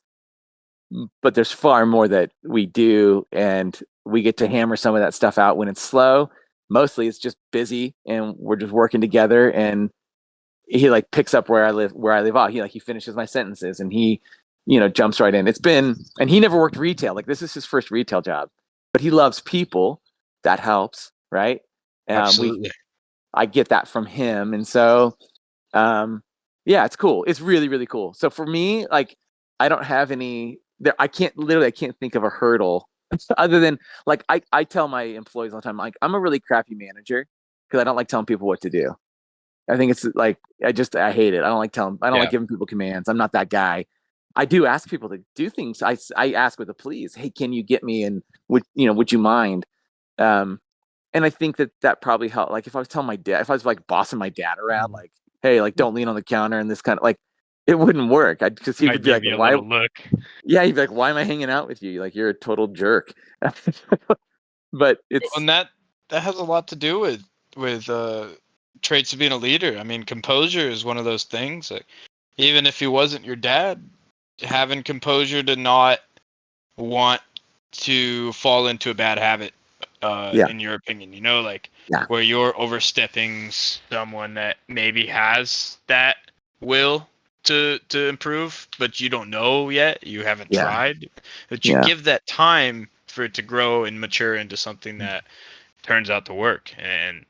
but there's far more that we do. And we get to hammer some of that stuff out when it's slow. Mostly it's just busy and we're just working together, and he like picks up where I leave off. He finishes my sentences, and he, jumps right in. And he never worked retail. Like, this is his first retail job, but he loves people. That helps, right? Absolutely. I get that from him. And so, yeah, it's cool. It's really, really cool. So for me, like, I don't have any there. I can't think of a hurdle other than, like, I tell my employees all the time, like, I'm a really crappy manager because I don't like telling people what to do. I think it's like, I hate it. I don't like giving people commands. I'm not that guy. I do ask people to do things. I ask with a please. Hey, can you get me? And would you mind? And I think that probably helped. Like, if I was telling my dad, if I was like bossing my dad around, like, hey, like, don't lean on the counter and this kind of, like, it wouldn't work. Because he would be like, why? Look. Yeah, he'd be like, why am I hanging out with you? Like, you're a total jerk. But it's, And that has a lot to do with traits of being a leader. I mean, composure is one of those things. Like, even if he wasn't your dad, having composure to not want to fall into a bad habit, in your opinion, where you're overstepping someone that maybe has that will to improve, but you don't know yet, you haven't tried, but you give that time for it to grow and mature into something that turns out to work. And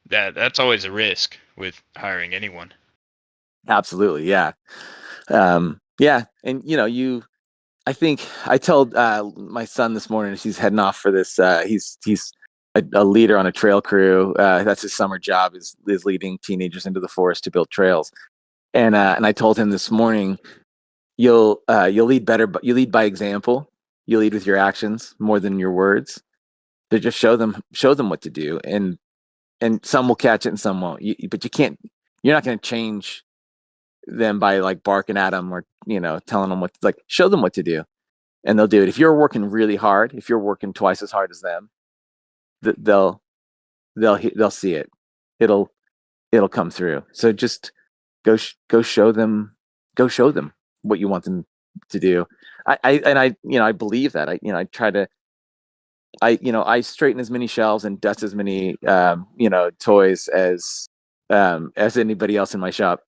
that's always a risk with hiring anyone. Absolutely. Yeah. Yeah. And I think I told my son this morning, as he's heading off for this, he's a leader on a trail crew. That's his summer job, is leading teenagers into the forest to build trails. And I told him this morning, you'll lead better, but you lead by example. You lead with your actions more than your words. To just show them what to do, and some will catch it and some won't. But you can't. You're not going to change them by like barking at them or telling them like, show them what to do, and they'll do it. If you're working really hard, if you're working twice as hard as them, they'll see it. It'll come through. So just go show them what you want them to do. I believe that. I try to. I straighten as many shelves and dust as many toys as anybody else in my shop.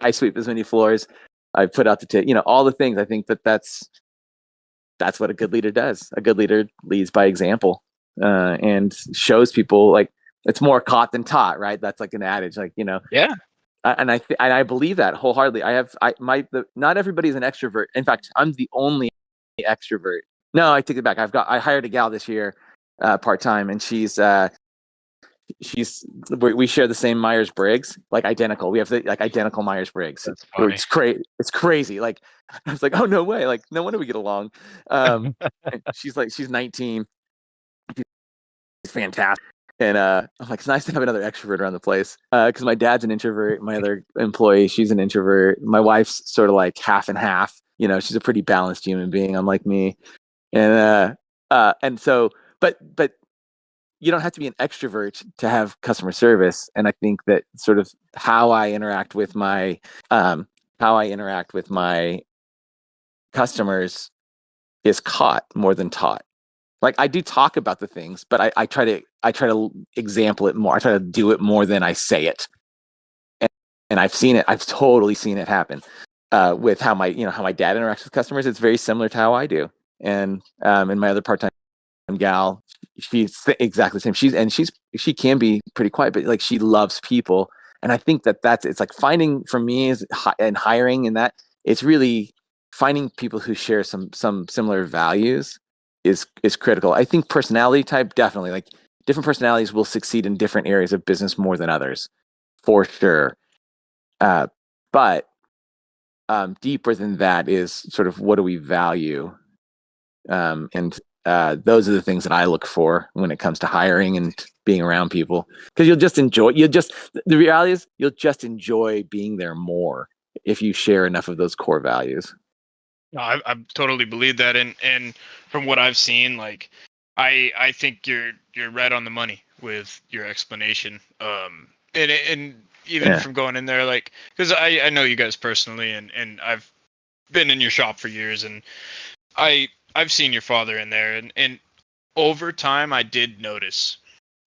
I sweep as many floors. I put out the all the things. I think that's what a good leader does. A good leader leads by example, and shows people, like, it's more caught than taught, right? That's like an adage, like, Yeah. And I believe that wholeheartedly. Not everybody's an extrovert. In fact, I'm the only extrovert. No, I take it back. I hired a gal this year, part-time, and we share the same Myers-Briggs, like identical. We have the identical Myers-Briggs. It's crazy. Like, I was like, oh, no way. Like, no wonder we get along. She's 19. She's fantastic. And I'm like, it's nice to have another extrovert around the place. Because my dad's an introvert. My other employee, she's an introvert. My wife's sort of like half and half. She's a pretty balanced human being, unlike me. And so, but you don't have to be an extrovert to have customer service. And I think that sort of how I interact with my customers is caught more than taught. Like, I do talk about the things, but I try to example it more. I try to do it more than I say it. And I've seen it. I've totally seen it happen with how my dad interacts with customers. It's very similar to how I do. And my other part-time gal, she's exactly the same. She can be pretty quiet, but like, she loves people. And I think it's like finding, for me, and hiring, and that it's really finding people who share some similar values is critical. I think personality type, definitely, like, different personalities will succeed in different areas of business more than others, for sure. But deeper than that is sort of, what do we value? And those are the things that I look for when it comes to hiring and being around people, because the reality is you'll just enjoy being there more if you share enough of those core values. No, I totally believe that, and from what I've seen, like I think you're right on the money with your explanation. And even from going in there, like, because I know you guys personally, and I've been in your shop for years, and I've seen your father in there, and over time I did notice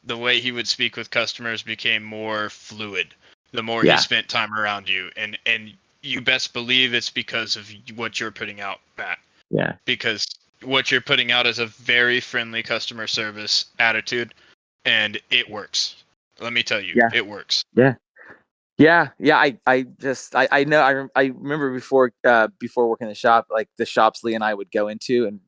the way he would speak with customers became more fluid the more he spent time around you, and you best believe it's because of what you're putting out, Matt. Yeah. Because what you're putting out is a very friendly customer service attitude, and it works. Let me tell you, it works. Yeah. I know. I remember before working the shop, like the shops Lee and I would go into, and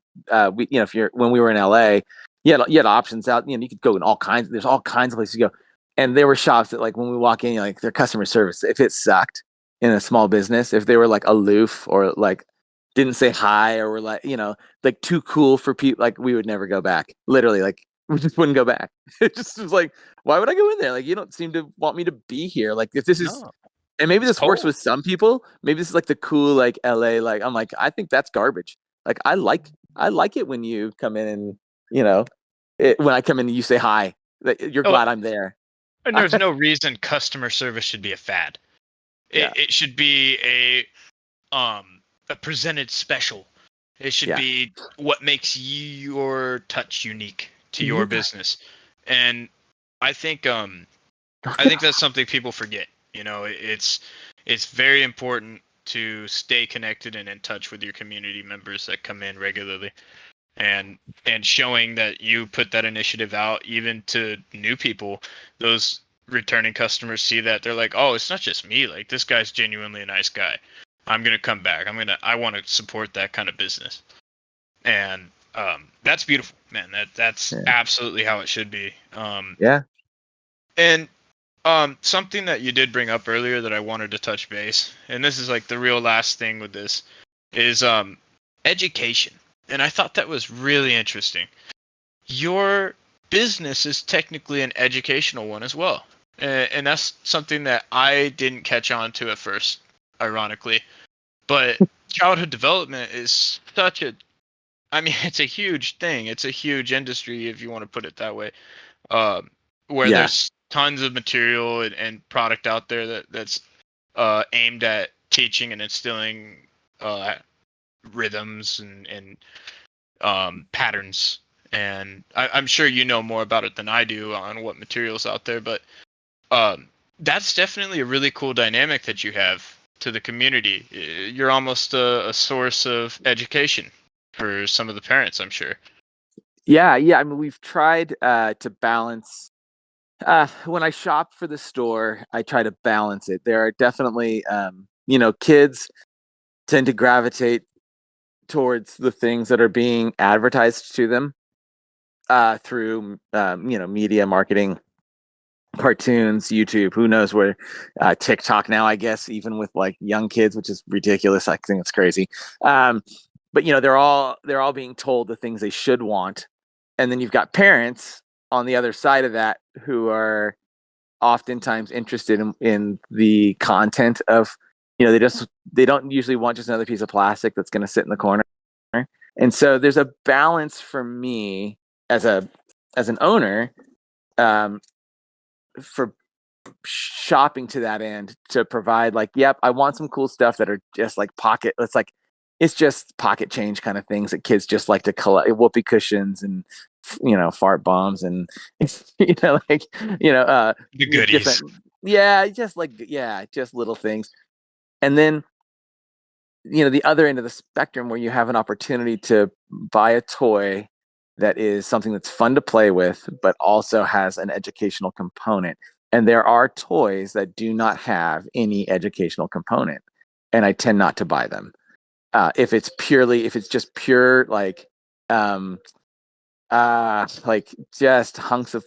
when we were in LA, you had options out. You could go in there's all kinds of places to go, and there were shops that, like, when we walk in, like, their customer service, if it sucked in a small business, if they were like aloof or like didn't say hi or were like like too cool for people, like, we would never go back. Literally, like, we just wouldn't go back. It just was like, why would I go in there? Like, you don't seem to want me to be here. Like, if this is, and maybe this works with some people. Maybe this is like the cool, like, LA. Like, I'm like, I think that's garbage. Like, I like it when you come in and when I come in and you say hi, that you're glad I'm there. And there's no reason customer service should be a fad. It should be a presented special. It should be what makes your touch unique to your business. And I think that's something people forget. It's very important to stay connected and in touch with your community members that come in regularly, and showing that you put that initiative out even to new people. Those returning customers see that, they're like, oh, it's not just me, like, this guy's genuinely a nice guy. I'm gonna come back. I want to support that kind of business. And that's beautiful, man. That's absolutely how it should be. And something that you did bring up earlier that I wanted to touch base, and this is like the real last thing with this, is education. And I thought that was really interesting. Your business is technically an educational one as well. And that's something that I didn't catch on to at first, ironically. But childhood development is it's a huge thing. It's a huge industry, if you want to put it that way, where there's tons of material and product out there that's aimed at teaching and instilling rhythms and patterns. And I'm sure you know more about it than I do on what material's out there, but that's definitely a really cool dynamic that you have to the community. You're almost a source of education for some of the parents, I'm sure. Yeah. I mean, we've tried to balance. When I shop for the store, I try to balance it. There are definitely, kids tend to gravitate towards the things that are being advertised to them through, media marketing, cartoons, YouTube, who knows where, TikTok now, I guess, even with like young kids, which is ridiculous. I think it's crazy. But they're all being told the things they should want. And then you've got parents on the other side of that who are oftentimes interested in the content of, they don't usually want just another piece of plastic that's going to sit in the corner. And so there's a balance for me as an owner, for shopping to that end, to provide, like, I want some cool stuff that are just like it's just pocket change kind of things that kids just like to collect, whoopee cushions and fart bombs and the goodies. Just little things. And then the other end of the spectrum, where you have an opportunity to buy a toy that is something that's fun to play with, but also has an educational component. And there are toys that do not have any educational component, and I tend not to buy them. If it's just pure, like just hunks of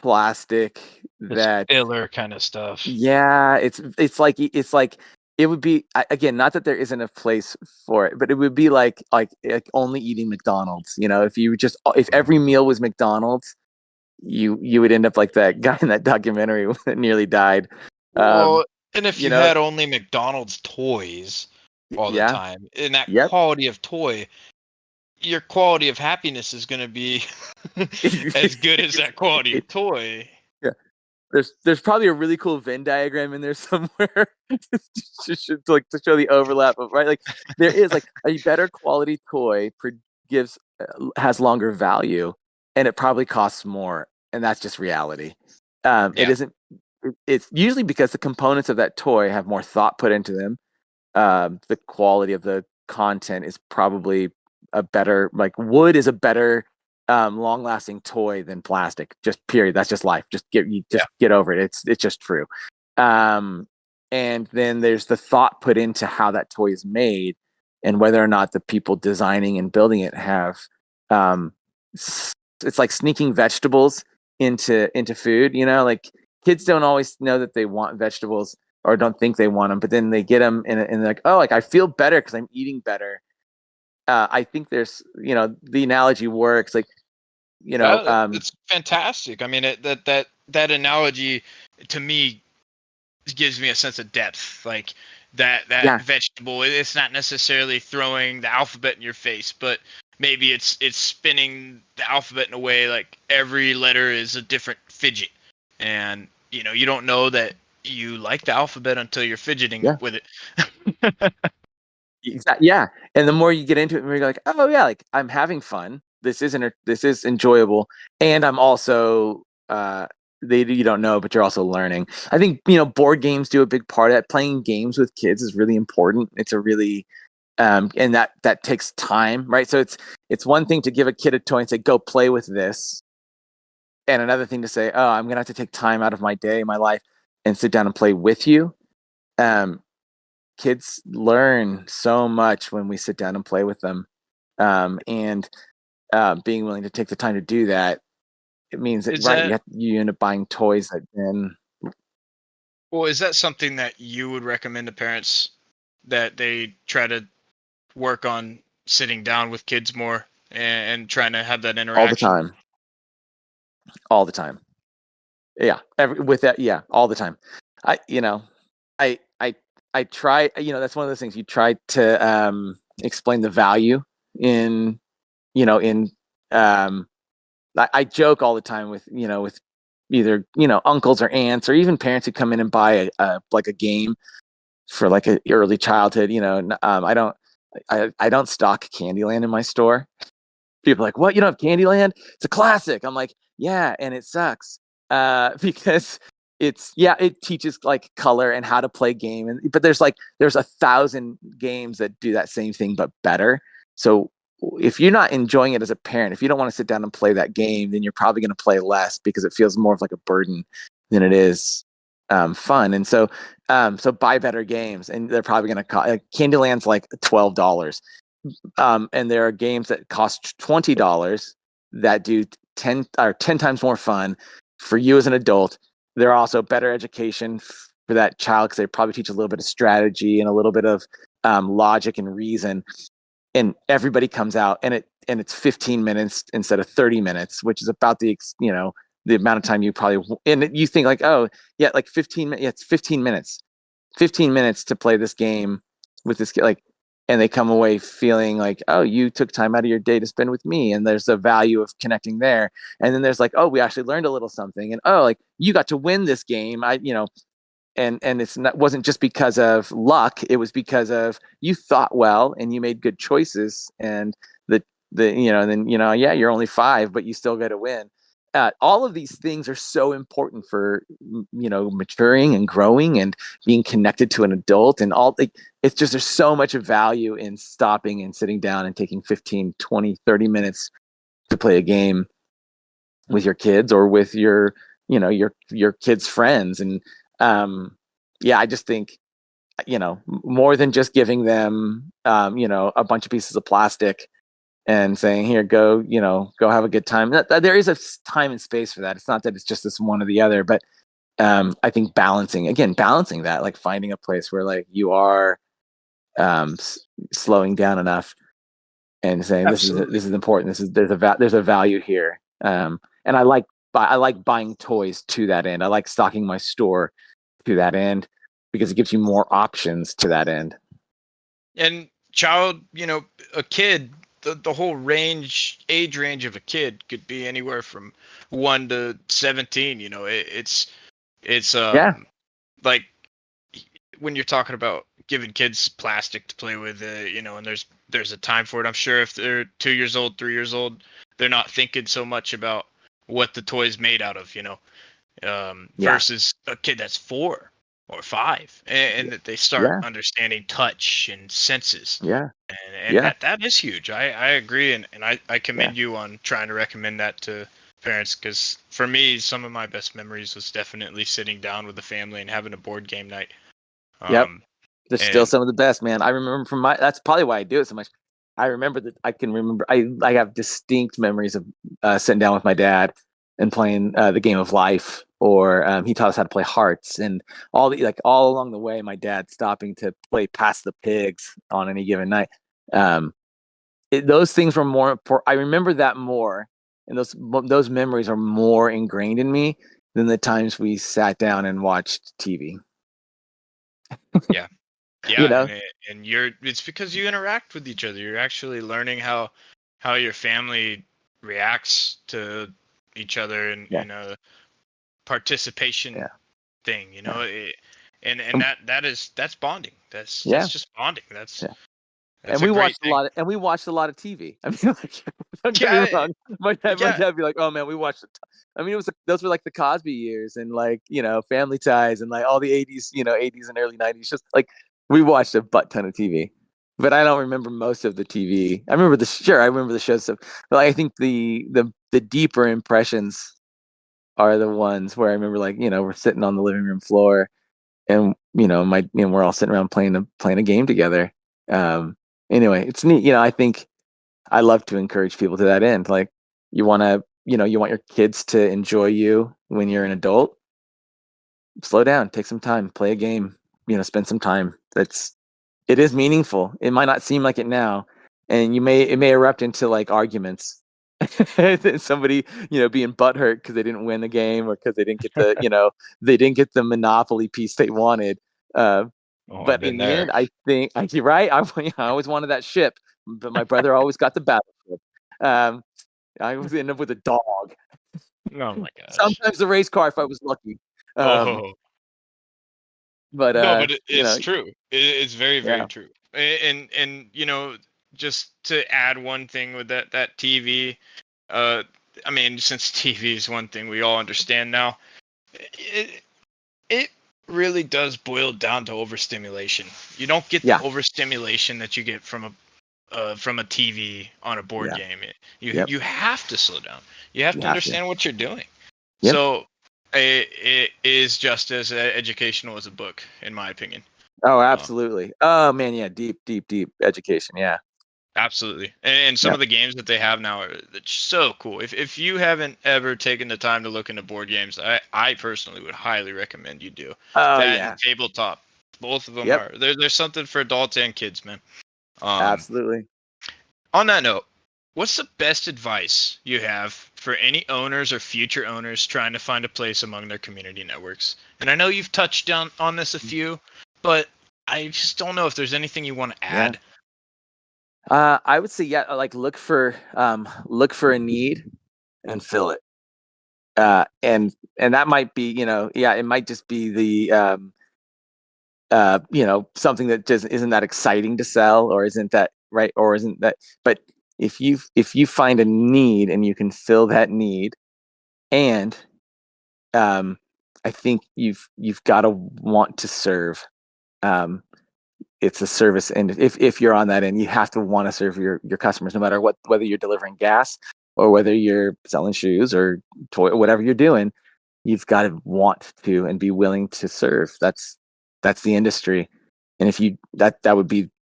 plastic, that filler kind of stuff. Yeah, it's like it would be again, not that there isn't a place for it, but it would be like only eating McDonald's. If every meal was McDonald's, you would end up like that guy in that documentary that nearly died. Well, and if you you know- had only McDonald's toys all the Yeah. time, in that Yep. quality of toy, your quality of happiness is going to be as good as that quality of toy. There's probably a really cool Venn diagram in there somewhere to show the overlap of, right, like there is like a better quality toy has longer value, and it probably costs more, and that's just reality. It isn't. It's usually because the components of that toy have more thought put into them. The quality of the content is probably a better, like wood is a better long lasting toy than plastic. Just period. That's just life. Just get over it. It's just true. And then there's the thought put into how that toy is made, and whether or not the people designing and building it have it's like sneaking vegetables into food, like kids don't always know that they want vegetables or don't think they want them, but then they get them and they're like, oh, like I feel better because I'm eating better. I think there's, the analogy works. Like, it's fantastic. I mean, that analogy to me gives me a sense of depth. Like that vegetable, it's not necessarily throwing the alphabet in your face, but maybe it's spinning the alphabet in a way like every letter is a different fidget, and you don't know that you like the alphabet until you're fidgeting with it. Exactly. Yeah. And the more you get into it, you're like, oh yeah, like I'm having fun. This is enjoyable. And I'm also, you don't know, but you're also learning. I think, board games do a big part of that. Playing games with kids is really important. It's a really, and that takes time, right? So it's one thing to give a kid a toy and say, go play with this. And another thing to say, oh, I'm going to have to take time out of my day, my life, and sit down and play with you. Kids learn so much when we sit down and play with them. And being willing to take the time to do that, it means that you end up buying toys that then. Well, is that something that you would recommend to parents, that they try to work on sitting down with kids more and trying to have that interaction? All the time. Yeah. All the time. I try, that's one of those things you try to explain the value in, I joke all the time with either, uncles or aunts or even parents who come in and buy a game for like an early childhood, I don't stock Candyland in my store. People are like, what? You don't have Candyland? It's a classic. I'm like, yeah, and it sucks because it teaches like color and how to play game, but there's 1,000 games that do that same thing but better. So if you're not enjoying it as a parent, if you don't want to sit down and play that game, then you're probably going to play less because it feels more of like a burden than it is fun. And so buy better games, and they're probably going to cost. Candyland's like $12, and there are games that cost $20 that do 10 times more fun for you as an adult. They're also better education for that child because they probably teach a little bit of strategy and a little bit of logic and reason. And everybody comes out, and it's 15 minutes instead of 30 minutes, which is about the amount of time you probably. And you think like, oh yeah, like 15 minutes. Yeah, it's 15 minutes. 15 minutes to play this game with this kid, and they come away feeling like, oh, you took time out of your day to spend with me, and there's a value of connecting there. And then there's like, oh, we actually learned a little something, and oh, like you got to win this game. And wasn't just because of luck. It was because of you thought well and you made good choices, and you're only 5, but you still got to win. All of these things are so important for maturing and growing and being connected to an adult, and all it's just there's so much value in stopping and sitting down and taking 15, 20, 30 minutes to play a game with your kids or with your kids' friends. And I just think more than just giving them a bunch of pieces of plastic and saying, here, go have a good time. There is a time and space for that. It's not that it's just this one or the other, but I think balancing that, like finding a place where like you are slowing down enough and saying this is important. There's a value here. And I like buying toys to that end. I like stocking my store to that end because it gives you more options to that end. And a kid, the whole age range of a kid could be anywhere from 1 to 17. It's like when you're talking about giving kids plastic to play with, and there's a time for it. I'm sure if they're 2 years old, 3 years old, they're not thinking so much about what the toy's made out of, versus a kid that's 4 or 5, and that they start understanding touch and senses. And that is huge. I agree, and I commend you on trying to recommend that to parents, because for me, some of my best memories was definitely sitting down with the family and having a board game night. They're still some of the best, man. I remember that's probably why I do it so much. I remember that I have distinct memories of sitting down with my dad and playing the game of life, or he taught us how to play hearts, and all along the way, my dad stopping to play Pass the Pigs on any given night. Those things were more important. I remember that more, and those memories are more ingrained in me than the times we sat down and watched TV. Yeah, and it's because you interact with each other. You're actually learning how your family reacts to each other in a participation thing, and that's bonding. That's just bonding. That's and we watched a lot of TV. I mean, like, don't get me wrong. My dad would be like, "Oh man, we watched." I mean, those were like the Cosby years, and like Family Ties, and like all the '80s, '80s and early '90s. Just like we watched a butt ton of TV, but I don't remember most of the TV. I remember the show stuff, but I think the deeper impressions are the ones where I remember, like, we're sitting on the living room floor, and we're all sitting around playing a game together. Anyway, it's neat. I think I love to encourage people to that end. Like, you want your kids to enjoy you when you're an adult. Slow down, take some time, play a game, spend some time. It is meaningful. It might not seem like it now, and it may erupt into like arguments. Somebody, being butthurt because they didn't win the game, or because they didn't get the Monopoly piece they wanted. But in the end, I think, you're right. I always wanted that ship, but my brother always got the battleship. I always end up with a dog. Oh my gosh. Sometimes the race car if I was lucky. But it's true. It's very, very true. And just to add one thing with that TV, I mean, since TV is one thing we all understand now, it really does boil down to overstimulation. You don't get the overstimulation that you get from a TV on a board game. You have to slow down. You have to understand what you're doing. Yep. So it is just as educational as a book, in my opinion. Oh, absolutely. Oh man, yeah, deep education. Yeah. Absolutely. And some of the games that they have now are so cool. If you haven't ever taken the time to look into board games, I personally would highly recommend you do. And tabletop. Both of them are. There's something for adults and kids, man. Absolutely. On that note, what's the best advice you have for any owners or future owners trying to find a place among their community networks? And I know you've touched on this a few, but I just don't know if there's anything you want to add. I would say, like look for a need and fill it. And that might be, it might just be the something that just isn't that exciting to sell, or isn't that right, or isn't that. But if you find a need and you can fill that need, and I think you've got to want to serve. It's a service, and if you're on that end, you have to want to serve your customers, no matter whether you're delivering gas or whether you're selling shoes or toy, or whatever you're doing. You've got to want to and be willing to serve. That's the industry. And if you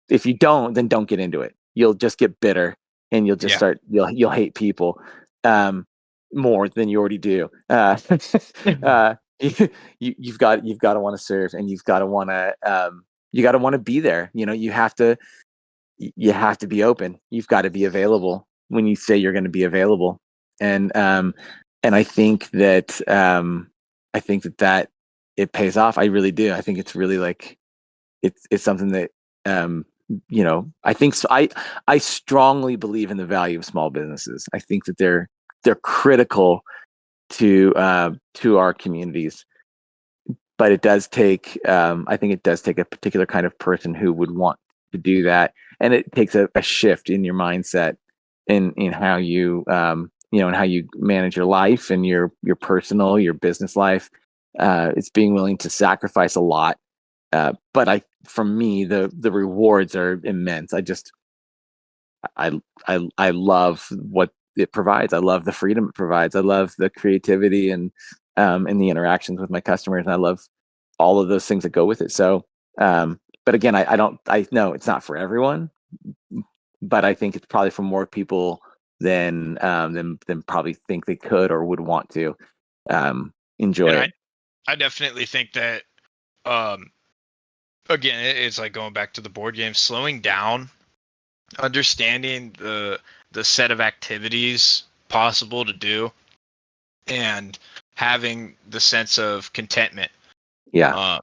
if you don't, then don't get into it. You'll just get bitter, and you'll just you'll hate people more than you already do. you've got to want to serve, and you've got to want to be there. You have to be open. You've got to be available when you say you're going to be available. And I think that that it pays off. I really do. I think it's really like it's something that I think so. I strongly believe in the value of small businesses. I think that they're critical to our communities, but it does take I think it does take a particular kind of person who would want to do that, and it takes a shift in your mindset in how you and how you manage your life and your personal, your business life. It's being willing to sacrifice a lot, but for me, the rewards are immense. I love what it provides. I love the freedom it provides. I love the creativity and the interactions with my customers. And I love all of those things that go with it. So, but again, I know it's not for everyone, but I think it's probably for more people than probably think they could or would want to enjoy it. I definitely think that, again, it's like going back to the board game, slowing down, understanding the set of activities possible to do, and having the sense of contentment. Yeah.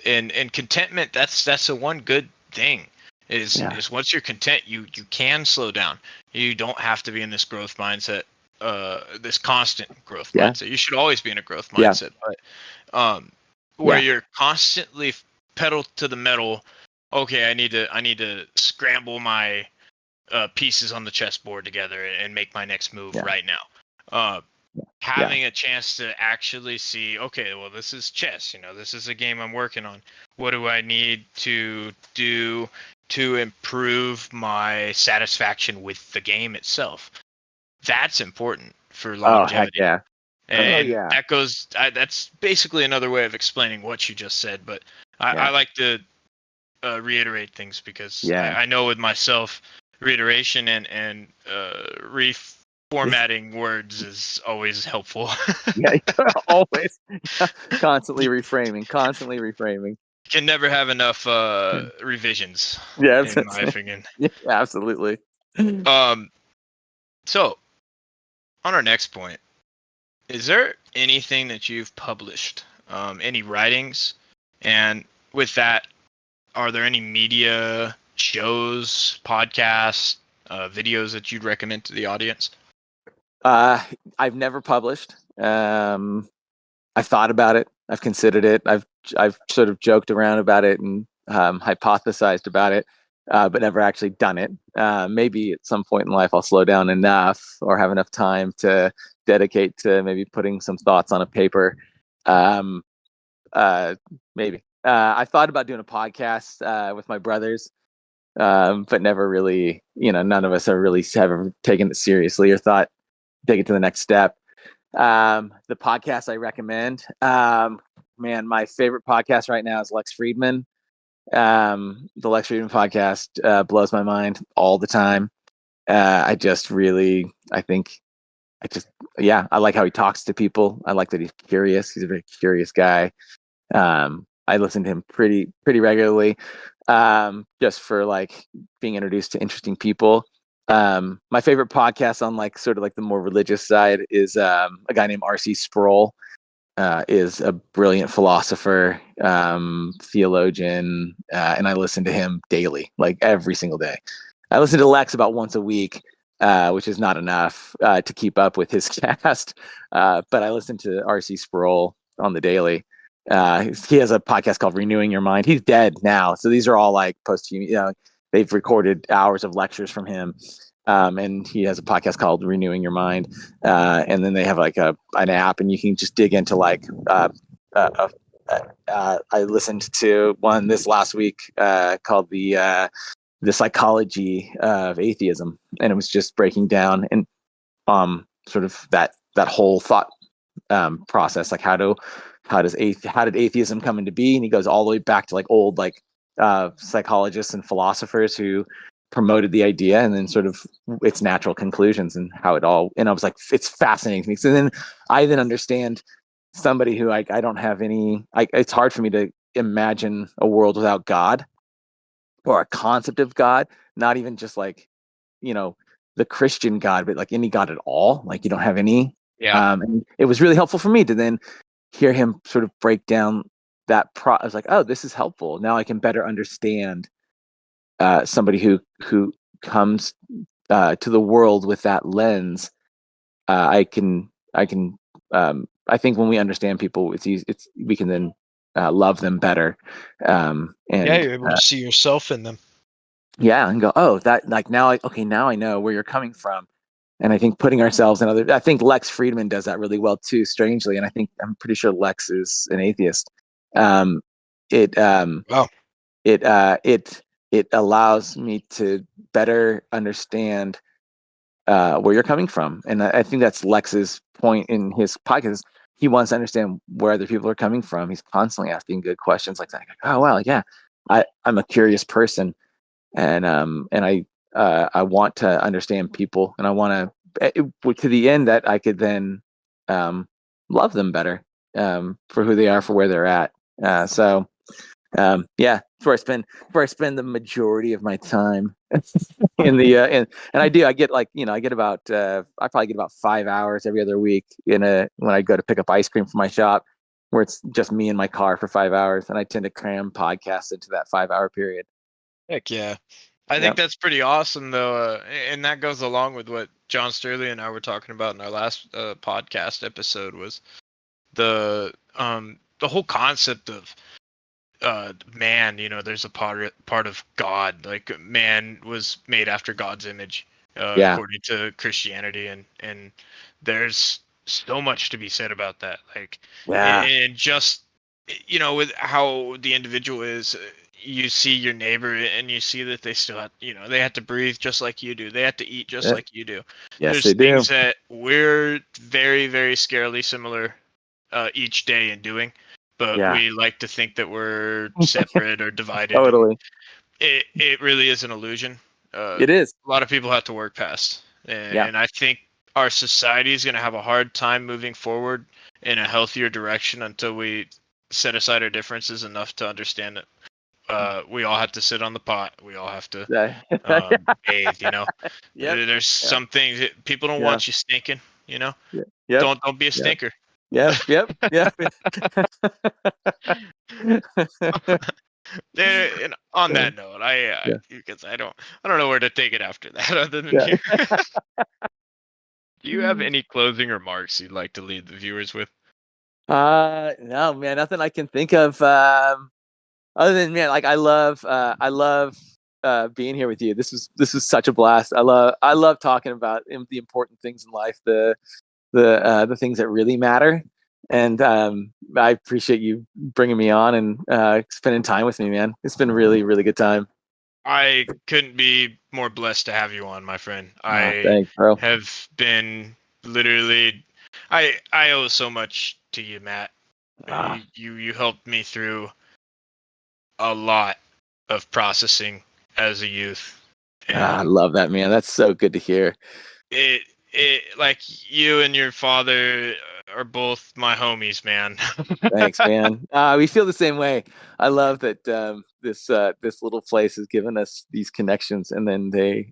And contentment, that's the one good thing is once you're content, you can slow down. You don't have to be in this growth mindset, this constant growth mindset. You should always be in a growth mindset, but where you're constantly pedal to the metal. Okay, I need to scramble my pieces on the chessboard together and make my next move right now. Having a chance to actually see, okay, well, this is chess. This is a game I'm working on. What do I need to do to improve my satisfaction with the game itself? That's important for longevity. Oh, heck yeah. And that goes. That's basically another way of explaining what you just said. But I like to reiterate things because I know with myself, reiteration and reformatting words is always helpful. Always. Constantly reframing. You can never have enough revisions. Yeah, in my opinion. Yeah, absolutely. So, on our next point, is there anything that you've published, any writings, and with that, are there any media shows, podcasts, videos that you'd recommend to the audience? I've never published. I've thought about it. I've considered it. I've sort of joked around about it and hypothesized about it, but never actually done it. Maybe at some point in life I'll slow down enough or have enough time to dedicate to maybe putting some thoughts on a paper. Maybe. I thought about doing a podcast with my brothers, but never really, none of us have really ever taken it seriously or thought take it to the next step. The podcast I recommend, man, my favorite podcast right now is Lex Friedman. The Lex Friedman podcast blows my mind all the time. I like how he talks to people. I like that he's curious. He's a very curious guy. I listen to him pretty regularly, just for like being introduced to interesting people. My favorite podcast on like sort of like the more religious side is a guy named R.C. Sproul. Is a brilliant philosopher, theologian, and I listen to him daily, like every single day. I listen to Lex about once a week, which is not enough to keep up with his cast, but I listen to R.C. Sproul on the daily. He has a podcast called Renewing Your Mind. He's dead now, so these are all like they've recorded hours of lectures from him. And he has a podcast called Renewing Your Mind. And then they have like an app, and you can just dig into like, I listened to one this last week called the Psychology of Atheism. And it was just breaking down and sort of that whole thought process, like how did atheism come into being? And he goes all the way back to like old psychologists and philosophers who promoted the idea, and then sort of its natural conclusions and how it all. And I was like, it's fascinating to me. So then I understand somebody who I don't have any. It's hard for me to imagine a world without God or a concept of God. Not even just like, the Christian God, but like any God at all. Like you don't have any. Yeah. And it was really helpful for me to then hear him sort of break down that I was like, oh, this is helpful. Now I can better understand somebody who comes to the world with that lens. I think when we understand people, it's easy. We can then love them better. And Yeah, you're able to see yourself in them. yeah, and go, oh, that like now I know where you're coming from. And I think putting ourselves in I think Lex Friedman does that really well too, strangely. And I'm pretty sure Lex is an atheist. Um, it Wow. it allows me to better understand where you're coming from. And I think that's Lex's point in his podcast. He wants to understand where other people are coming from. He's constantly asking good questions like that. Oh wow, yeah, I'm a curious person, and I want to understand people, and I want to the end that I could then love them better for who they are, for where they're at. Yeah, that's where I spend the majority of my time in the and I get about I probably get about 5 hours every other week when I go to pick up ice cream from my shop, where it's just me in my car for 5 hours, and I tend to cram podcasts into that 5 hour period. Heck yeah. I think that's pretty awesome, though, and that goes along with what John Sterling and I were talking about in our last podcast episode, was the whole concept of man. There's a part of God, like man was made after God's image, according to Christianity, and there's so much to be said about that. Like, and just with how the individual is. You see your neighbor and you see that they still have, they have to breathe just like you do. They have to eat just like you do. Yes, There's they do. things that we're very, very scarily similar each day in doing, but we like to think that we're separate or divided. Totally. It really is an illusion. It is. A lot of people have to work past. And I think our society is going to have a hard time moving forward in a healthier direction until we set aside our differences enough to understand it. We all have to sit on the pot. We all have to bathe. There's some things that people don't want you stinking. Don't be a stinker. Yep. And on that note, because I don't know where to take it after that, other than here. Do you have any closing remarks you'd like to leave the viewers with? No, man, nothing I can think of. Other than, man, like I love being here with you. This is such a blast. I love talking about the important things in life, the things that really matter. And I appreciate you bringing me on and spending time with me, man. It's been really, really good time. I couldn't be more blessed to have you on, my friend. Thanks, bro. Have been literally. I owe so much to you, Matt. You helped me through a lot of processing as a youth. I love that, man. That's so good to hear. It like you and your father are both my homies, man. Thanks, man. We feel the same way. I love that this little place has given us these connections, and then they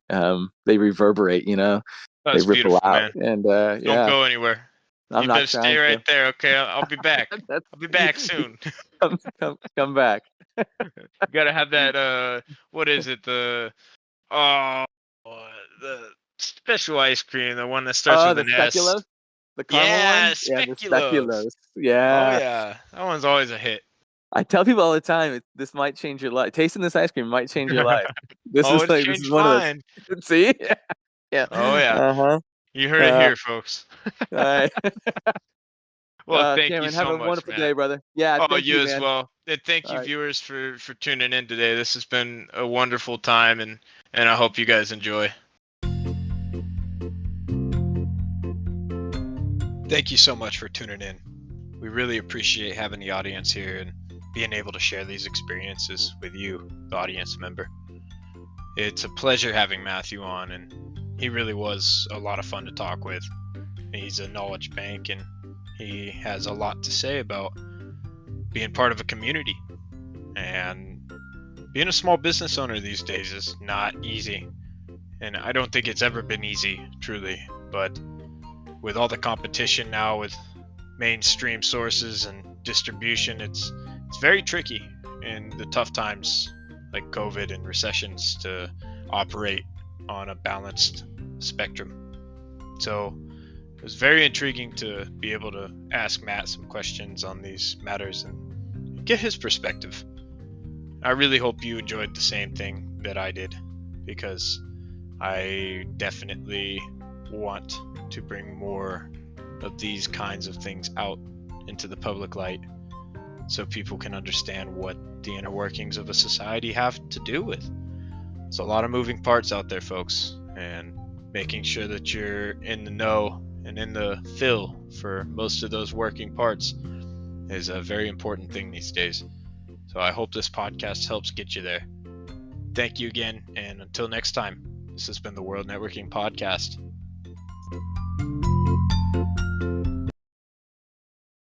reverberate. That's they ripple out, man. and don't go anywhere. I'm you not better stay right there, okay? I'll be back. I'll be back soon. come back. You gotta have that. What is it? The special ice cream, the one that starts with an S. Speculoos? The caramel one? Speculoos. Yeah, the Speculoos. Yeah. Oh yeah, that one's always a hit. I tell people all the time, this might change your life. Tasting this ice cream might change your life. This is one of those. See? Yeah. Oh yeah. Uh-huh. You heard it here, folks. All right. Well, thank Cameron, you so much, have a wonderful man. day, brother. Yeah. Oh, thank you as man. well. And thank you, viewers, for tuning in today. This has been a wonderful time, and I hope you guys enjoy. Thank you so much for tuning in. We really appreciate having the audience here and being able to share these experiences with you, the audience member. It's a pleasure having Matthew on, and he really was a lot of fun to talk with. He's a knowledge bank, and He has a lot to say about being part of a community, and being a small business owner these days is not easy. And I don't think it's ever been easy, truly. But with all the competition now with mainstream sources and distribution, it's very tricky in the tough times like COVID and recessions to operate on a balanced spectrum. So it was very intriguing to be able to ask Matt some questions on these matters and get his perspective. I really hope you enjoyed the same thing that I did, because I definitely want to bring more of these kinds of things out into the public light so people can understand what the inner workings of a society have to do with. There's a lot of moving parts out there, folks, and making sure that you're in the know and in the fill for most of those working parts is a very important thing these days. So I hope this podcast helps get you there. Thank you again, and until next time, this has been the World Networking Podcast.